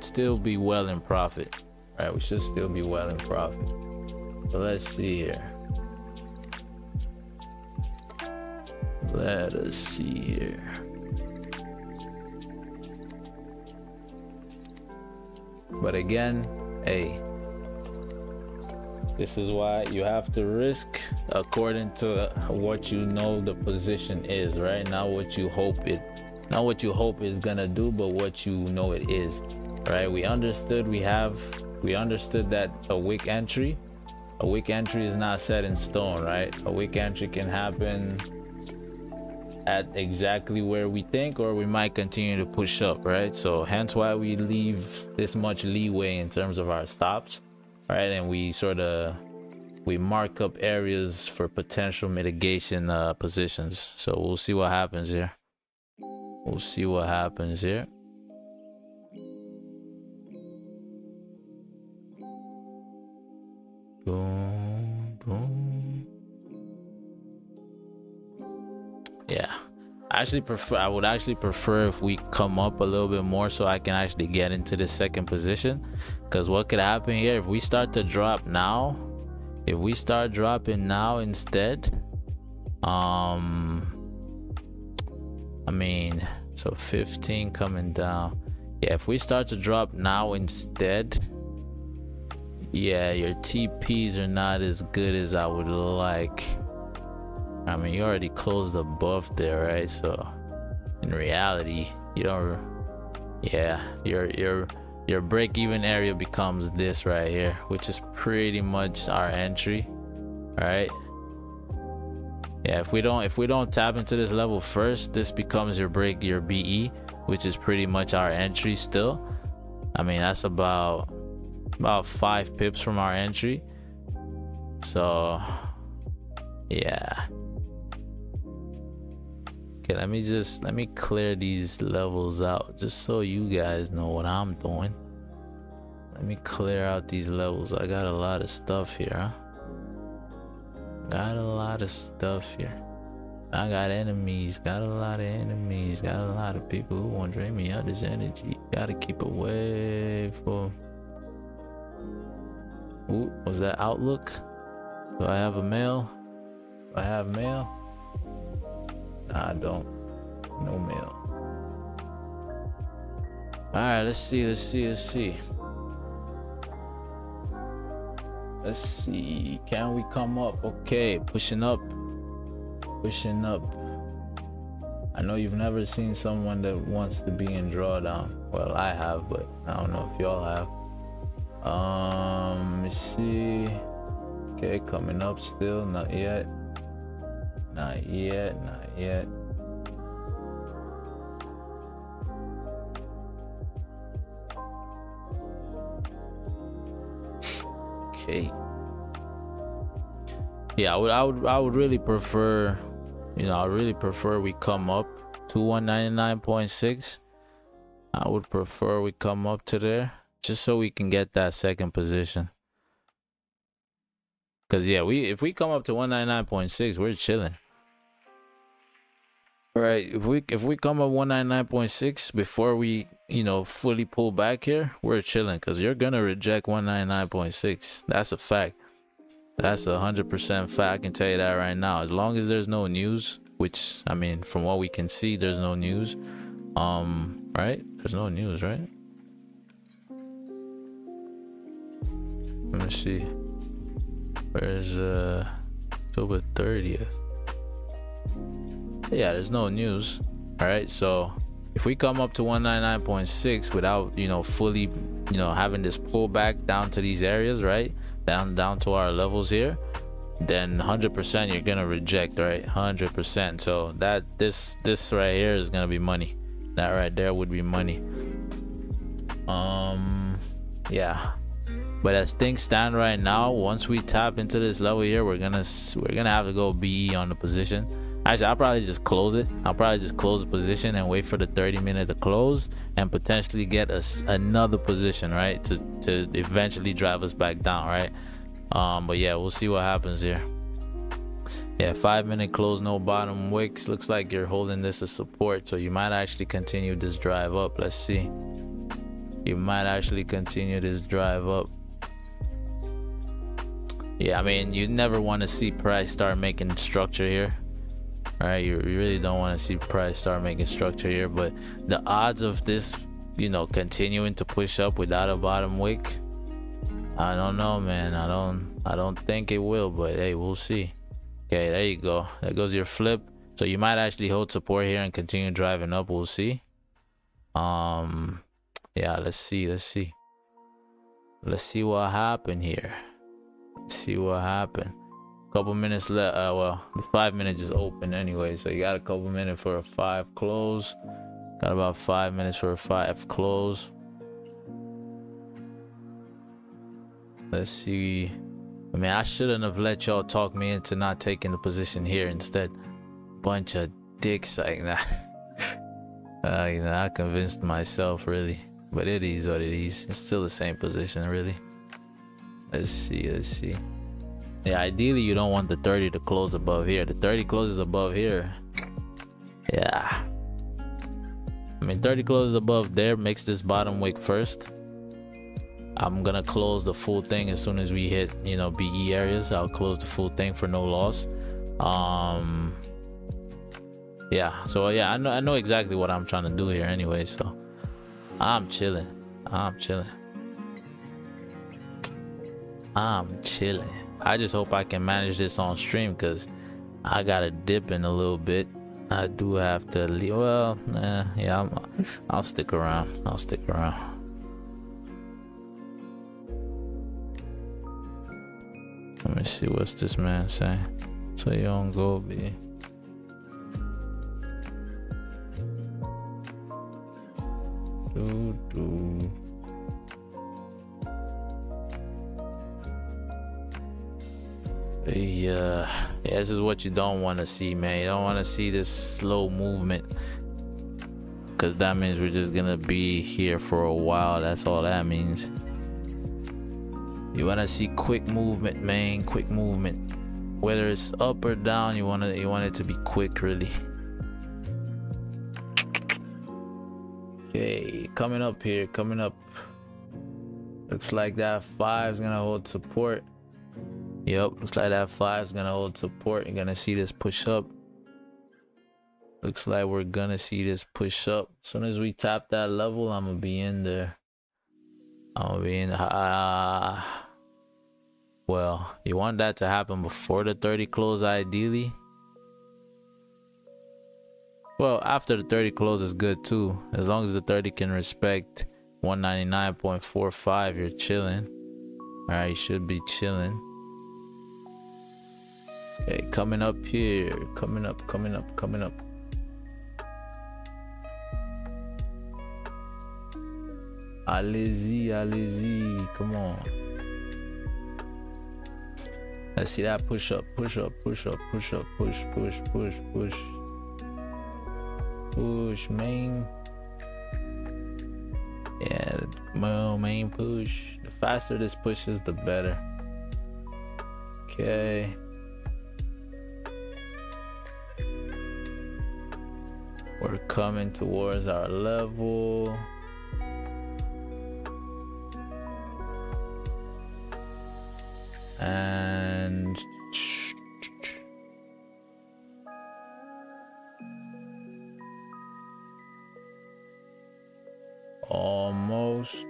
still be well in profit, right? We should still be well in profit. So let's see here. Let us see here. But again, hey, this is why you have to risk according to what you know the position is, right? Not what you hope is gonna do, but what you know it is, right? We understood that a wick entry is not set in stone, right? A wick entry can happen at exactly where we think, or we might continue to push up, right? So hence why we leave this much leeway in terms of our stops, right? And we mark up areas for potential mitigation positions. So we'll see what happens here. Boom, boom. Yeah, I would actually prefer if we come up a little bit more so I can actually get into the second position. Because what could happen here if we start to drop now, if we start dropping now instead, I mean, so 15 coming down. Yeah, if we start to drop now instead, yeah, your TPs are not as good as I would like. I mean, you already closed above there, right? So in reality, you don't, yeah, your break-even area becomes this right here, which is pretty much our entry, right? Yeah, if we don't tap into this level first, this becomes your BE, which is pretty much our entry still. I mean, that's about 5 pips from our entry. So yeah. Okay, let me clear these levels out just so you guys know what I'm doing. Let me clear out these levels. I got a lot of stuff here, huh? I got enemies, got a lot of people who want to drain me out this energy. Gotta keep away from. Ooh, was that Outlook? Do I have a mail? Do I have mail? Nah, I don't. No mail. All right, let's see. Can we come up? Okay, pushing up. I know you've never seen someone that wants to be in drawdown. Well, I have, but I don't know if y'all have. Let me see. Okay, coming up still. Not yet. Okay. Yeah, I would really prefer, I really prefer we come up to 199.6. I would prefer we come up to there just so we can get that second position. Cause yeah, if we come up to 199.6, we're chilling. All right, if we come up 199.6 before we fully pull back here, we're chilling. Cause you're gonna reject 199.6. That's a fact. That's 100% fact. I can tell you that right now. As long as there's no news, which I mean, from what we can see, there's no news. Right? There's no news, right? Let me see. Where's October 30th? Yeah, there's no news. All right, so if we come up to 199.6 without, you know, fully, you know, having this pullback down to these areas, right, down to our levels here, then 100% you're gonna reject, right? 100%. So that this right here is gonna be money. That right there would be money. Yeah, but as things stand right now, once we tap into this level here, we're gonna have to go BE on the position. Actually, I'll probably just close it. I'll probably just close the position and wait for the 30-minute to close and potentially get us another position, right, to eventually drive us back down, right? But yeah, we'll see what happens here. Yeah, 5-minute close, no bottom wicks. Looks like you're holding this as support, so you might actually continue this drive up. Let's see. You might actually continue this drive up. Yeah, I mean, you never want to see price start making structure here. All right, you really don't want to see price start making structure here, but the odds of this, you know, continuing to push up without a bottom wick, I don't know, man. I don't think it will, but hey, we'll see. Okay, there you go. There goes your flip. So you might actually hold support here and continue driving up. We'll see. Yeah, let's see what happened here. Let's see what happened. Couple minutes left. Well, the 5 minutes is open anyway, so you got a couple minutes for a 5 close. Got about 5 minutes for a 5 close. Let's see. I mean, I shouldn't have let y'all talk me into not taking the position here. Instead, bunch of dicks like that. You know, I convinced myself, really, but it is what it is. It's still the same position, really. Let's see. Yeah, ideally you don't want the 30 to close above here. The 30 closes above here. Yeah, I mean, 30 closes above there, makes this bottom wick first. I'm gonna close the full thing as soon as we hit, you know, BE areas. I'll close the full thing for no loss. Yeah, so yeah, I know exactly what I'm trying to do here anyway, so I'm chilling. I just hope I can manage this on stream, because I gotta dip in a little bit. I do have to leave. Well, yeah, I'll stick around. Let me see what's this man saying. So you don't go be. Yeah, this is what you don't want to see, man. You don't want to see this slow movement, because that means we're just gonna be here for a while. That's all that means. You want to see quick movement, man. Quick movement, whether it's up or down. You want it to be quick, really. Okay, coming up here, looks like that 5 is gonna hold support. Yep, looks like that 5 is gonna hold support. You're gonna see this push up. Looks like we're gonna see this push up. As soon as we tap that level, I'm gonna be in there. Well, you want that to happen before the 30 close, ideally. Well, after the 30 close is good too. As long as the 30 can respect 199.45, you're chilling. All right, you should be chilling. Okay, coming up here, coming up. Allez-y, come on. Let's see that push up, push, main. Yeah, come on, main push. The faster this pushes, the better. Okay. We're coming towards our level. And almost.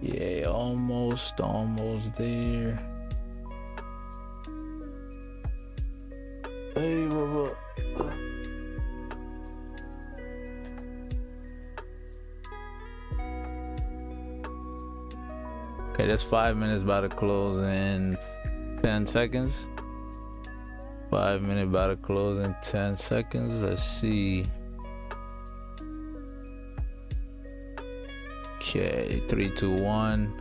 Yeah, almost there. Hey, Baba. Okay, that's 5 minutes about to close in 10 seconds. 5 minutes about to close in 10 seconds. Let's see. Okay, 3, 2, 1.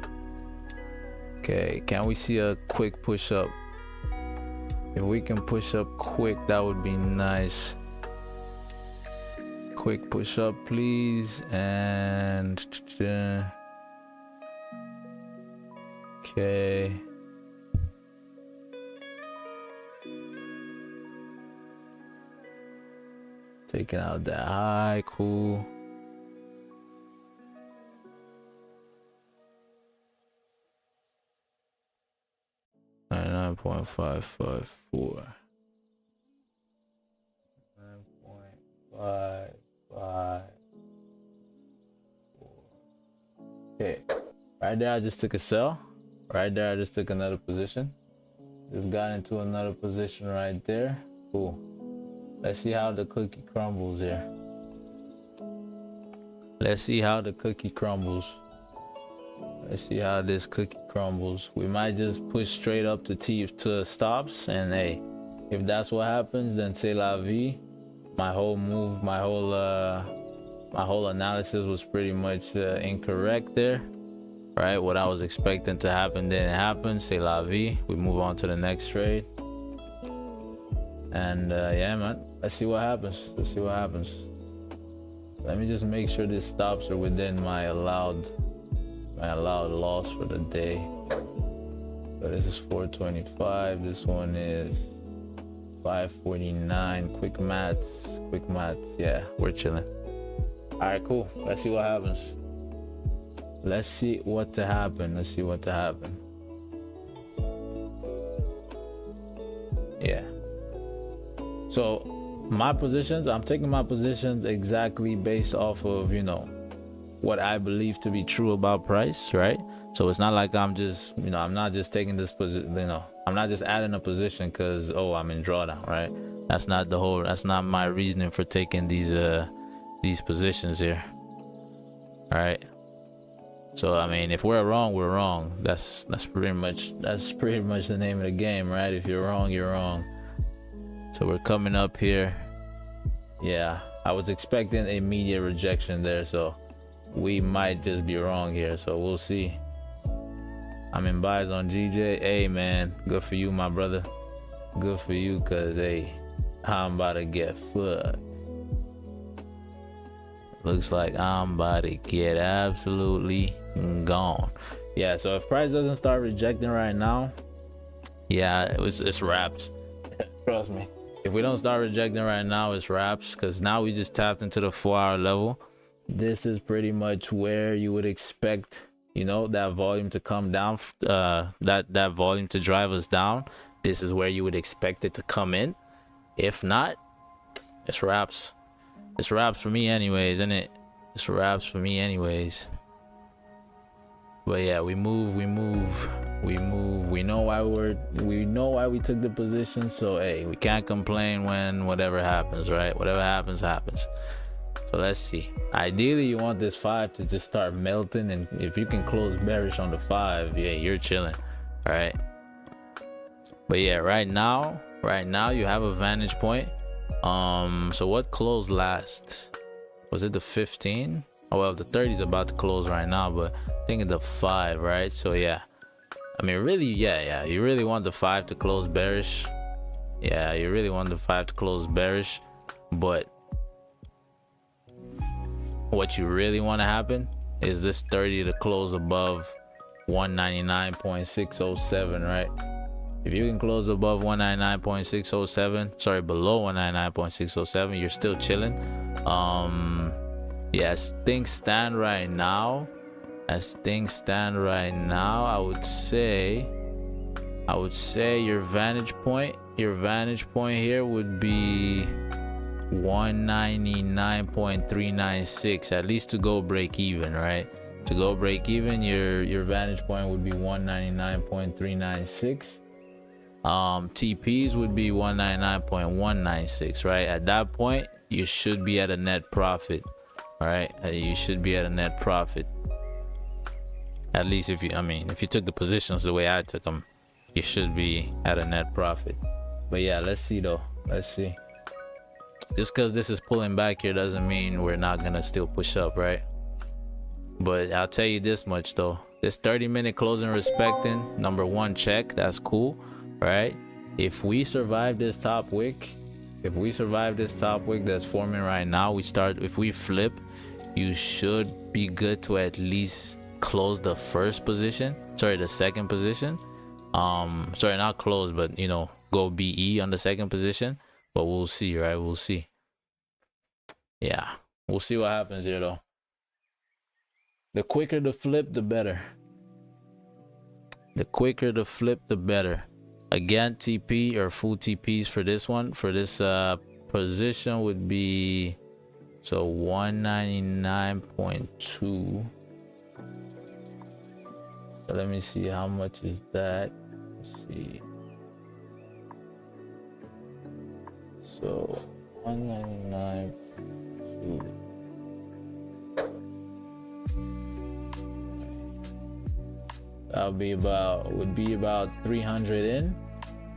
Okay, can we see a quick push up? If we can push up quick, that would be nice. Quick push up, please. And okay. Taking out that high, cool. $99.554. 9.554. Okay, right there I just took a sell. Right there I just took another position. Just got into another position right there. Cool. Let's see how the cookie crumbles here. Let's see how the cookie crumbles. Let's see how this cookie crumbles. We might just push straight up to stops, and hey, if that's what happens, then c'est la vie. My whole move, my whole analysis was pretty much incorrect there, right? What I was expecting to happen didn't happen. C'est la vie. We move on to the next trade, and yeah, man. Let's see what happens. Let's see what happens. Let me just make sure these stops are within my allowed loss for the day. So this is 425. This one is 549. Quick maths. Yeah, we're chilling. All right, cool. Let's see what happens. Let's see what to happen. Yeah. So my positions, I'm taking my positions exactly based off of, you know, what I believe to be true about price, right? So it's not like I'm just, you know, I'm not just taking this position, you know, I'm not just adding a position because, oh, I'm in drawdown, right? That's not my reasoning for taking these positions here. All right. So I mean, if we're wrong, we're wrong. That's pretty much the name of the game, right? If you're wrong, you're wrong. So we're coming up here. Yeah, I was expecting immediate rejection there, so we might just be wrong here, so we'll see. I'm in buys on GJ. Hey man, good for you, my brother. Good for you, cause hey, I'm about to get fucked. Looks like I'm about to get absolutely gone. Yeah, so if price doesn't start rejecting right now, yeah, it's wraps. Trust me. If we don't start rejecting right now, it's wraps, because now we just tapped into the 4-hour level. This is pretty much where you would expect, you know, that volume to come down, that volume to drive us down. This is where you would expect it to come in. If not, it's wraps. It's wraps for me anyways, isn't it? It's wraps for me anyways. But yeah, we move. We know why we took the position. So hey, we can't complain when whatever happens, right? Whatever happens. So let's see. Ideally, you want this 5 to just start melting, and if you can close bearish on the 5, yeah, you're chilling, all right? But yeah, right now you have a vantage point. So what closed last? Was it the 15? Oh well, the 30 is about to close right now, but I think the 5, right? So yeah, I mean, really, yeah, you really want the 5 to close bearish. Yeah, you really want the 5 to close bearish, but what you really want to happen is this 30 to close above 199.607, right? If you can close above 199.607, sorry, below 199.607, you're still chilling. Yes, things stand right now. as things stand right now, I would say your vantage point here would be 199.396, at least to go break even, right? To go break even, your vantage point would be 199.396. TPs would be 199.196, right? At that point, you should be at a net profit. All right, you should be at a net profit. At least if you took the positions the way I took them, you should be at a net profit. But yeah, let's see though. Let's see. Just because this is pulling back here doesn't mean we're not gonna still push up, right? But I'll tell you this much though. This 30-minute closing respecting, number one check, that's cool, right? If we survive this top wick, that's forming right now, if we flip, you should be good to at least close the the second position. Sorry, not close, but you know, go BE on the second position. But we'll see, right? We'll see. Yeah, we'll see what happens here though. The quicker the flip, the better. The quicker the flip, the better. Again, TP or full TPs for this one, for this position would be, so 199.2. So let me see, how much is that? Let's see. So 199.2. That would be about 300 in,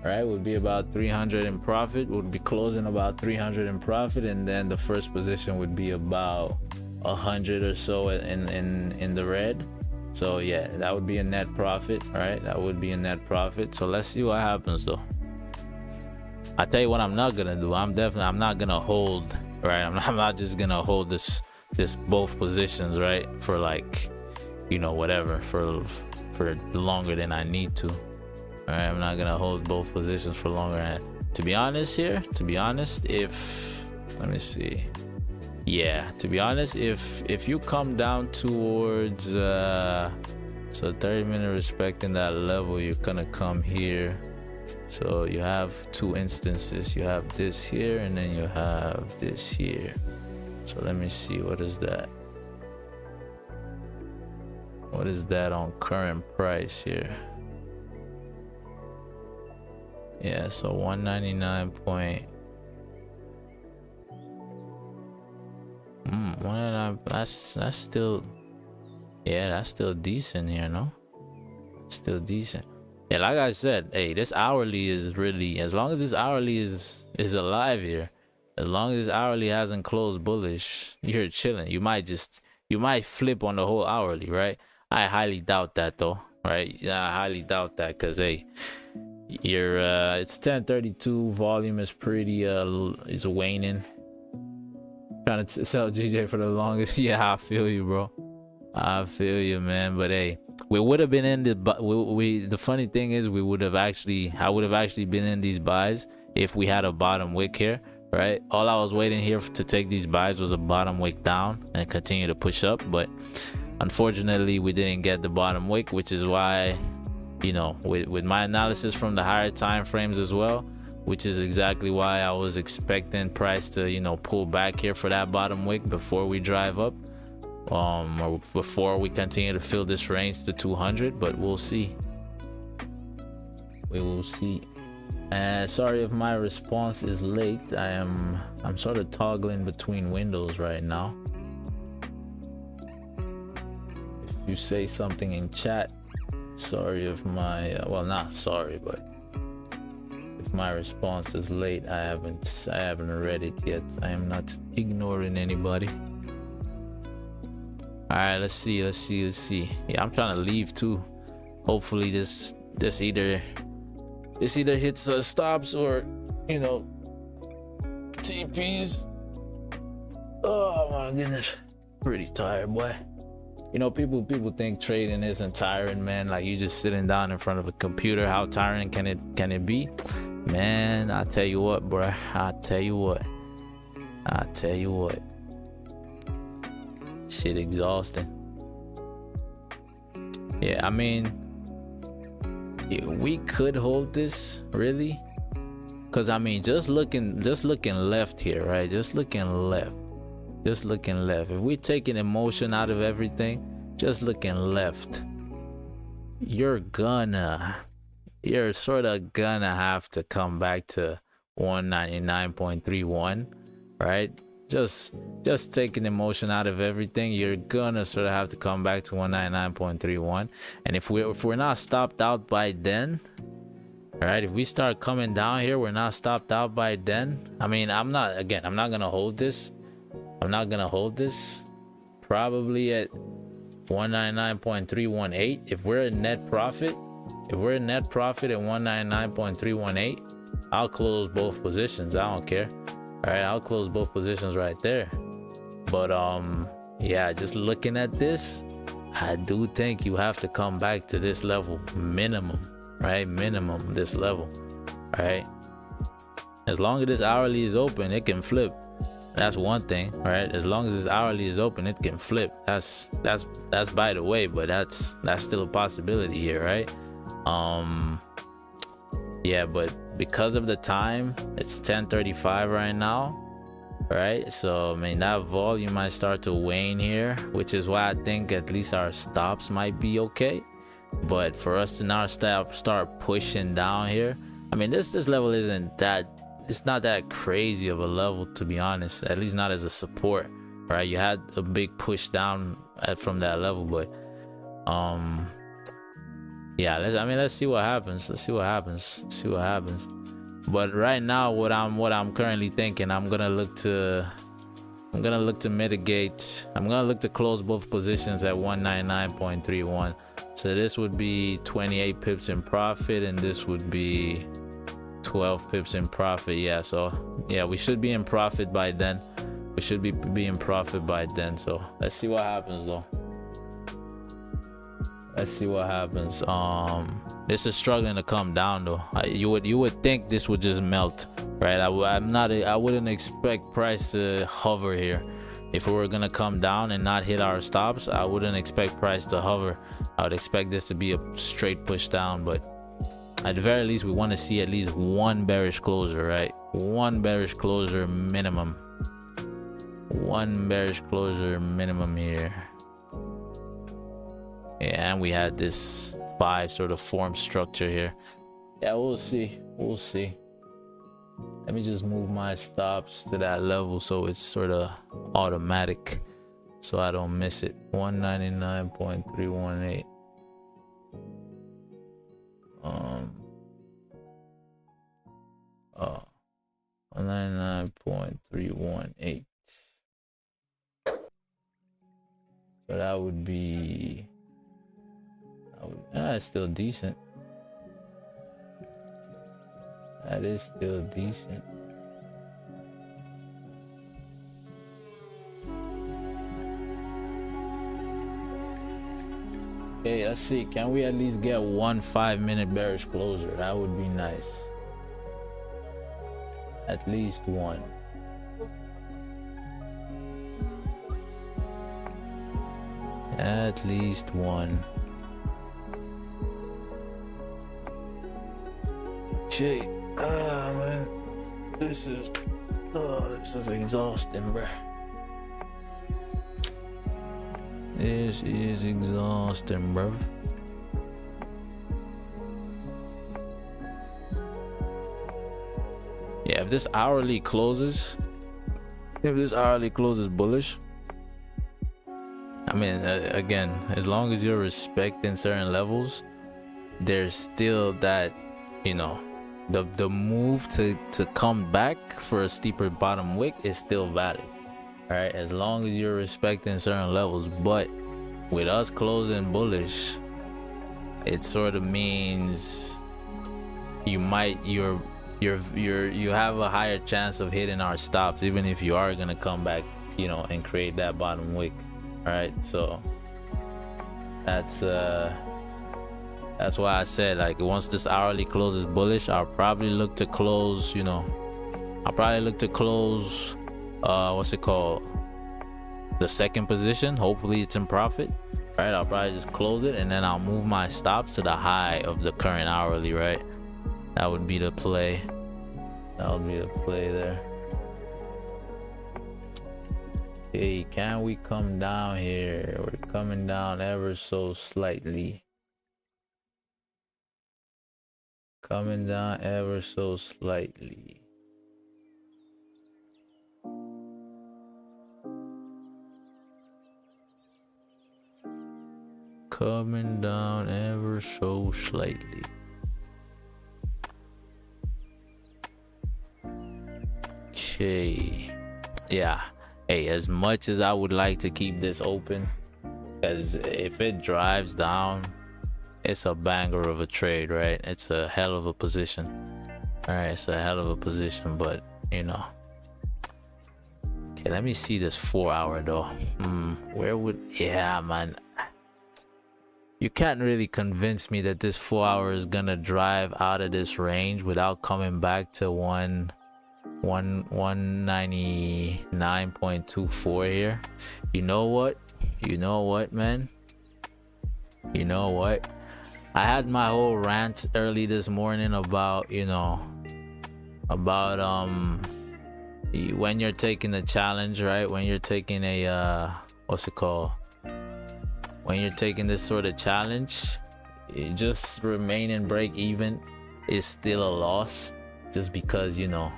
right? Would be about 300 in profit. Would be closing about 300 in profit, and then the first position would be about 100 or so in the red. So yeah, that would be a net profit, right? That would be a net profit. So let's see what happens though. I tell you what I'm not gonna do. I'm not gonna hold, right? I'm not just gonna hold this both positions, right? For like, you know, whatever, for longer than I need to. All right, I'm not gonna hold both positions for longer. To be honest, let me see. Yeah, to be honest, if you come down towards so 30-minute respecting that level, you're gonna come here. So you have two instances. You have this here, and then you have this here. So let me see, what is that? What is that on current price here? Yeah, so 199 point. 199. That's still, yeah, that's still decent here, no? Still decent. Yeah, like I said, hey, this hourly is really, as long as this hourly is alive here, as long as this hourly hasn't closed bullish, you're chilling. You might flip on the whole hourly, right? I highly doubt that though, right? Yeah, I highly doubt that, because hey, it's 10:32, volume is pretty is waning. Trying to sell GJ for the longest. Yeah, I feel you, bro. I feel you, man. But hey, we would have been in the funny thing is, I would have actually been in these buys if we had a bottom wick here, right? All I was waiting here to take these buys was a bottom wick down and continue to push up, but unfortunately we didn't get the bottom wick, which is why, you know, with my analysis from the higher time frames as well, which is exactly why I was expecting price to, you know, pull back here for that bottom wick before we drive up, or before we continue to fill this range to 200. But we'll see. We will see. And sorry if my response is late. I'm sort of toggling between windows right now. If you say something in chat, sorry if my well, not sorry, but if my response is late, I haven't read it yet. I am not ignoring anybody. All right, let's see. Yeah, I'm trying to leave too. Hopefully this either hits stops or, you know, TPs. Oh my goodness, pretty tired, boy. You know, people think trading isn't tiring, man. Like, you just sitting down in front of a computer. How tiring can it be? Man, I tell you what, bro. I tell you what. Shit exhausting. Yeah, I mean, we could hold this really, because I mean, just looking left here, right? Just looking left. If we taking emotion out of everything, just looking left, you're sort of gonna have to come back to 199.31, right? Just taking emotion out of everything, you're gonna sort of have to come back to 199.31. And if we're not stopped out by then, right, if we start coming down here, we're not stopped out by then. I mean, I'm not gonna hold this. Probably at 199.318. If we're a net profit at 199.318, I'll close both positions. I don't care. All right, I'll close both positions right there. But yeah, just looking at this, I do think you have to come back to this level minimum, right? Minimum this level, right? As long as this hourly is open, it can flip. That's one thing, right? As long as this hourly is open, it can flip. That's by the way, but that's still a possibility here, right? Yeah, but because of the time, it's 10:35 right now, right? So I mean, that volume might start to wane here, which is why I think at least our stops might be okay. But for us to now start pushing down here, I mean, this level isn't that, it's not that crazy of a level, to be honest, at least not as a support, right? You had a big push down from that level, but yeah, let's see what happens. Let's see what happens. But right now, what I'm currently thinking, I'm gonna look to mitigate. I'm gonna look to close both positions at 199.31. So this would be 28 pips in profit, and this would be 12 pips in profit. Yeah, so yeah, we should be in profit by then. So let's see what happens though. This is struggling to come down though. You would think this would just melt, right? I wouldn't expect price to hover here. If we were gonna come down and not hit our stops, I wouldn't expect price to hover. I would expect this to be a straight push down, but at the very least, we want to see at least one bearish closure, right? One bearish closure minimum. Here. Yeah, and we had this 5 sort of form structure here. Yeah, we'll see. Let me just move my stops to that level so it's sort of automatic, so I don't miss it. 199.318. 199.318. So that would be, it's still decent. That is still decent. Okay, let's see. Can we at least get one 5-minute bearish closer? That would be nice. At least one. At least one. Shit. Man. This is exhausting, bruh. This is exhausting, bruv. Yeah, if this hourly closes bullish, I mean, again, as long as you're respecting certain levels, there's still that, you know, the move to come back for a steeper bottom wick is still valid. All right, as long as you're respecting certain levels. But with us closing bullish, it sort of means you have a higher chance of hitting our stops, even if you are gonna come back, you know, and create that bottom wick. All right, so that's why I said, like, once this hourly closes bullish, I'll probably look to close, you know, what's it called, the second position. Hopefully it's in profit, right? I'll probably just close it and then I'll move my stops to the high of the current hourly, right? That would be the play. That would be the play there. Okay, can we come down here? We're coming down ever so slightly. Coming down ever so slightly. Coming down ever so slightly. Okay. Yeah. Hey, as much as I would like to keep this open, because if it drives down, it's a banger of a trade, right? It's a hell of a position. All right, it's a hell of a position, but you know. Okay, let me see this 4 hour though. Where would, yeah, man. You can't really convince me that this 4 hour is gonna drive out of this range without coming back to 199.24 here. You know what? You know what, man? You know what? I had my whole rant early this morning about, you know, about when you're taking a challenge, right? When you're taking a what's it called? When you're taking this sort of challenge, just remaining break even is still a loss, just because, you know,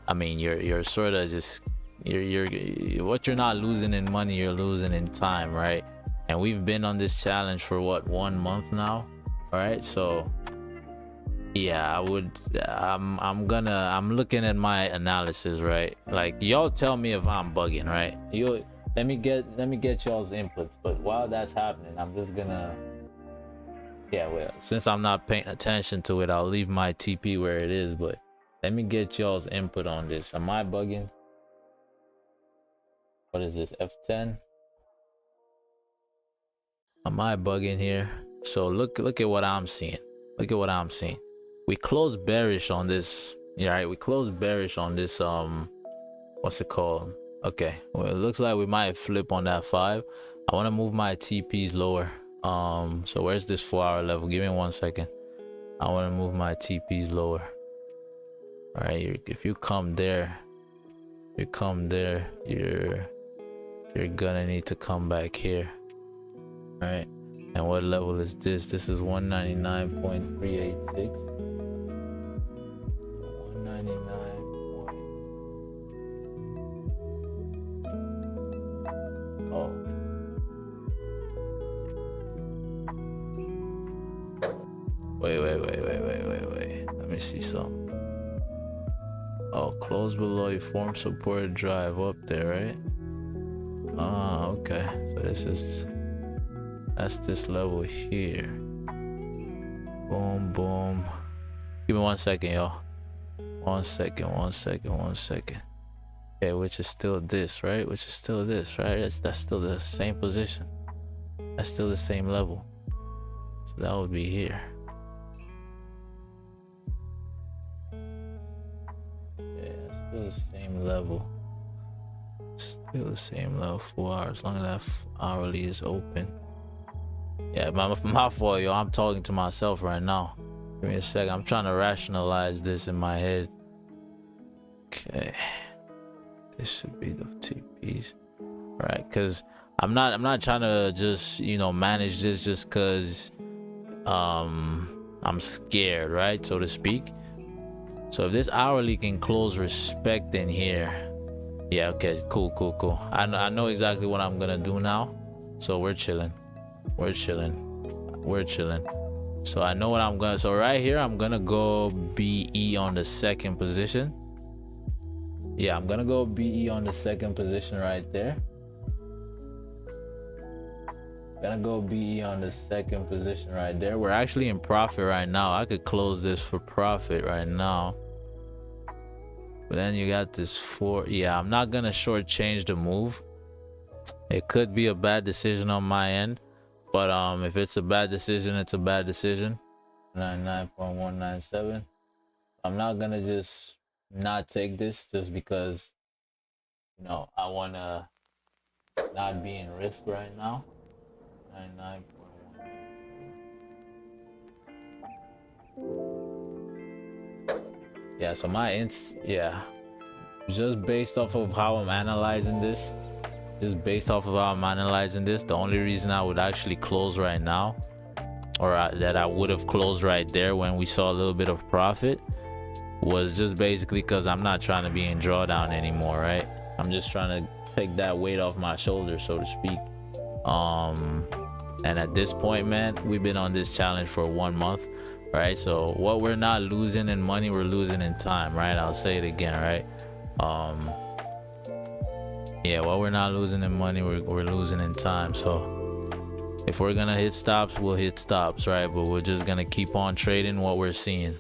I mean, you're sort of just you're what you're not losing in money, you're losing in time, right? And we've been on this challenge for what, 1 month now, all right? So yeah, I'm looking at my analysis, right? Like, y'all tell me if I'm bugging, right? Let me get y'all's inputs. But while that's happening, I'm just gonna, yeah, well, since I'm not paying attention to it, I'll leave my TP where it is. But let me get y'all's input on this. Am I bugging? What is this, F10? Am I bugging here? So look at what I'm seeing. Look at what I'm seeing. We closed bearish on this. Yeah, right. We closed bearish on this. What's it called? Okay. Well, it looks like we might flip on that 5. I want to move my TPs lower. So where's this 4 hour level? Give me 1 second. I want to move my TPs lower. All right. If you come there, you're gonna need to come back here. All right. And what level is this? This is 199.386. 199. Oh. Wait. Let me see some. Oh, close below you form support drive up there, right? Ah, okay. So that's this level here. Boom, boom. Give me 1 second, y'all. 1 second. Okay, which is still this, right? Which is still this, right? That's still the same position. That's still the same level. So that would be here. Yeah, still the same level. Still the same level. 4 hours. As long as that hourly is open. Yeah, my fault, yo. I'm talking to myself right now. Give me a second. I'm trying to rationalize this in my head. Okay. This should be the TPs. Right, because I'm not trying to just, you know, manage this just because I'm scared, right, so to speak. So if this hourly can close respect in here, yeah, okay, cool. I know exactly what I'm gonna do now. So we're chilling. So I know what I'm gonna, so right here I'm gonna go BE on the second position. Yeah, I'm gonna go BE on the second position right there. Gonna go BE on the second position right there. We're actually in profit right now. I could close this for profit right now. But then you got this 4. Yeah, I'm not gonna shortchange the move. It could be a bad decision on my end. But if it's a bad decision, it's a bad decision. 99.197. I'm not gonna just not take this just because, you know, I wanna not be in risk right now. Yeah, so yeah, just based off of how I'm analyzing this, the only reason I would actually close right now, or that I would have closed right there when we saw a little bit of profit, was just basically because I'm not trying to be in drawdown anymore, right? I'm just trying to take that weight off my shoulders, so to speak. And at this point, man, we've been on this challenge for 1 month, right? So what we're not losing in money, we're losing in time, right? I'll say it again, right? Yeah, what we're not losing in money, we're losing in time. So if we're gonna hit stops, we'll hit stops, right? But we're just gonna keep on trading what we're seeing.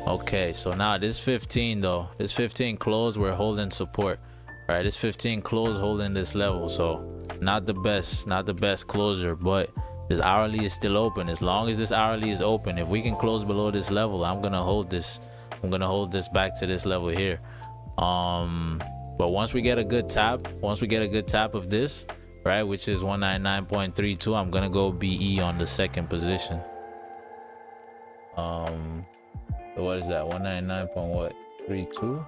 Okay, so now this 15 though, this 15 close, we're holding support, right? This 15 close holding this level, so not the best closure, but this hourly is still open. As long as this hourly is open, if we can close below this level, I'm gonna hold this back to this level here. But once we get a good tap of this, right, which is 199.32, I'm gonna go BE on the second position. So what is that? 199.32.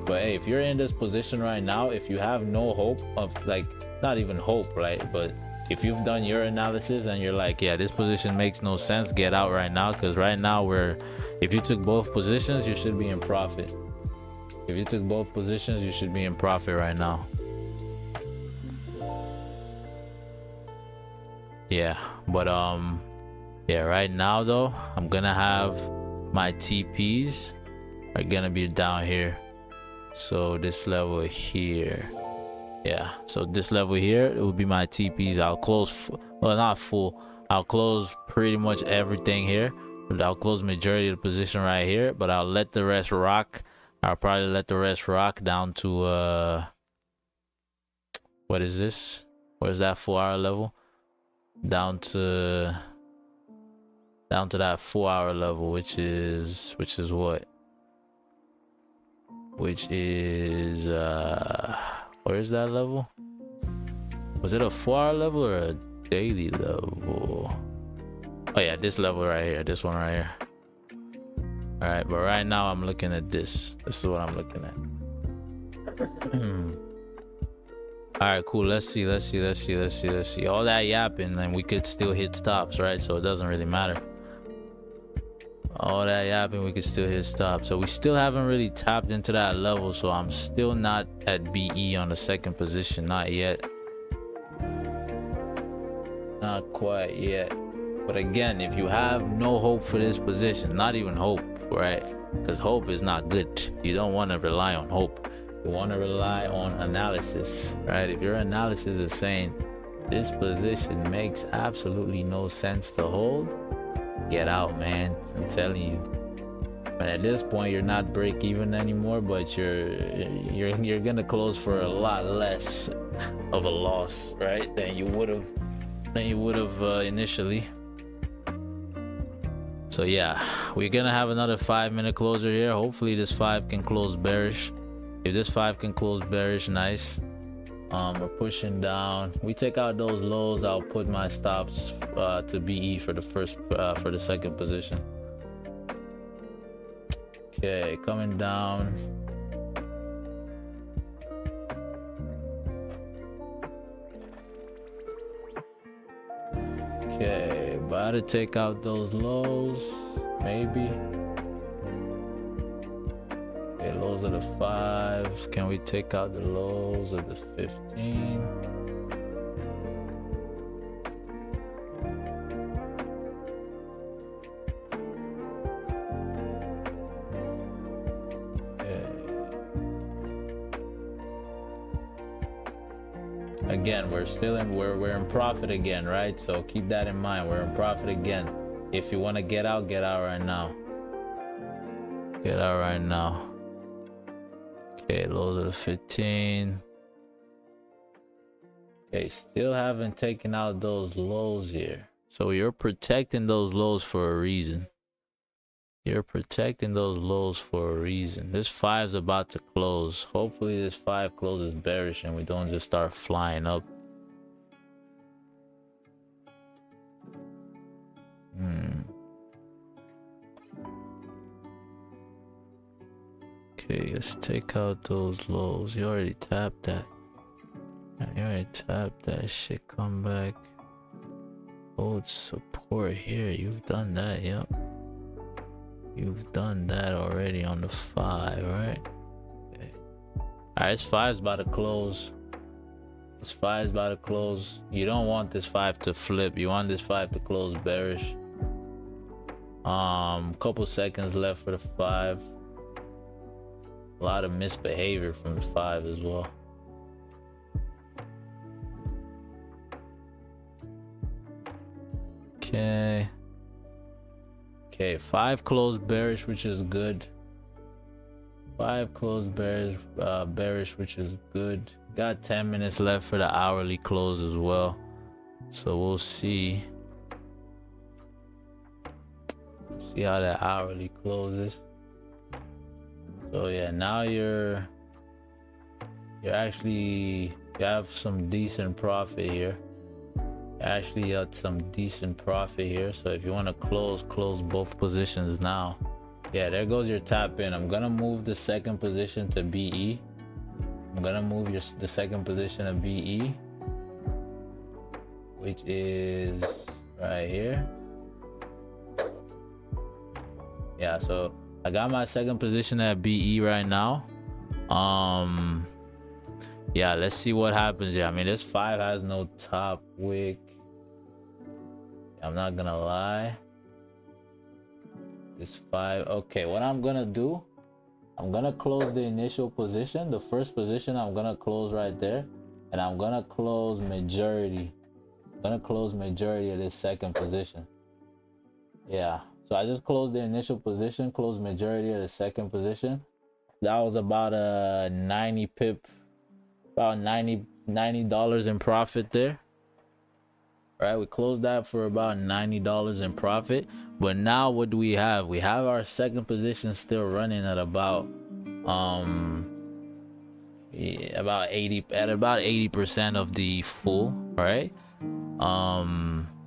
But hey, if you're in this position right now, if you have no hope of, like, not even hope, right, but if you've done your analysis and you're like, yeah, this position makes no sense, get out right now. Because right now, if you took both positions, you should be in profit. If you took both positions, you should be in profit right now. Yeah, but yeah, right now though, I'm gonna have my TPs are gonna be down here. So this level here, yeah, so this level here, it will be my TPs. I'll close, well, not full, I'll close pretty much everything here. I'll close majority of the position right here, but I'll let the rest rock. I'll probably let the rest rock down to what is this? Where's that 4-hour level? Down to that 4-hour level, which is what? Which is where is that level? Was it a 4-hour level or a daily level? Oh yeah, this level right here, this one right here. All right, but right now I'm looking at this. This is what I'm looking at. All right, cool. Let's see. All that yapping, and we could still hit stops, right? So it doesn't really matter. All that yapping, we could still hit stops. So we still haven't really tapped into that level. So I'm still not at BE on the second position. Not yet. Not quite yet. But again, if you have no hope for this position, not even hope, right? Because hope is not good. You don't want to rely on hope. You want to rely on analysis, right? If your analysis is saying this position makes absolutely no sense to hold, get out, man. I'm telling you. And at this point, you're not break even anymore, but you're gonna close for a lot less of a loss, right? Than you would have initially. So yeah, we're gonna have another 5-minute closer here. Hopefully this 5 can close bearish. If this 5 can close bearish, nice. We're pushing down. We take out those lows. I'll put my stops to BE for the second position. Okay, coming down. Okay, about to take out those lows, maybe. Okay, lows of the 5. Can we take out the lows of the 15? Again, we're in profit again, right? So keep that in mind. We're in profit again. If you want to get out right now. Get out right now. Okay, lows of the 15. Okay, still haven't taken out those lows here. So you're protecting those lows for a reason. You're protecting those lows for a reason. This 5's about to close. Hopefully this 5 closes bearish and we don't just start flying up. Okay, let's take out those lows. You already tapped that. You already tapped that shit. Come back. Hold support here. You've done that, yep. You've done that already on the 5, right? Okay. Alright, this 5's about to close. This 5's about to close. You don't want this 5 to flip. You want this 5 to close bearish. Couple seconds left for the 5. A lot of misbehavior from the 5 as well. Okay. Okay, 5 closed bearish, which is good. 5 closed bearish, which is good. Got 10 minutes left for the hourly close as well. So we'll see. See how that hourly closes. So yeah, now you're actually, you have some decent profit here. Actually at some decent profit here. So if you want to close both positions now. Yeah, there goes your tap in. I'm gonna move the second position to BE. I'm gonna move the second position to BE, which is right here. Yeah, so I got my second position at BE right now. Yeah, let's see what happens here. I mean, this 5 has no top wick. I'm not gonna lie. This 5. Okay, what I'm gonna do, I'm gonna close the initial position. The first position I'm gonna close right there, and I'm gonna close majority. I'm gonna close majority of this second position. Yeah, so I just closed the initial position, closed majority of the second position. That was about a 90 pip, about $90 in profit there. Right, we closed that for about $90 in profit. But now what do we have? We have our second position still running at about 80% of the full, right?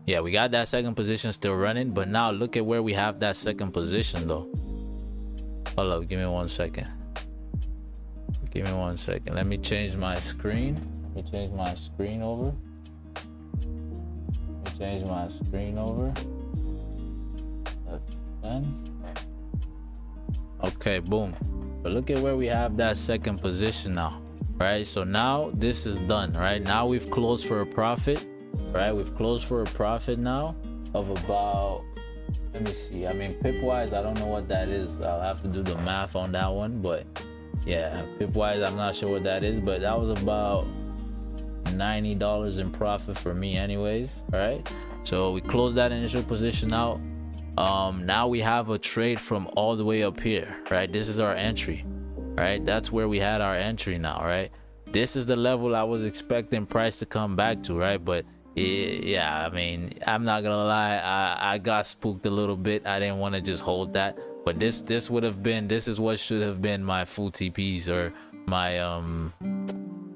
Yeah, we got that second position still running, but now look at where we have that second position though. Hold up, give me 1 second. Give me 1 second. Let me change my screen. Let me change my screen over. Change my screen over. F10. Okay, boom. But look at where we have that second position now, right? So now this is done, right? Now we've closed for a profit, right? We've closed for a profit now of about, let me see. I mean, pip wise, I don't know what that is. I'll have to do the math on that one, but yeah, pip wise, I'm not sure what that is, but that was about $90 in profit for me anyways, right? So we closed that initial position out. Now we have a trade from all the way up here, right? This is our entry, right? That's where we had our entry now, right? This is the level I was expecting price to come back to, right? But yeah, I mean, I'm not gonna lie, I got spooked a little bit. I didn't want to just hold that, but this would have been, this is what should have been my full TPs, or my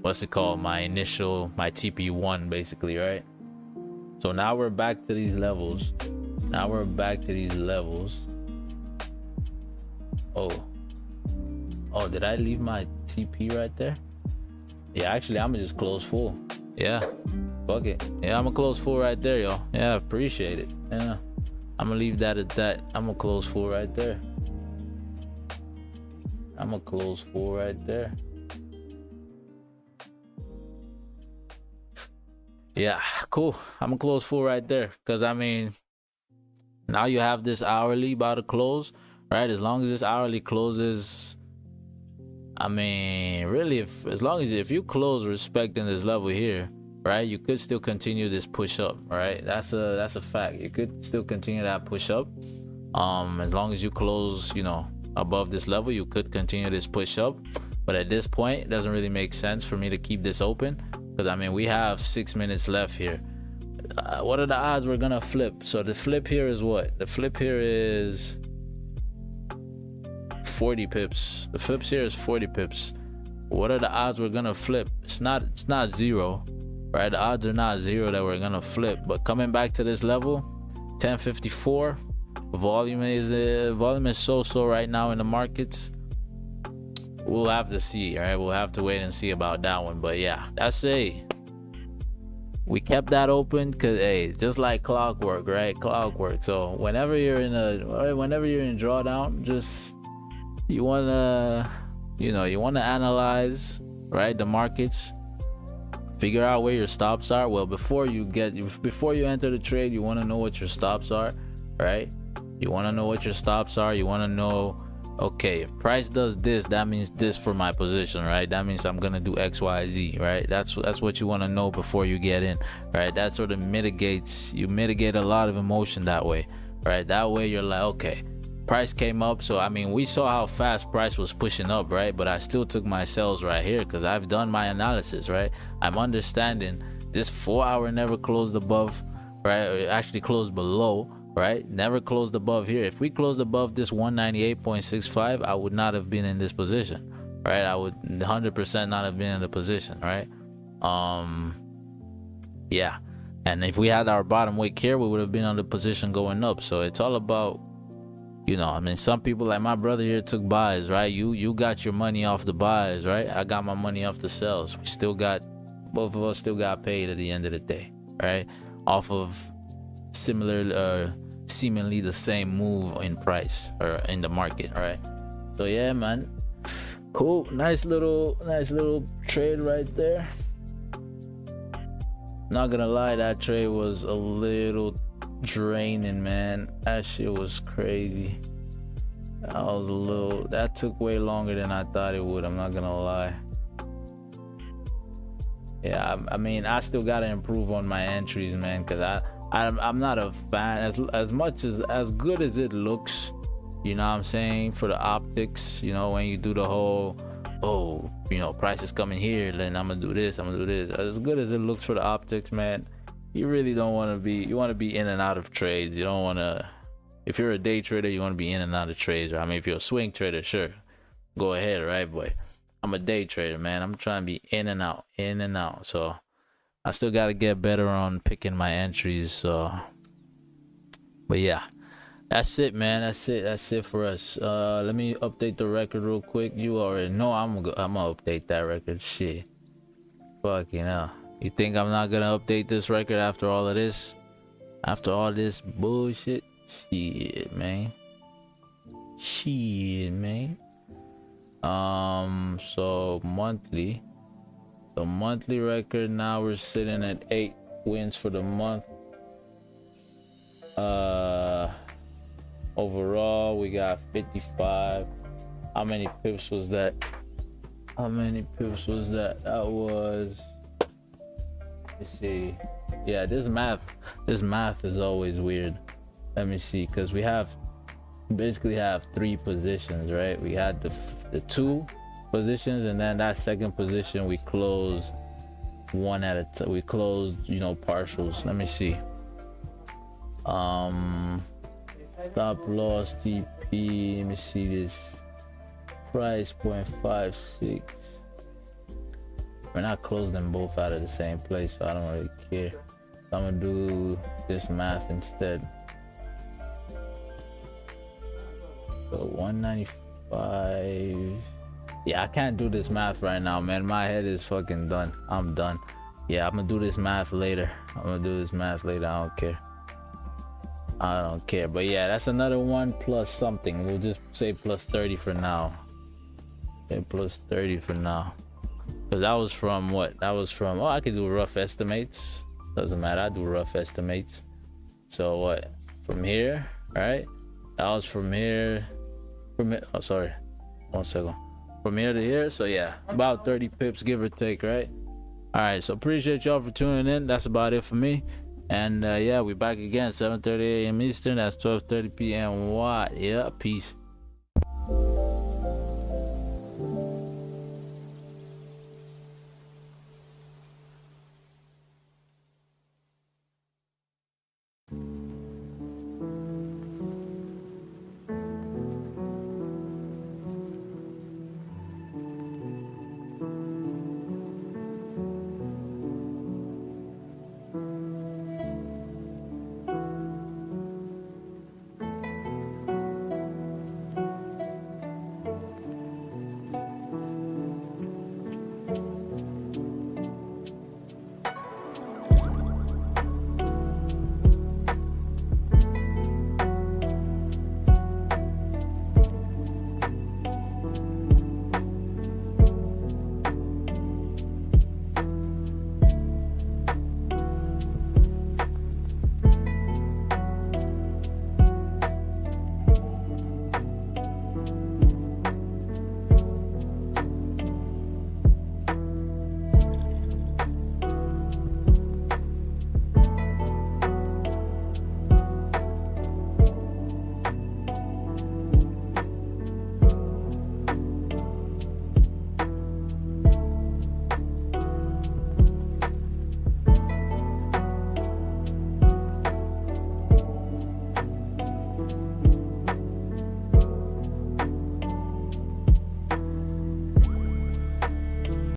what's it called, my initial, my TP1 basically, right? So now we're back to these levels. Now we're back to these levels. Oh, did I leave my TP right there? Yeah, actually I'm gonna just close full. Yeah, fuck it. Yeah, I'm gonna close full right there, y'all. Yeah, appreciate it. Yeah, I'm gonna leave that at that. I'm gonna close full right there. I'm gonna close full right there. Yeah, cool. I'm gonna close full right there, because I mean, now you have this hourly about to close, right? As long as this hourly closes, I mean, really, as long as if you close respecting this level here, right, you could still continue this push up, right? That's a fact. You could still continue that push up. As long as you close, you know, above this level, you could continue this push up. But at this point, it doesn't really make sense for me to keep this open, because I mean, we have 6 minutes left here. What are the odds we're gonna flip? So the flip here is what? The flip here is 40 pips. The flips here is 40 pips. What are the odds we're gonna flip? It's not zero, right? The odds are not zero that we're gonna flip, but coming back to this level, 1054. Volume is so right now in the markets. We'll have to see. All right, we'll have to wait and see about that one. But yeah, that's we kept that open because just like clockwork, right? Clockwork. So whenever you're in drawdown, just you wanna analyze, right, the markets, figure out where your stops are. Well, before you enter the trade, you want to know what your stops are, right? You want to know what your stops are. You want to know, okay, if price does this, that means this for my position, right? That means I'm gonna do XYZ, right? That's what you want to know before you get in, right? That sort of mitigate a lot of emotion that way, right? That way you're like, okay, price came up, so I mean, we saw how fast price was pushing up, right? But I still took my sells right here because I've done my analysis, right? I'm understanding this 4 hour never closed above, right? It actually closed below, right? Never closed above here. If we closed above this 198.65, I would not have been in this position, right? I would 100% not have been in the position, right? Yeah, and if we had our bottom wick here, we would have been on the position going up. So it's all about, I mean, some people like my brother here took buys, right? You got your money off the buys, right? I got my money off the sells. Both of us still got paid at the end of the day, right? Off of seemingly the same move in price or in the market, right? So yeah, man, cool, nice little trade right there. Not gonna lie, that trade was a little draining, man. That shit was crazy. That took way longer than I thought it would. I'm not gonna lie. Yeah, I mean, I still gotta improve on my entries, man, because I'm not a fan as good as it looks, you know what I'm saying, for the optics. When you do the whole, price is coming here, then I'm gonna do this, as good as it looks for the optics, man, you really don't want to be, you want to be in and out of trades. You don't want to, if you're a day trader, you want to be in and out of trades. Or I mean, if you're a swing trader, sure, go ahead, right? But I'm a day trader, man. I'm trying to be in and out. So I still got to get better on picking my entries. So, but yeah, that's it, man. That's it for us. Let me update the record real quick. You already know I'm gonna update that record. Shit, fucking hell. You think I'm not gonna update this record after all of this? After all this bullshit? Shit, man. So monthly. The monthly record now, we're sitting at 8 wins for the month. Overall we got 55. How many pips was that? That was, let's see. Yeah, this math is always weird. Let me see, because we basically have 3 positions, right? We had the 2 positions, and then that second position we closed one at a time. We closed, partials. Let me see. Stop loss TP. Let me see this. Price 0.56. We're not closing them both out of the same place, so I don't really care. So I'm gonna do this math instead. So 195. Yeah, I can't do this math right now, man. My head is fucking done. I'm done. Yeah, I'm gonna do this math later. I don't care. But yeah, that's another one plus something. We'll just say plus 30 for now. Okay, plus 30 for now. Because that was from what? I could do rough estimates. Doesn't matter. I do rough estimates. So what? From here, right? That was from here. Oh, sorry. 1 second. From here to here. So yeah, about 30 pips, give or take, right? All right. So appreciate y'all for tuning in. That's about it for me. And yeah, we back again, 7:30 a.m. Eastern. That's 12:30 p.m. What? Yeah, peace.